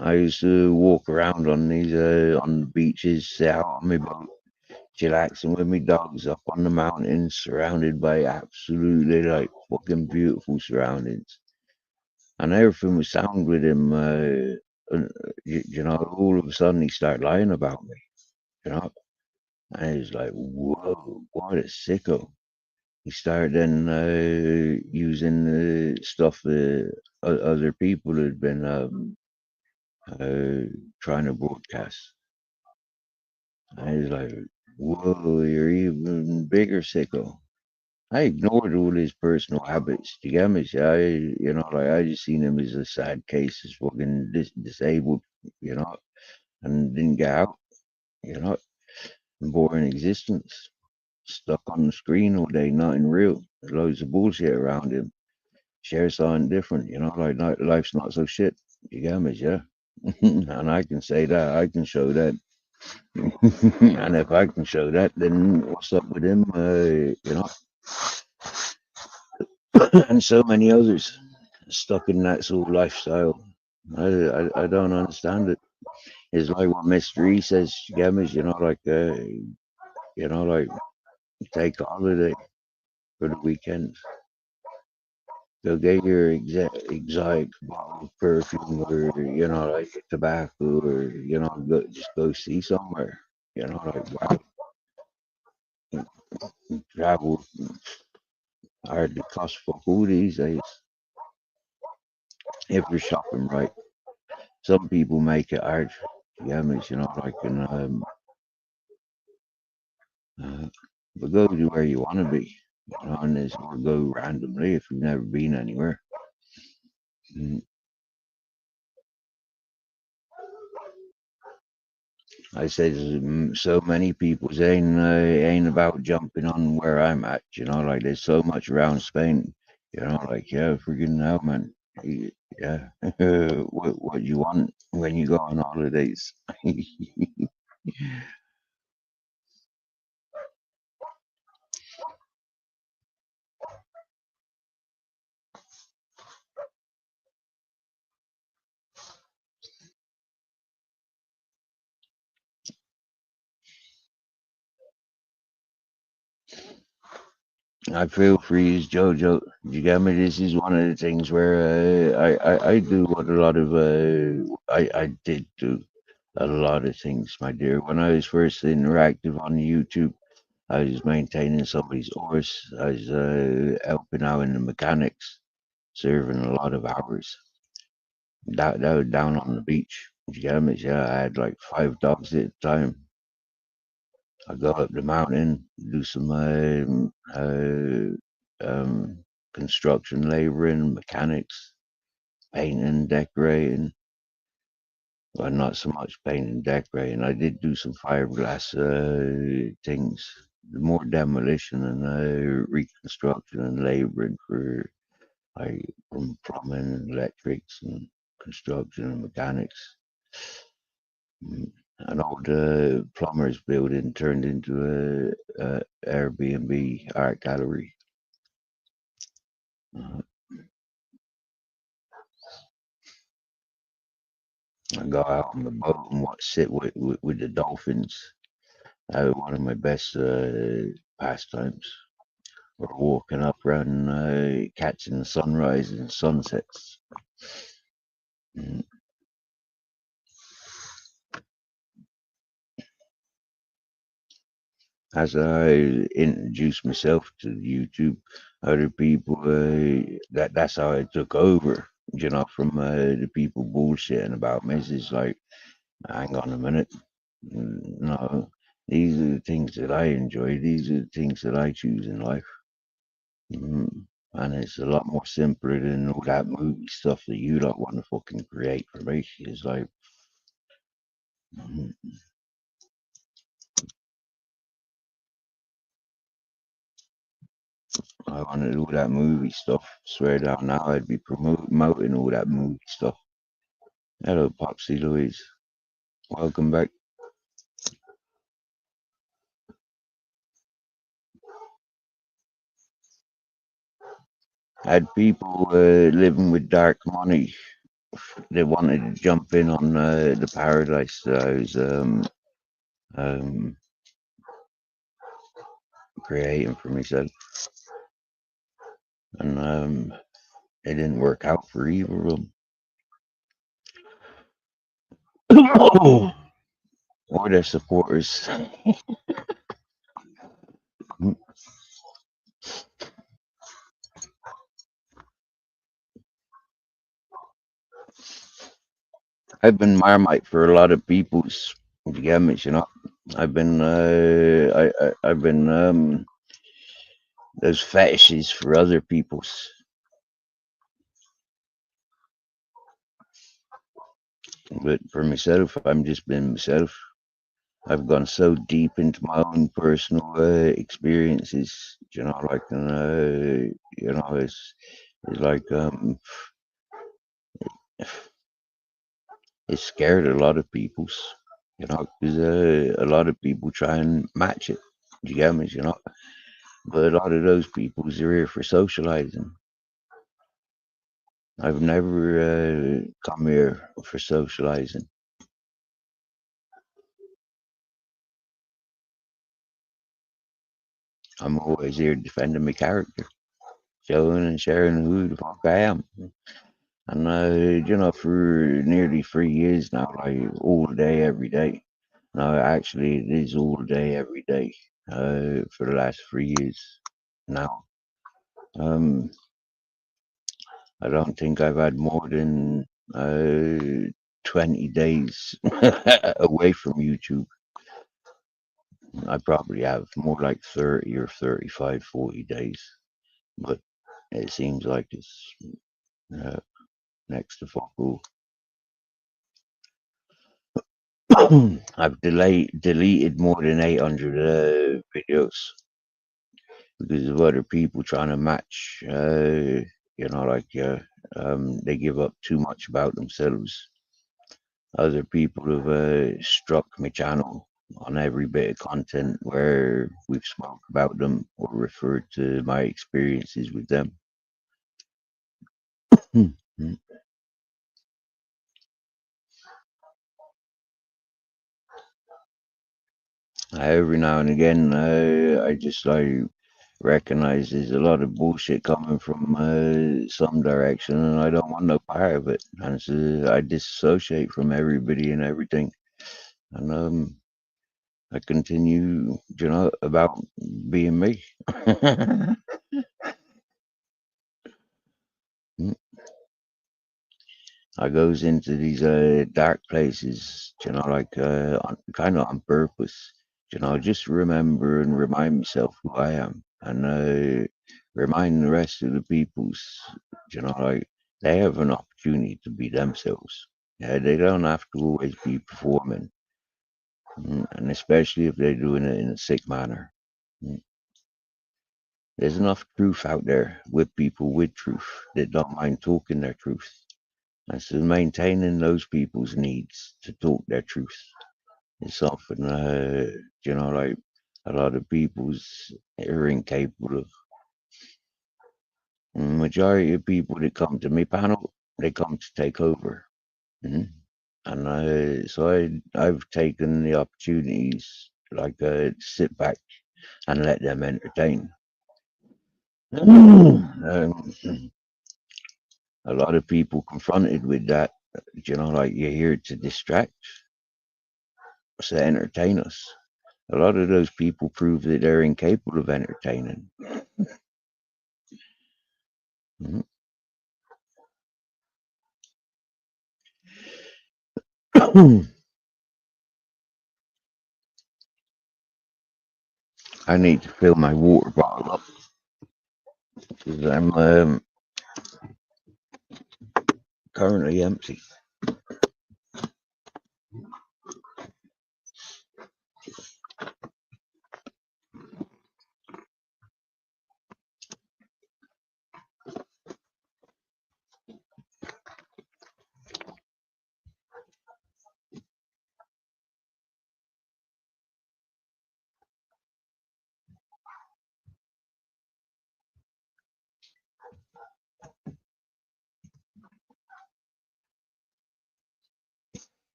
I used to walk around on these on the beaches, sit out on my boat, chillaxing with my dogs up on the mountains, surrounded by absolutely like fucking beautiful surroundings, and everything was sound with him. All of a sudden he started lying about me, and I was like, whoa, what a sicko. He started then using the stuff that other people had been trying to broadcast. I was like, whoa, you're even bigger sicko. I ignored all his personal habits. Do you get me? I just seen him as a sad case, as fucking disabled, and didn't get out, you know, boring existence. Stuck on the screen all day, nothing real. Loads of bullshit around him. Share something different, life's not so shit. You get me, yeah? And I can say that, I can show that. And if I can show that, then what's up with him? And so many others stuck in that sort of lifestyle. I don't understand it. It's like what Mr. E says, you get me? Like take a holiday for the weekend. Go get your exotic bottle of perfume, or like tobacco, or just go see somewhere. Like wow, travel hardly costs for food these days if you're shopping right. Some people make it hard. Yeah, like But go to where you want to be, you know, and this or go randomly if you've never been anywhere. Mm. I said so many people saying ain't about jumping on where I'm at, you know, like there's so much around Spain, you know, like yeah, freaking hell, man, yeah, what you want when you go on holidays? I feel for you, Jojo. You get me? This is one of the things where I do what a lot of I did do a lot of things, my dear. When I was first interactive on YouTube, I was maintaining somebody's horse. I was helping out in the mechanics, serving a lot of hours. That was down on the beach. You get me? Yeah, I had like 5 dogs at the time. I go up the mountain, do some construction laboring, mechanics, painting, decorating. Well, not so much painting, decorating. I did do some fiberglass things, more demolition and reconstruction and laboring for like from plumbing and electrics and construction and mechanics. An old plumber's building turned into a Airbnb art gallery. Uh, I go out on the boat and sit with the dolphins. That was one of my best pastimes. Or walking up around catching the sunrise and sunsets. Mm. As I introduced myself to YouTube, other people that's how I took over. You know, from the people bullshitting about me. It's just like, hang on a minute. No, these are the things that I enjoy. These are the things that I choose in life. And it's a lot more simpler than all that movie stuff that you don't want to fucking create for me. It's like, mm, I want to do all that movie stuff. Swear down now, I'd be promoting all that movie stuff. Hello, Popsy Louise. Welcome back. Had people living with dark money. They wanted to jump in on the paradise that I was um, creating for myself, and it didn't work out for either of them or their supporters. I've been Marmite for a lot of people's gamut, you know. I've been I've been those fetishes for other people's, but for myself, I'm just been myself. I've gone so deep into my own personal experiences, you know, like you know, it's like it scared a lot of people's, you know, because a lot of people try and match it. You get me, you know, but a lot of those people's are here for socializing. I've never come here for socializing. I'm always here defending my character, showing and sharing who the fuck I am. And you know, for nearly 3 years now, like all day, every day. No, actually, it is all day, every day. For the last 3 years now. Um, I don't think I've had more than 20 days away from YouTube. I probably have more like 30 or 35, 40 days, but it seems like it's uh, next to fuck all. I've deleted more than 800 videos because of other people trying to match. They give up too much about themselves. Other people have struck my channel on every bit of content where we've spoke about them or referred to my experiences with them. Every now and again, I just recognize there's a lot of bullshit coming from some direction, and I don't want no part of it. And so I disassociate from everybody and everything, and I continue, about being me. I goes into these dark places, kind of on purpose. Just remember and remind myself who I am, and remind the rest of the peoples, they have an opportunity to be themselves. Yeah, they don't have to always be performing, and especially if they're doing it in a sick manner. Mm. There's enough truth out there with people with truth that don't mind talking their truth. And so maintaining those people's needs to talk their truth is something, like a lot of people's are incapable of. Majority of people that come to my panel, they come to take over. Mhm. And I've taken the opportunities, to sit back and let them entertain. A lot of people confronted with that, you're here to distract, to entertain us. A lot of those people prove that they're incapable of entertaining. Mhm. I need to fill my water bottle up because I'm currently empty.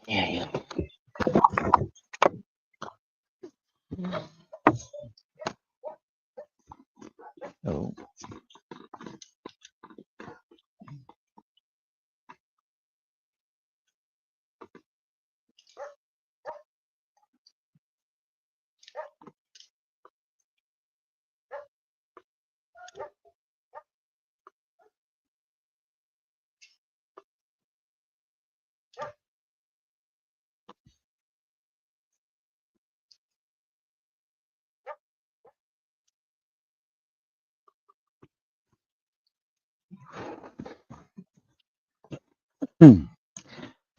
Yeah. Oh.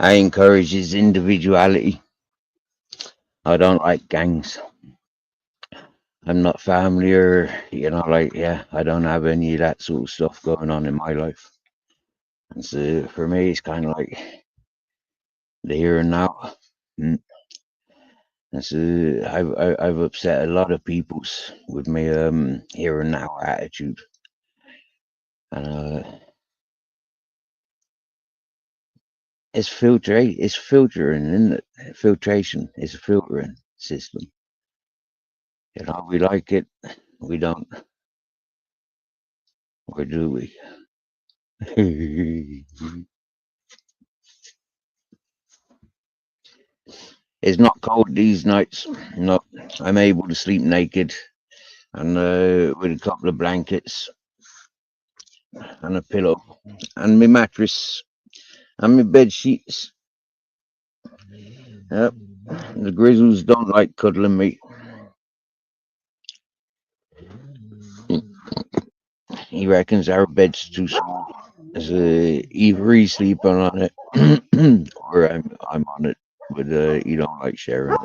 I encourage his individuality. I don't like gangs. I'm not family or, like, yeah, I don't have any of that sort of stuff going on in my life. And so for me, it's kind of like the here and now. Mm. And so I've upset a lot of people's with my here and now attitude. And it's filtering, isn't it? Filtration is a filtering system. We like it, we don't, or do we? It's not cold these nights. No, I'm able to sleep naked and with a couple of blankets and a pillow and my mattress and my bed sheets. Yep. The Grizzlies don't like cuddling me. He reckons our bed's too small. So either he's sleeping on it or I'm on it, but he don't like sharing it.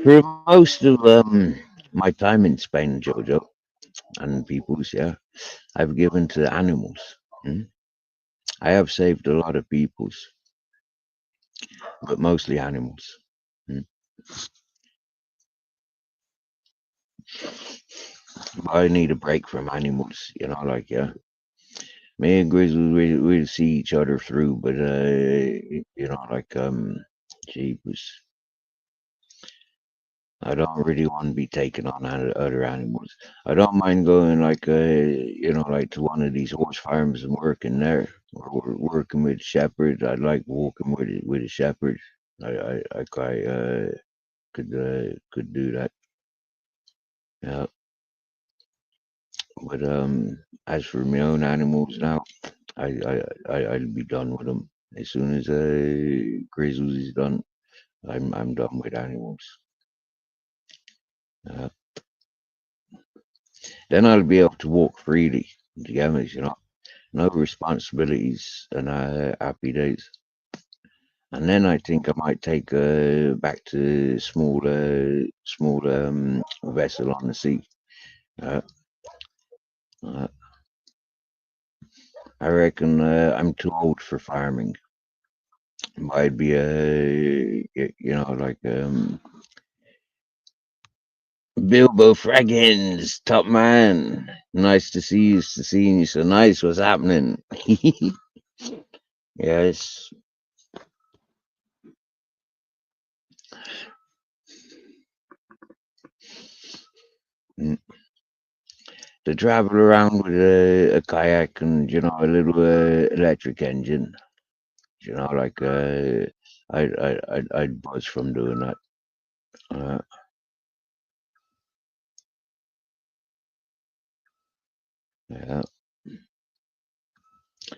For most of my time in Spain, Jojo, and peoples, yeah, I've given to the animals. Mm. I have saved a lot of peoples, but mostly animals. Mm. I need a break from animals, like, yeah. Me and Grizzlies, we see each other through, but like jeepers. I don't really want to be taken on other animals. I don't mind going like like to one of these horse farms and working there, or working with shepherd. I like walking with a shepherd. I quite could do that. Yeah, but as for my own animals now, I'll be done with them as soon as Grizzlies is done. I'm done with animals. Uh, then I'll be able to walk freely. Do you get me? No responsibilities and happy days. And then I think I might take back to small vessel on the sea. Uh, uh, I reckon I'm too old for farming. I'd be like Bilbo Fraggins, top man. Nice to see you. To seeing you so nice. What's happening? Yes. Mm. To travel around with a kayak and a little electric engine, like I'd buzz from doing that. Uh, yeah.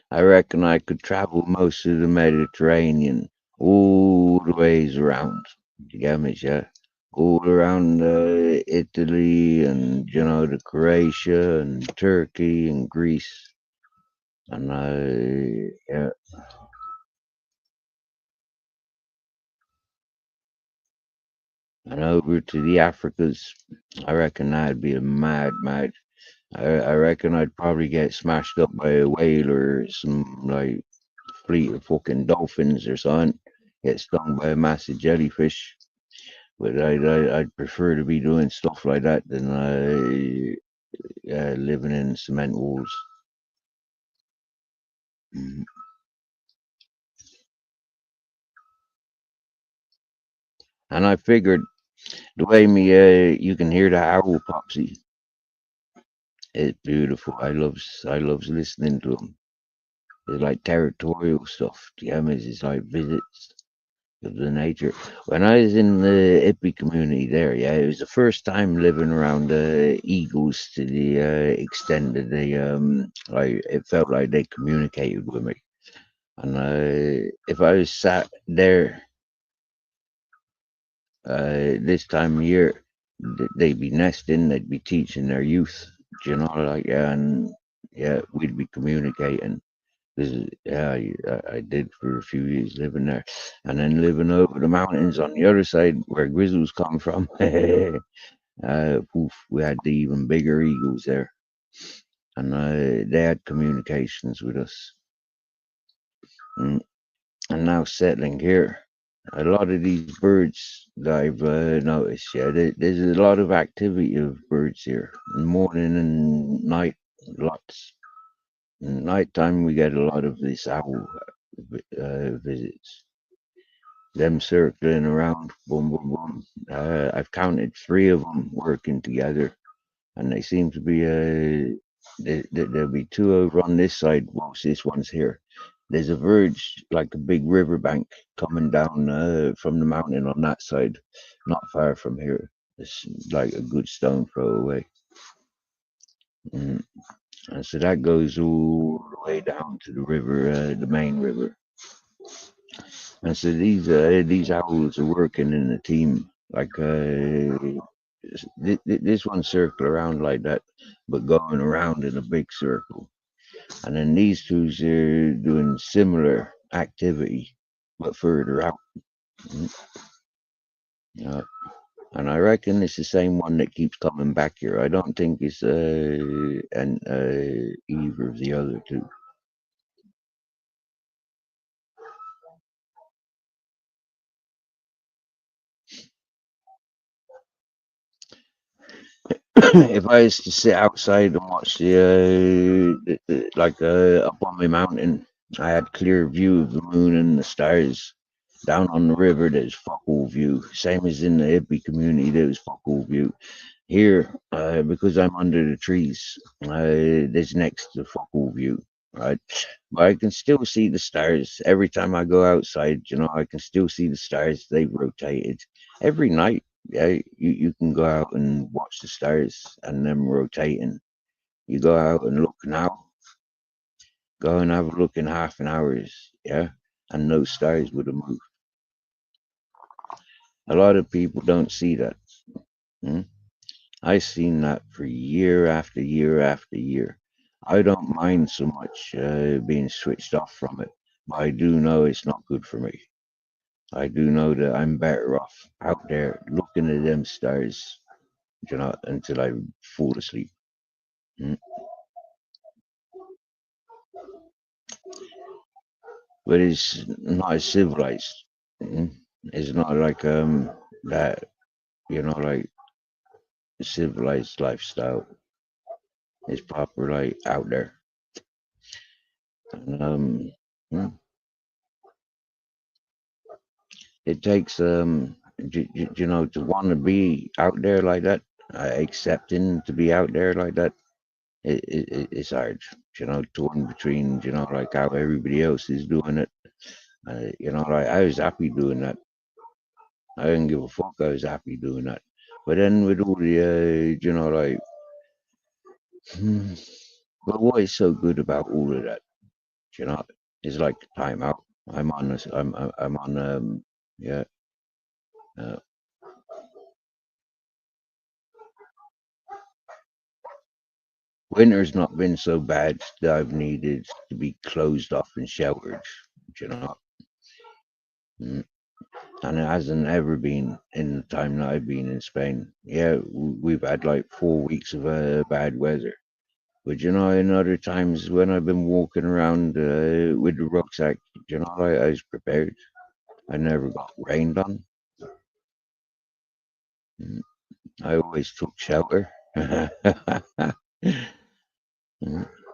I reckon I could travel most of the Mediterranean, all the ways around. You get me, yeah? All around Italy and the Croatia and Turkey and Greece, and yeah, and over to the Africas. I reckon that'd be a mad. I reckon I'd probably get smashed up by a whale or some like fleet of fucking dolphins or something. Get stung by a massive jellyfish. But I'd prefer to be doing stuff like that than living in cement walls. Mm. And I figured the way you can hear the owl, Popsy. It's beautiful. I love listening to them. It's like territorial stuff. Do you know what I mean? It's like visits of the nature. When I was in the hippie community there, yeah, it was the first time living around eagles to the extent that they like it felt like they communicated with me. And if I was sat there this time of year, they'd be nesting, they'd be teaching their youth. you know, like, yeah, and yeah, we'd be communicating. Yeah, I did for a few years living there, and then living over the mountains on the other side where grizzlies come from. We had the even bigger eagles there, and they had communications with us. Mm. And now settling here, a lot of these birds that I've noticed, yeah, there's a lot of activity of birds here, morning and night, lots. Nighttime, we get a lot of this owl visits. Them circling around, boom, boom, boom. I've counted 3 of them working together, and they seem to be. There'll be 2 over on this side, whilst this one's here. There's a verge, like a big riverbank, coming down from the mountain on that side, not far from here. It's like a good stone throw away. Mm. And so that goes all the way down to the river, the main river. And so these owls are working in a team. Like this one circle around like that, but going around in a big circle. And then these two's are doing similar activity, but further out. Uh, and I reckon it's the same one that keeps coming back here. I don't think it's either of the other two. If I was to sit outside and watch like up on my mountain, I had clear view of the moon and the stars. Down on the river, there's fuck all view. Same as in the hippie community, there's fuck all view. Here, because I'm under the trees, there's next to fuck all view, right? But I can still see the stars every time I go outside. You know, I can still see the stars. They've rotated every night. Yeah, you can go out and watch the stars and them rotating. You go out and look now. Go and have a look in half an hour. Yeah, and those stars would have moved. A lot of people don't see that. Hmm? I've seen that for year after year after year. I don't mind so much being switched off from it, but I do know it's not good for me. I do know that I'm better off out there looking at them stars, you know, until I fall asleep. Mm. But it's not as civilized. Mm. It's not like that, you know, like civilized lifestyle. It's proper like out there. And, mm. It takes you know, to want to be out there like that, accepting to be out there like that. It's hard, you know, torn between, you know, like how everybody else is doing it. You know, like I was happy doing that. I didn't give a fuck. I was happy doing that. But then with all the, you know, like, but what is so good about all of that? You know, it's like time out. I'm on this. I'm on. Yeah. Uh, Winter's not been so bad that I've needed to be closed off and sheltered. You know. Mm. And it hasn't ever been in the time that I've been in Spain. Yeah, we've had like 4 weeks of bad weather. But you know, in other times when I've been walking around with the rucksack, you know, I was prepared. I never got rained on. Mm. I always took shelter. Mm.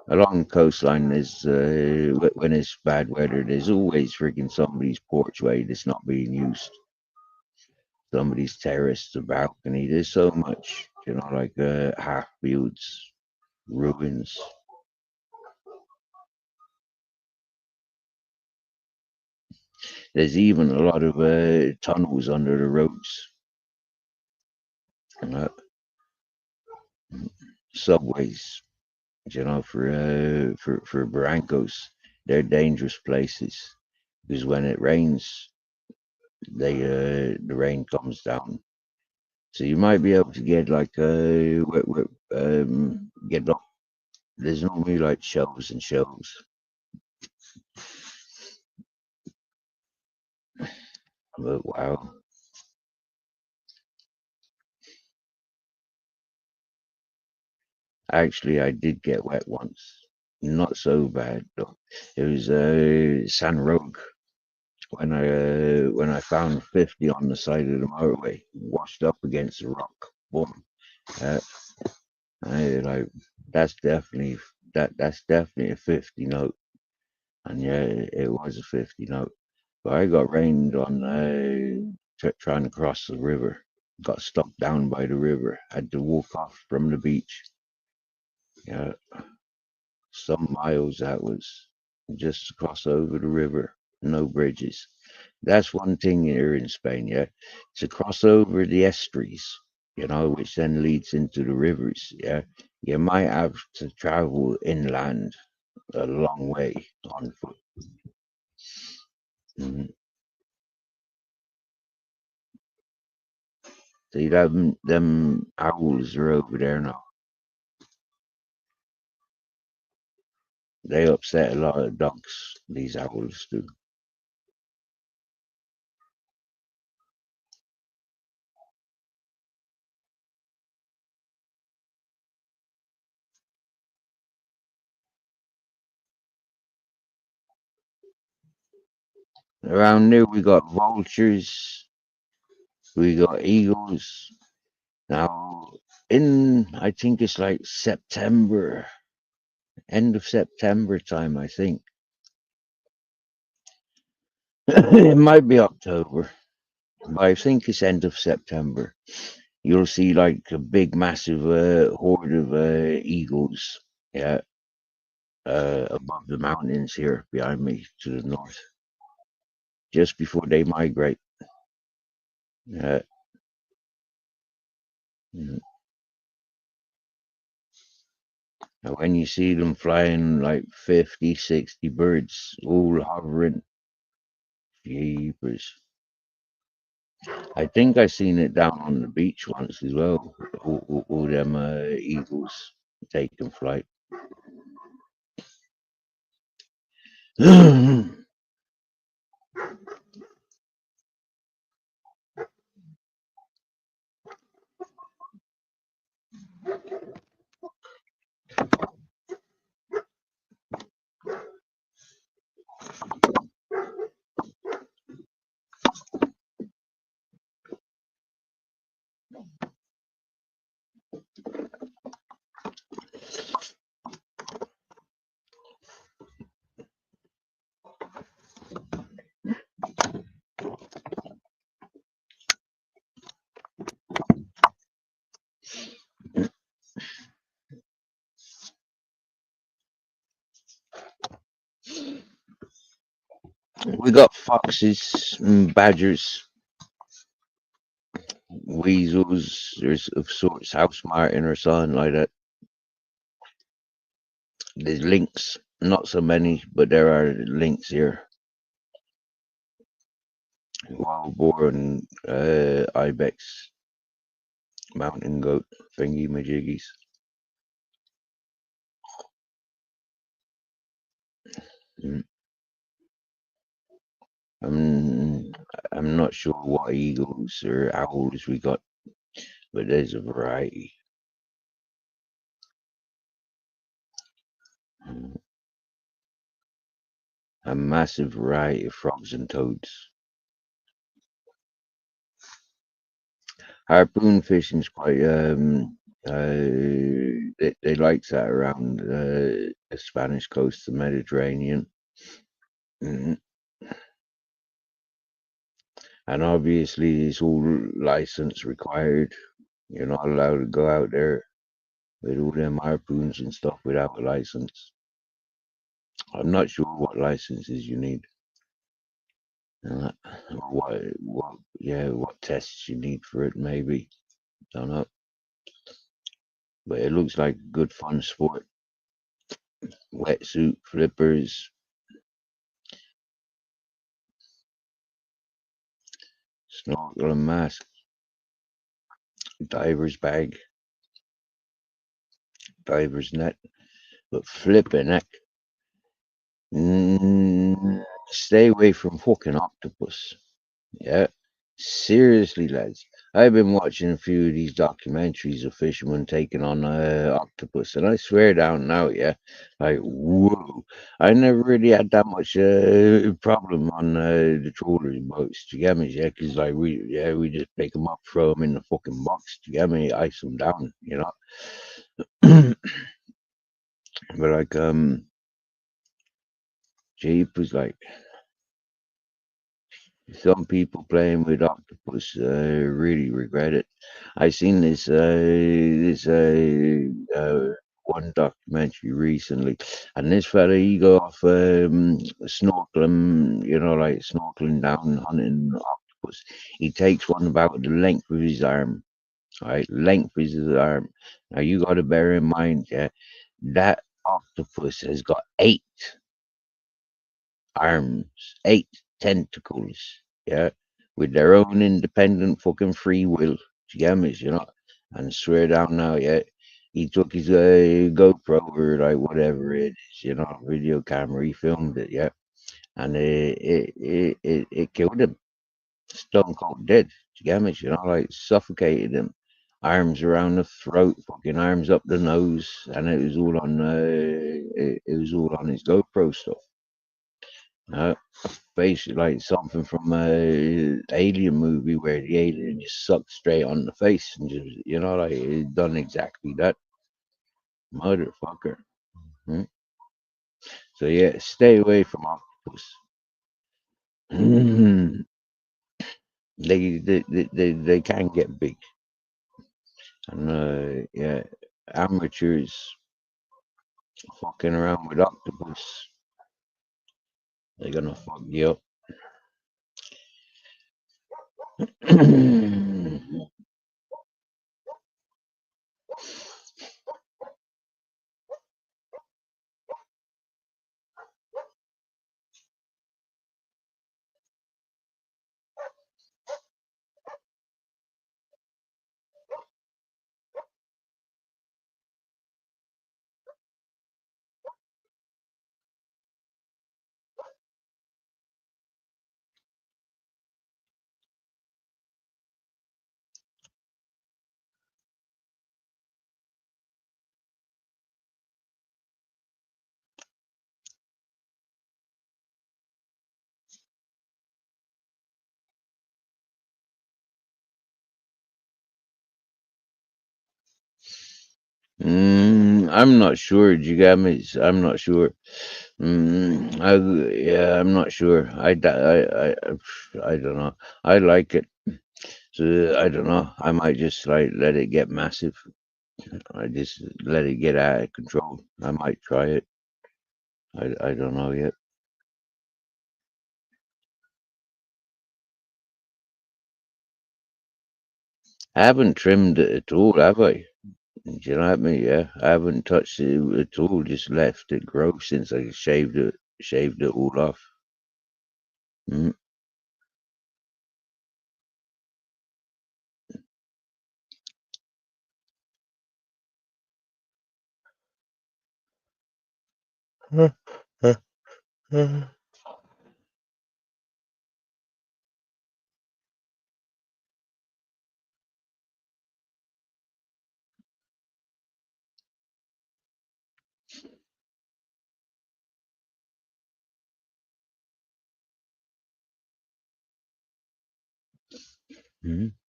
Along the coastline, there's when it's bad weather, there's always freaking somebody's porchway that's not being used. Somebody's terrace, the balcony. There's so much, you know, like half builds, ruins. There's even a lot of tunnels under the roads. Uh, Subways, you know, for barrancos. They're dangerous places because when it rains, the rain comes down So you might be able to get like get up. There's normally like shelves and shelves. But wow. Actually, I did get wet once. Not so bad though. It was San Roque when I found 50 on the side of the motorway, washed up against the rock. Boom. Uh, like that's definitely that's definitely a 50 note. And yeah, it was a 50 note. But I got rained on trying to cross the river. Got stuck down by the river. Had to walk off from the beach. Yeah, some miles that was just to cross over the river. No bridges. That's one thing here in Spain. Yeah, to cross over the estuaries, which then leads into the rivers. Yeah, you might have to travel inland a long way on foot. Mhm. See, them owls are over there now. They upset a lot of dogs, these owls do. Around there, we got vultures, we got eagles. Now, I think it's like September, end of September time, I think. It might be October, but I think it's end of September. You'll see like a big, massive horde of eagles, yeah, above the mountains here behind me to the north, just before they migrate. Yeah. Mm. And when you see them flying like 50, 60 birds, all hovering, jeepers. I think I seen it down on the beach once as well. All them eagles taking flight. We got foxes, badgers, weasels, there's of sorts, house martin or something like that. There's lynx, not so many, but there are lynx here. Wild boar and ibex, mountain goat, thingy majiggies. Mm. I'm I'm not sure what eagles or owls we got, but there's a variety. Mm. A massive variety of frogs and toads. Harpoon fishing's quite they like that around the Spanish coast, the Mediterranean. Mhm. And obviously it's all license required. You're not allowed to go out there with all them harpoons and stuff without a license. I'm not sure what licenses you need. Uh, what tests you need for it, maybe. Don't know. But it looks like good fun sport. Wetsuit, flippers, snorkel and mask. diver's bag, diver's net, but flipping heck. Stay away from fucking octopus. Yeah. Seriously, lads. I've been watching a few of these documentaries of fishermen taking on octopus, and I swear down now, yeah, like whoa! I never really had that much problem on the trawlers boats. Do you get me? Yeah, because like we just pick them up, throw them in the fucking box. Do you get me? Ice them down, you know. But like jeepers, like some people playing with octopus really regret it. I seen this one documentary recently, and this fella he go off snorkeling, you know, like snorkeling down hunting octopus. He takes one about the length of his arm, right? Length of his arm. Now you got to bear in mind, yeah, that octopus has got 8 arms, 8 tentacles, yeah, with their own independent fucking free will. Jammers, you know, and swear down now, yeah. He took his GoPro or like whatever it is, you know, video camera. He filmed it, yeah, and it killed him, stone cold dead. Jammers, you know, like suffocated him. Arms around the throat, fucking arms up the nose, and it was all on. It was all on his GoPro stuff. Basically like something from a alien movie where the alien just sucked straight on the face and just, you know, like it done exactly that. Motherfucker. Hmm? So yeah, stay away from octopus. They can get big. And yeah, amateurs fucking around with octopus, they're gonna fuck you up. I'm not sure. Do you get me? I'm not sure. Yeah, I'm not sure. I don't know. I like it. So I don't know. I might just like let it get massive. I just let it get out of control. I might try it. I don't know yet. I haven't trimmed it at all, have I? Do you know what I mean? Yeah, I haven't touched it at all. Just left it grow since I shaved it all off. Mm.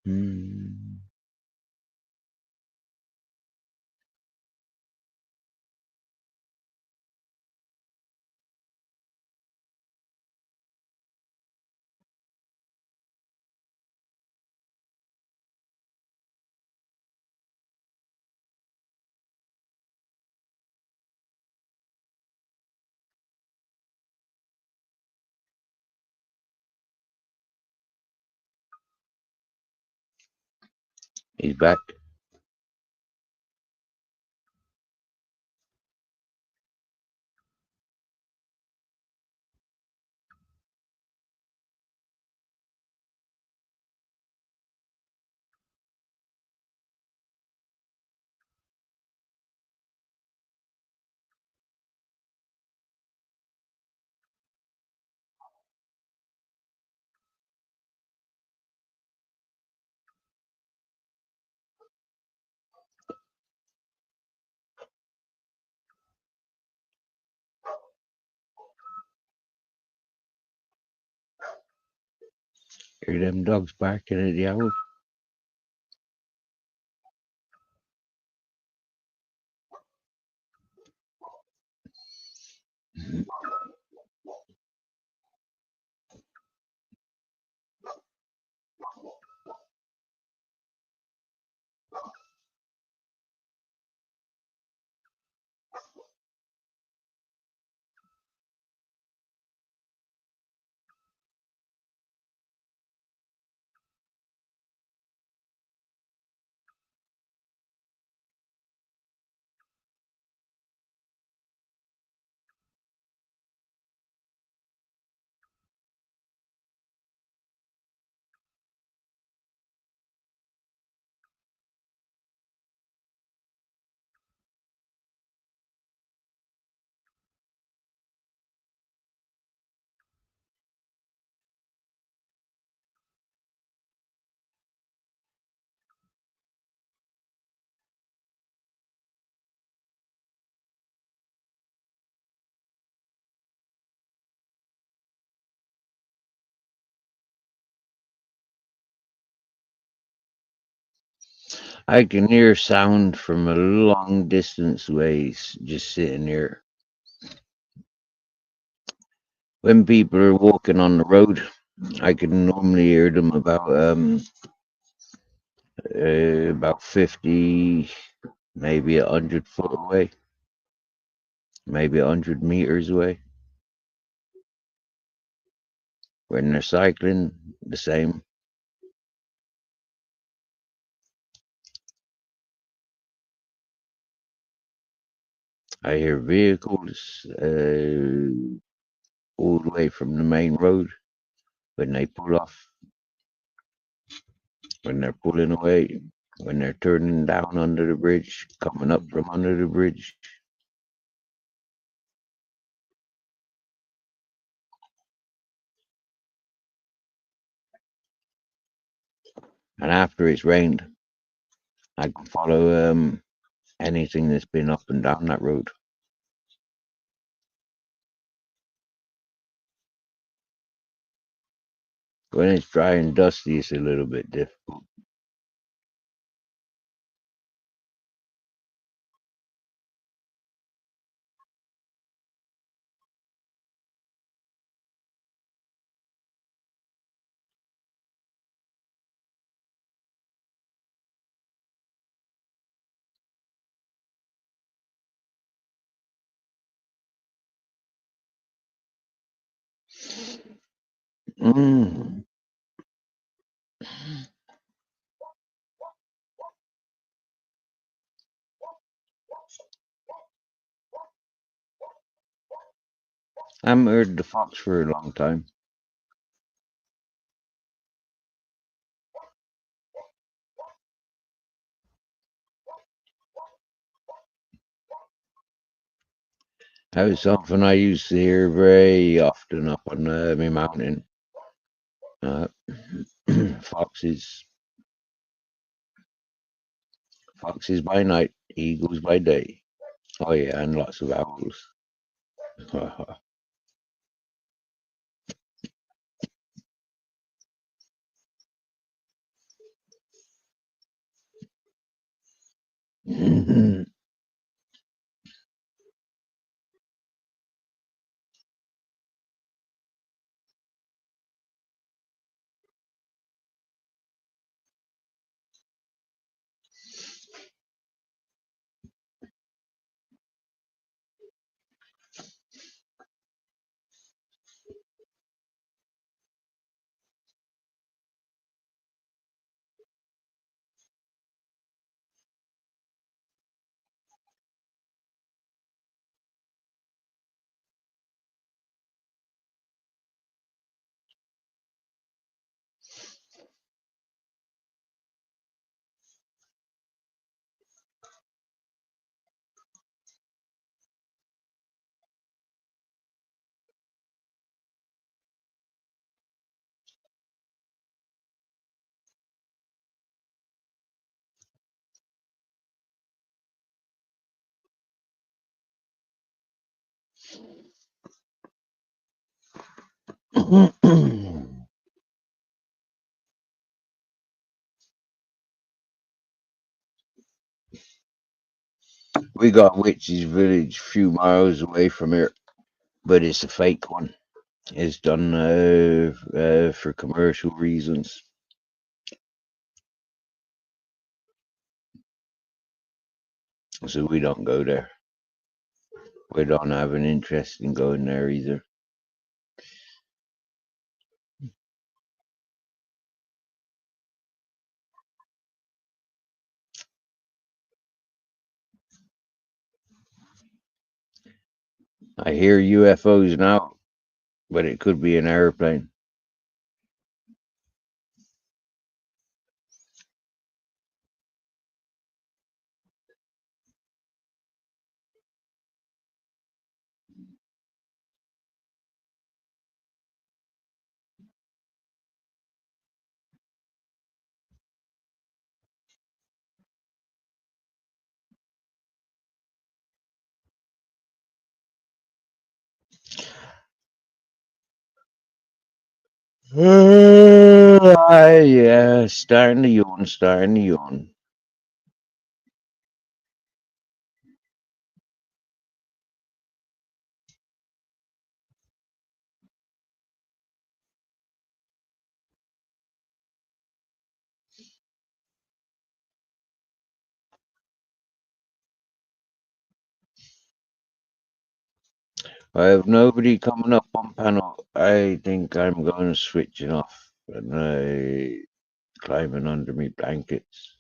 Mm. He's back. Hear them dogs barking at the owl. I can hear sound from a long distance away, just sitting here. When people are walking on the road, I can normally hear them about 50, maybe 100 foot away, maybe 100 meters away. When they're cycling, the same. I hear vehicles all the way from the main road when they pull off, when they're pulling away, when they're turning down under the bridge, coming up from under the bridge. And after it's rained, I can follow anything that's been up and down that road. When it's dry and dusty, it's a little bit difficult. Mm. I haven't heard the fox for a long time. That was something I used to hear very often up on my mountain. Uh, foxes, foxes by night, eagles by day. Oh yeah, and lots of owls. We got Witch's Village a few miles away from here, but it's a fake one. It's done for commercial reasons. So we don't go there. We don't have an interest in going there either. I hear UFOs now, but it could be an airplane. Yeah, starting to yawn. I have nobody coming up on panel. I think I'm going to switch it off and climbing under me blankets.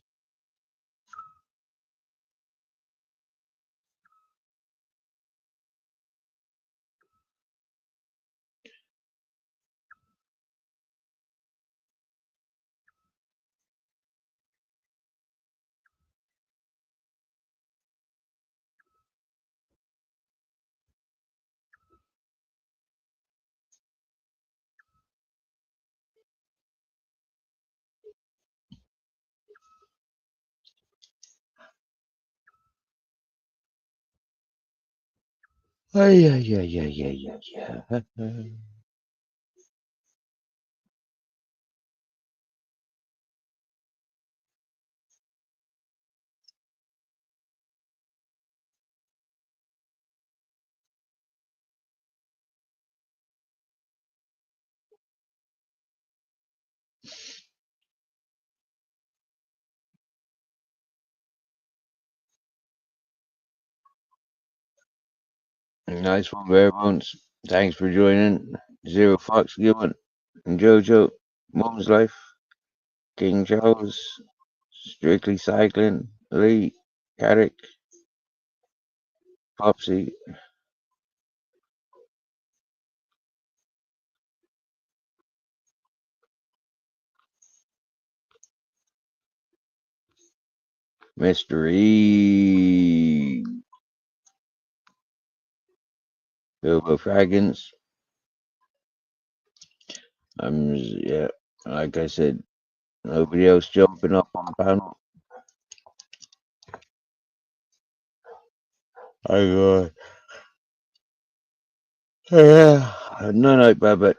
Yeah. Nice one, Bear Bones. Thanks for joining. Zero Fox Gibbon and Jojo, Mom's Life, King Charles, Strictly Cycling, Lee, Carrick, Popsy, Mr. E, Bilbo Fraggins. Yeah, like I said, nobody else jumping up on panel. No, Baba.